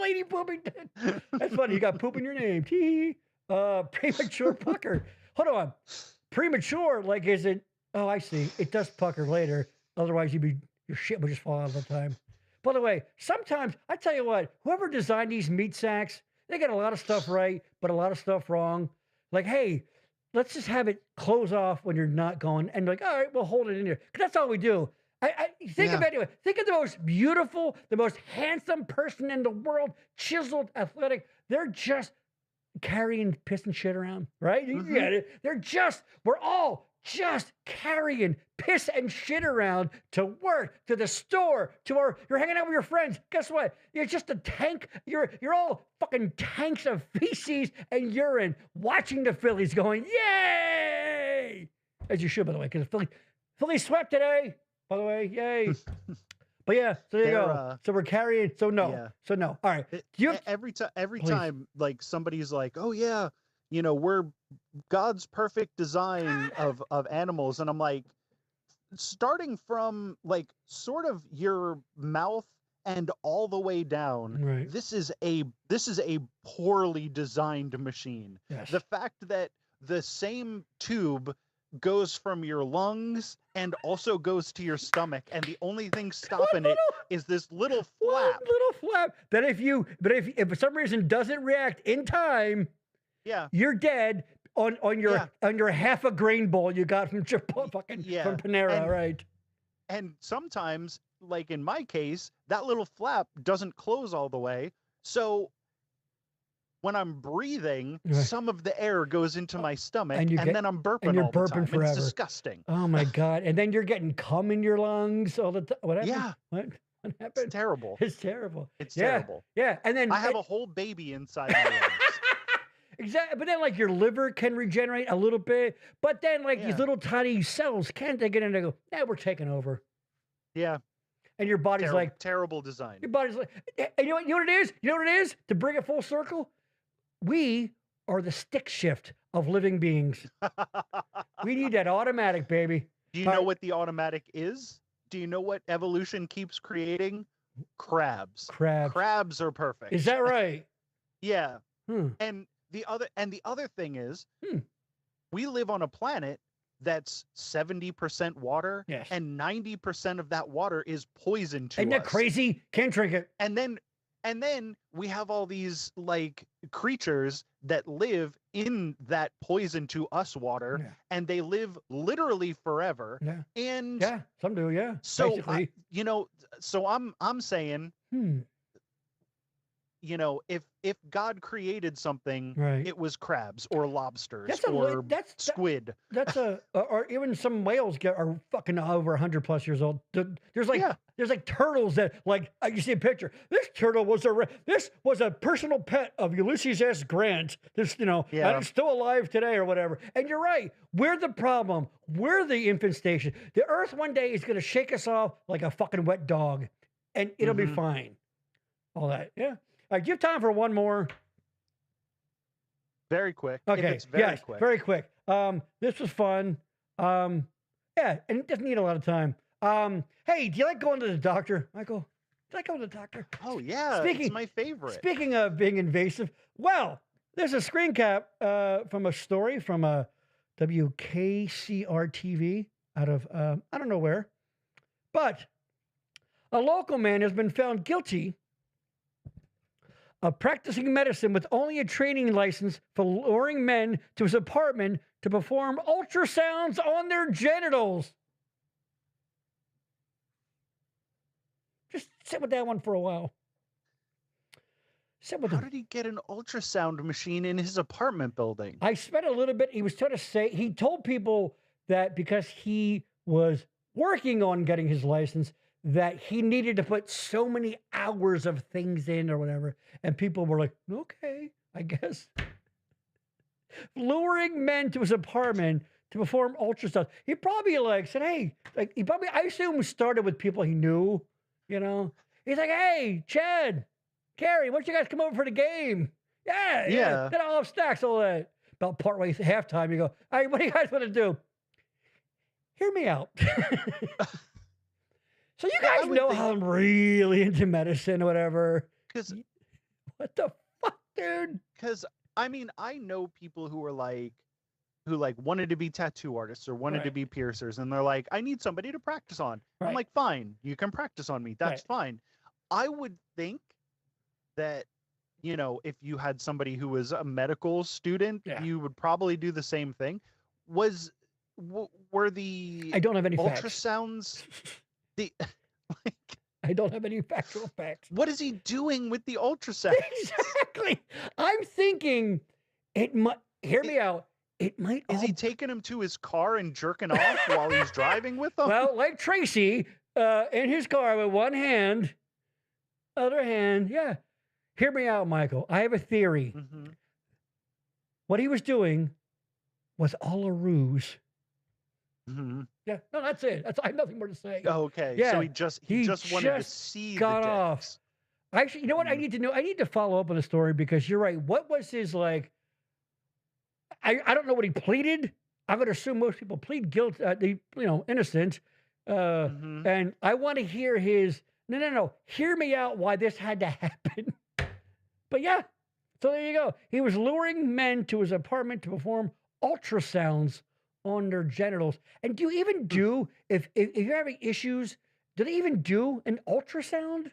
Lady Poopington. That's funny. You got poop in your name. Premature pucker. Hold on. Premature, like, is it? Oh, I see. It does pucker later. Otherwise, your shit would just fall out all the time. By the way, sometimes, I tell you what, whoever designed these meat sacks, they got a lot of stuff right, but a lot of stuff wrong. Like, hey, let's just have it close off when you're not going. And like, all right, we'll hold it in there. 'Cause that's all we do. Think of the most beautiful, the most handsome person in the world, chiseled, athletic. They're just carrying piss and shit around, right? You get it. We're all just carrying piss and shit around to work, to the store, you're hanging out with your friends. Guess what? You're just a tank. You're all fucking tanks of feces and urine watching the Phillies going, yay! As you should, by the way, because the Phillies swept today, by the way, yay. But yeah, so there you go. So we're carrying, so no. Yeah. So no. All right. Every time like somebody's like, oh yeah, we're God's perfect design of animals. And I'm like, starting from like sort of your mouth and all the way down, right. This is a poorly designed machine. Yes. The fact that the same tube goes from your lungs and also goes to your stomach, and the only thing stopping it is this little One flap. little flap. That if for some reason doesn't react in time, Yeah. you're dead on your half a grain bowl you got from fucking from Panera, right? And sometimes, like in my case, that little flap doesn't close all the way. So when I'm breathing, Right. some of the air goes into my stomach, And and then I'm burping and you're all the burping time. forever. It's disgusting. Oh my god! And then you're getting cum in your lungs all the time. What happened? Yeah. What It's happened? terrible. It's terrible. It's Yeah. terrible. Yeah, and then I have a whole baby inside my lungs. exactly. But then, like, your liver can regenerate a little bit, but then, like, these Yeah. little tiny cells can't they get in and go? Yeah, we're taking over, Yeah. and your body's like, terrible design. your body's like, and you know what it is? You know what it is? To bring it full circle, we are the stick shift of living beings. We need that automatic, baby. Do you know what the automatic is? Do you know what evolution keeps creating? Crabs. Crabs. Crabs are perfect. Is that right? Yeah. Hmm. And the other thing is, Hmm. we live on a planet that's 70% water, Yes. and 90% of that water is poison to Isn't that us. crazy? Can't drink it. And then we have all these like creatures that live in that poison to us water, Yeah. and they live literally forever. Yeah. And Yeah. Some do. Yeah. so Basically. so I'm saying, if God created something, Right. it was crabs or lobsters That's a or that's squid. That's or even some whales are fucking over 100+ years old. There's like turtles that like you see a picture. This turtle was a personal pet of Ulysses S. Grant. And it's still alive today or whatever. And you're right. We're the problem. We're the infestation. The Earth one day is gonna shake us off like a fucking wet dog, and it'll be fine. All that, yeah. All right, do you have time for one more? Very quick. If Okay. it's very Yes. quick. Very quick. This was fun. Yeah, and it doesn't need a lot of time. Hey, do you like going to the doctor, Michael? Do you like going to the doctor? Oh yeah, it's my favorite. Speaking of being invasive, well, there's a screen cap from a story from a WKCR TV out of I don't know where, but a local man has been found guilty of practicing medicine with only a training license for luring men to his apartment to perform ultrasounds on their genitals. Just sit with that one for a while. Sit with How him. did he get an ultrasound machine in his apartment building? I spent a little bit. He was trying to say, he told people that because he was working on getting his license, that he needed to put so many hours of things in or whatever. And people were like, okay, I guess. Luring men to his apartment to perform ultrasounds. He probably said, hey, I assume started with people he knew, He's like, hey, Chad, Carrie, why don't you guys come over for the game? Yeah. Then I'll have snacks, all that. About partway halftime, you go, all right, what do you guys want to do? Hear me out. So you guys know how I'm really into medicine or whatever. What the fuck, dude? Because I know people who wanted to be tattoo artists or wanted to be piercers, and they're like, I need somebody to practice on. Right. I'm like, fine, you can practice on me. That's fine. I would think that, if you had somebody who was a medical student, you would probably do the same thing. Were the I don't have any ultrasounds I don't have any factual facts. What is he doing with the ultrasound? Exactly. I'm thinking it might. Hear me out. It might. Is he taking him to his car and jerking off while he's driving with them? Well, like Tracy, in his car with one hand, other hand. Yeah. Hear me out, Michael. I have a theory. Mm-hmm. What he was doing was all a ruse. Mm-hmm. Yeah. No, that's it. I have nothing more to say. Oh, okay. Yeah. So he just wanted to see got the off. dicks. Actually, you know what? I need to know. I need to follow up on the story because you're right. What was his I don't know what he pleaded. I'm going to assume most people plead guilty, innocent. And I want to hear his. No. Hear me out. Why this had to happen? But yeah. So there you go. He was luring men to his apartment to perform ultrasounds on their genitals. And do you even do if you're having issues Do they even do an ultrasound?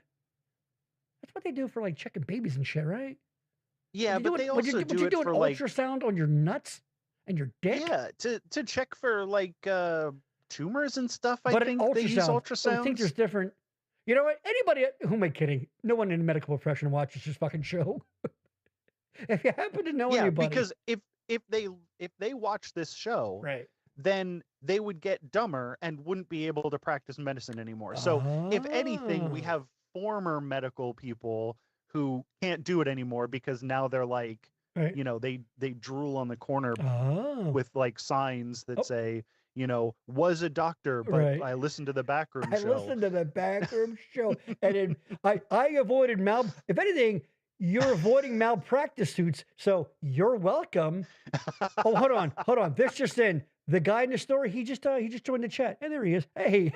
That's what they do for like checking babies and shit, right? Yeah, but they also would do you it do an for like ultrasound on your nuts and your dick? yeah, to check for like tumors and stuff. I But an think they use ultrasound. I think there's ultrasounds. different. You know what? Anybody? Who am I kidding? No one in the medical profession watches this fucking show. If you happen to know Yeah, anybody, because if they watch this show, right? then they would get dumber and wouldn't be able to practice medicine anymore. So if anything, we Oh, have former medical people who can't do it anymore because now they're like, right. they drool on the corner Oh, with like signs that oh, say, was a doctor, but right. I listened to the backroom I show. listened to the backroom show, and then I avoided If anything, you're avoiding malpractice suits, so you're welcome. Oh, hold on. This just in. The guy in the story, he just joined the chat, and there he is. Hey,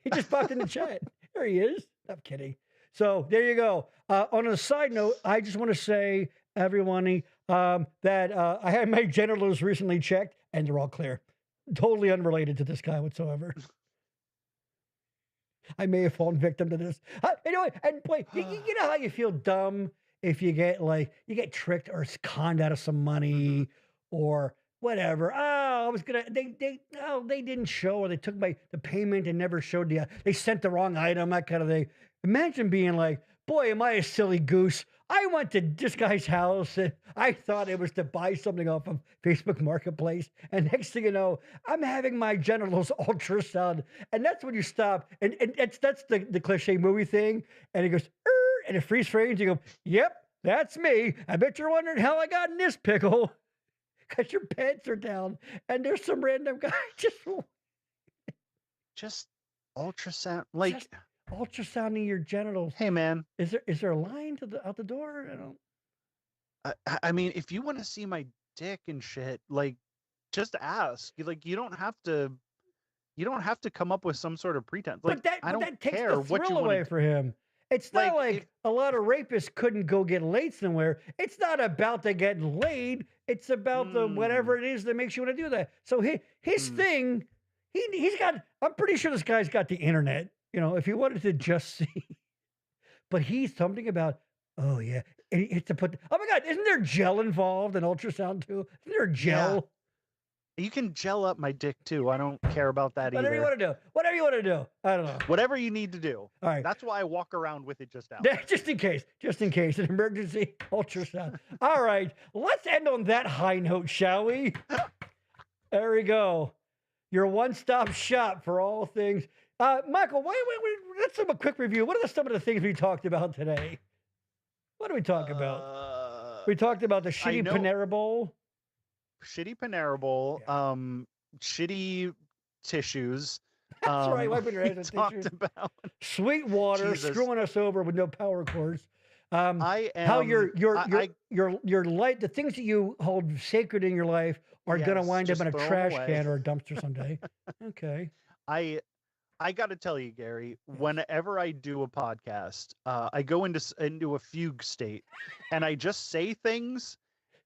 he just popped in the chat. There he is. I'm kidding. So there you go. On a side note, I just want to say, everyone, that I had my genitals recently checked, and they're all clear. Totally unrelated to this guy whatsoever. I may have fallen victim to this. Anyway, and boy, you know how you feel dumb if you get tricked or conned out of some money or whatever. Oh, I was gonna. They didn't show, or they took the payment and never showed they sent the wrong item, that kind of thing. Imagine being like, boy, am I a silly goose. I went to this guy's house and I thought it was to buy something off of Facebook Marketplace. And next thing you know, I'm having my genitals ultrasound. And that's when you stop. And that's the cliche movie thing. And it goes, and it freeze frames. You go, yep, that's me. I bet you're wondering how I got in this pickle. Because your pants are down. And there's some random guy just ultrasound. Like, just ultrasounding your genitals. hey, man. Is there a line out the door? I don't. I mean, if you want to see my dick and shit, like, just ask. Like, you don't have to come up with some sort of pretense. Like, I don't that takes care the what you thrill away want. for him. It's not like a lot of rapists couldn't go get laid somewhere. It's not about the getting laid. It's about the whatever it is that makes you want to do that. So his thing, he's got. I'm pretty sure this guy's got the internet. If he wanted to just see, but he's something about. Oh yeah, and it's to put. Oh my God, isn't there gel involved in ultrasound too? Isn't there gel? Yeah. You can gel up my dick too. I don't care about that Whatever either. you want to do. Whatever you want to do. I don't know. Whatever you need to do. All right. That's why I walk around with it just out. Just in case, an emergency ultrasound. All right. Let's end on that high note, shall we? There we go. Your one-stop shop for all things. Michael, wait. Let's have a quick review. What are some of the things we talked about today? What did we talk about? We talked about the shitty Panera Bowl. Shitty Panera Bowl, Yeah. Shitty tissues. That's right, wiping your hands with tissues. About Sweet water, Jesus. screwing us over with no power cords. I am How your light, the things that you hold sacred in your life are going to wind up in a trash can or a dumpster someday. Okay. I got to tell you, Gary, whenever I do a podcast, I go into a fugue state and I just say things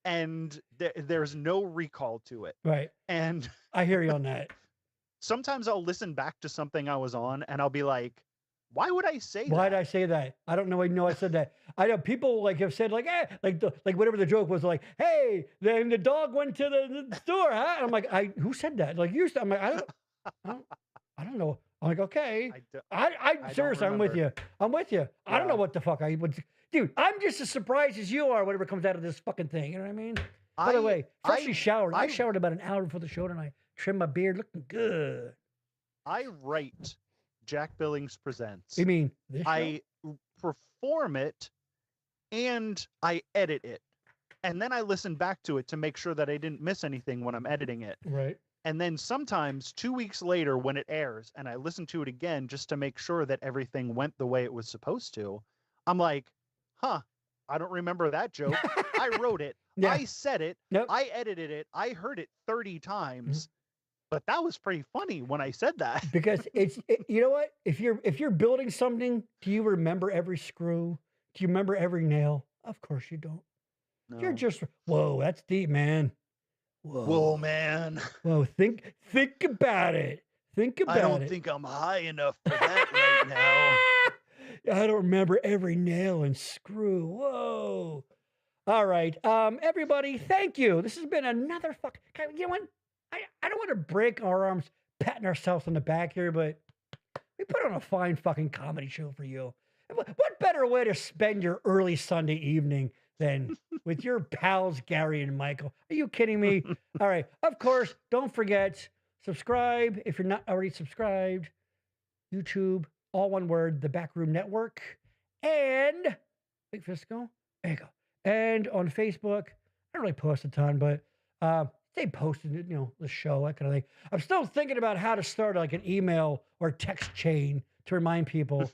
and there's no recall to it. Right. And I hear you on that. Sometimes I'll listen back to something I was on and I'll be like, why would I say that? Why did I say that? I don't know. I know I said that. I know people have said like whatever the joke was, like, hey, then the dog went to the store, huh? And I'm like, who said that? Like you said, I'm like, I don't know. I'm like, okay. I seriously, I'm with you. I'm with you. Yeah. I don't know what the fuck I would. Dude, I'm just as surprised as you are, whatever comes out of this fucking thing. You know what I mean? By the way, freshly showered. I showered about an hour before the show tonight. Trimmed my beard, looking good. I write Jack Billings Presents. You mean this show? I perform it and I edit it. And then I listen back to it to make sure that I didn't miss anything when I'm editing it. Right. And then sometimes 2 weeks later when it airs and I listen to it again just to make sure that everything went the way it was supposed to, I'm like, I don't remember that joke. I wrote it. Yeah. I said it. Nope. I edited it. I heard it 30 times. Mm-hmm. But that was pretty funny when I said that. Because you know what? If you're building something, do you remember every screw? Do you remember every nail? Of course you don't. No. You're just, whoa, that's deep, man. Whoa, man. Whoa, think about it. Think about I don't it. think I'm high enough for that right now. I don't remember every nail and screw. Whoa. All right. Everybody, thank you. This has been another fuck. You know what? I don't want to break our arms patting ourselves on the back here, but we put on a fine fucking comedy show for you. What better way to spend your early Sunday evening than with your pals, Gary and Michael? Are you kidding me? All right. Of course, don't forget, subscribe if you're not already subscribed. YouTube, all one word, The Backroom Network. And, wait for this to go. There you go. And on Facebook, I don't really post a ton, but they posted, the show, that kind of thing. I'm still thinking about how to start like an email or text chain to remind people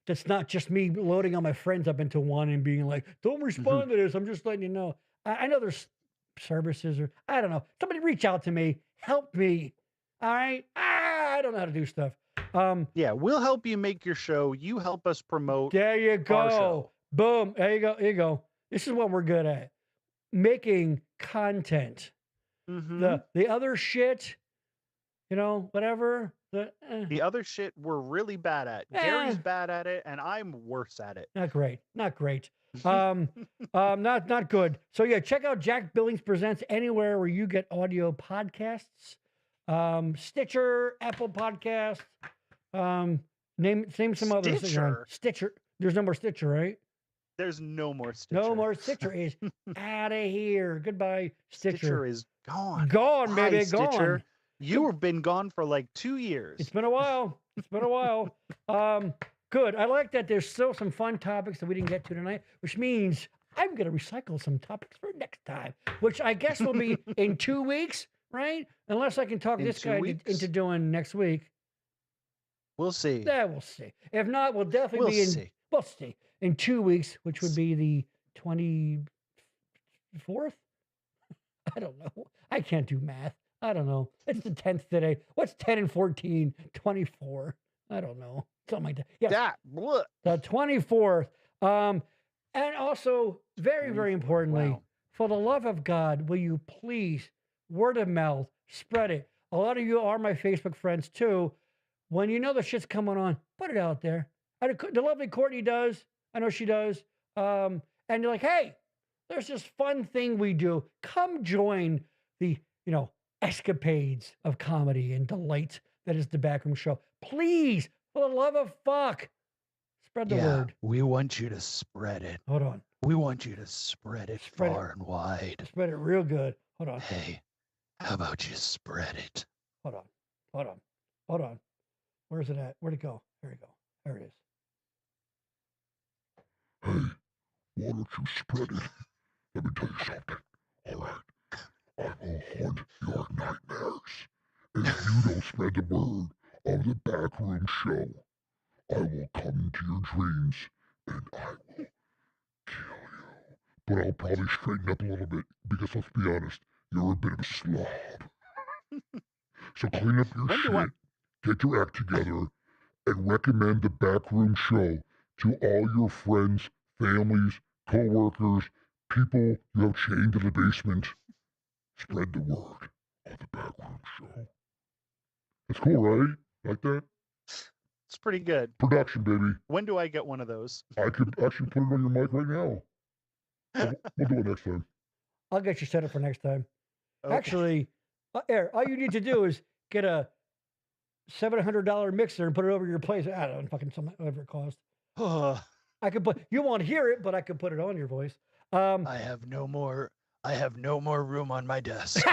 that's not just me loading all my friends up into one and being like, don't respond to this. I'm just letting you know. I know there's services or I don't know. Somebody reach out to me. Help me. All right. I don't know how to do stuff. Yeah, we'll help you make your show. You help us promote. There you our go. show. Boom. There you go. Here you go. This is what we're good at. Making content. Mhm. The other shit, whatever. The other shit we're really bad at. Gary's bad at it, and I'm worse at it. Not great. Not great. Not good. So yeah, check out Jack Billings Presents anywhere where you get audio podcasts. Stitcher, Apple Podcasts. Name some others. Stitcher. There's no more Stitcher, right? There's no more Stitcher. No more Stitcher is out of here. Goodbye, Stitcher. Stitcher is gone. Gone, baby. Hi, Stitcher. Gone. You've been gone for like 2 years. It's been a while. Good. I like that there's still some fun topics that we didn't get to tonight, which means I'm going to recycle some topics for next time, which I guess will be in 2 weeks, right? Unless I can talk In this 2 guy weeks? into doing next week. We'll see. Yeah, we'll see. If not, we'll definitely be in. see. We'll see. In 2 weeks, which would be the 24th. I don't know. I can't do math. I don't know. It's the 10th today. What's 10 and 14? 24. I don't know. Something like that. Yeah. The 24th. And also, very, very importantly, Wow. for the love of God, will you please, word of mouth, spread it. A lot of you are my Facebook friends too. When you know the shit's coming on, put it out there. The lovely Courtney does. I know she does. And you're like, hey, there's this fun thing we do. Come join the, escapades of comedy and delight that is the Backroom Show. Please, for the love of fuck, spread the word. We want you to spread it. Hold on. We want you to spread it Spread it. far and wide. Spread it real good. Hold on. Hey, how about you spread it? Hold on. Where's it at? Where'd it go? There we go. There it is. Hey, why don't you spread it? Let me tell you something. All right. I will haunt your nightmares. If you don't spread the word of the Backroom Show, I will come into your dreams and I will kill you. But I'll probably straighten up a little bit because let's be honest, you're a bit of a slob. So clean up your shit, get your act together, and recommend the Backroom Show to all your friends, families, co-workers, people you have chained to the basement. Spread the word of the Backroom Show. That's cool, right? Like that? It's pretty good. Production, baby. When do I get one of those? I could actually put it on your mic right now. We'll do it next time. I'll get you set up for next time. Okay. Actually, all you need to do is get a $700 mixer and put it over your place. I don't know, fucking something, whatever it costs. I could put. You won't hear it, but I could put it on your voice. I have no more room on my desk.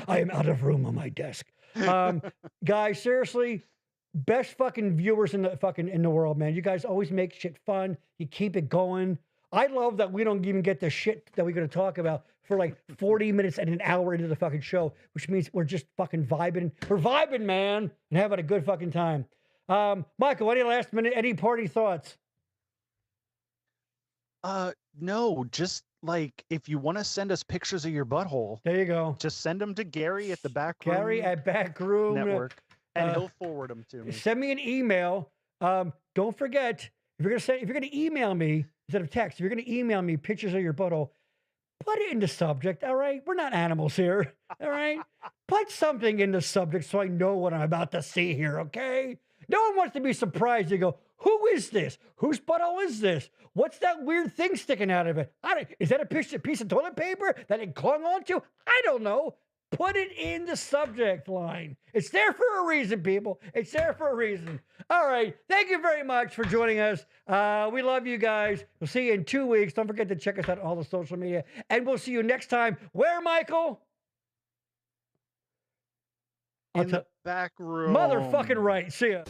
I am out of room on my desk. Guys, seriously, best fucking viewers in the world, man. You guys always make shit fun. You keep it going. I love that we don't even get the shit that we're going to talk about for like 40 minutes and an hour into the fucking show, which means we're just fucking vibing. We're vibing, man, and having a good fucking time. Michael, any last minute, any party thoughts? No, just like if you want to send us pictures of your butthole, There you go. just send them to Gary at the Backroom Gary at Backroom Network, and uh, he'll forward them to me. Send me an email. Don't forget, if you're gonna email me instead of text, if you're gonna email me pictures of your butthole, put it in the subject, all right? We're not animals here, all right? Put something in the subject so I know what I'm about to see here, okay? No one wants to be surprised. You go, who is this? Whose butthole is this? What's that weird thing sticking out of it? Is that a piece of toilet paper that it clung onto? I don't know. Put it in the subject line. It's there for a reason, people. It's there for a reason. All right. Thank you very much for joining us. We love you guys. We'll see you in 2 weeks. Don't forget to check us out on all the social media. And we'll see you next time. Where, Michael? In the back room. Motherfucking right. See ya.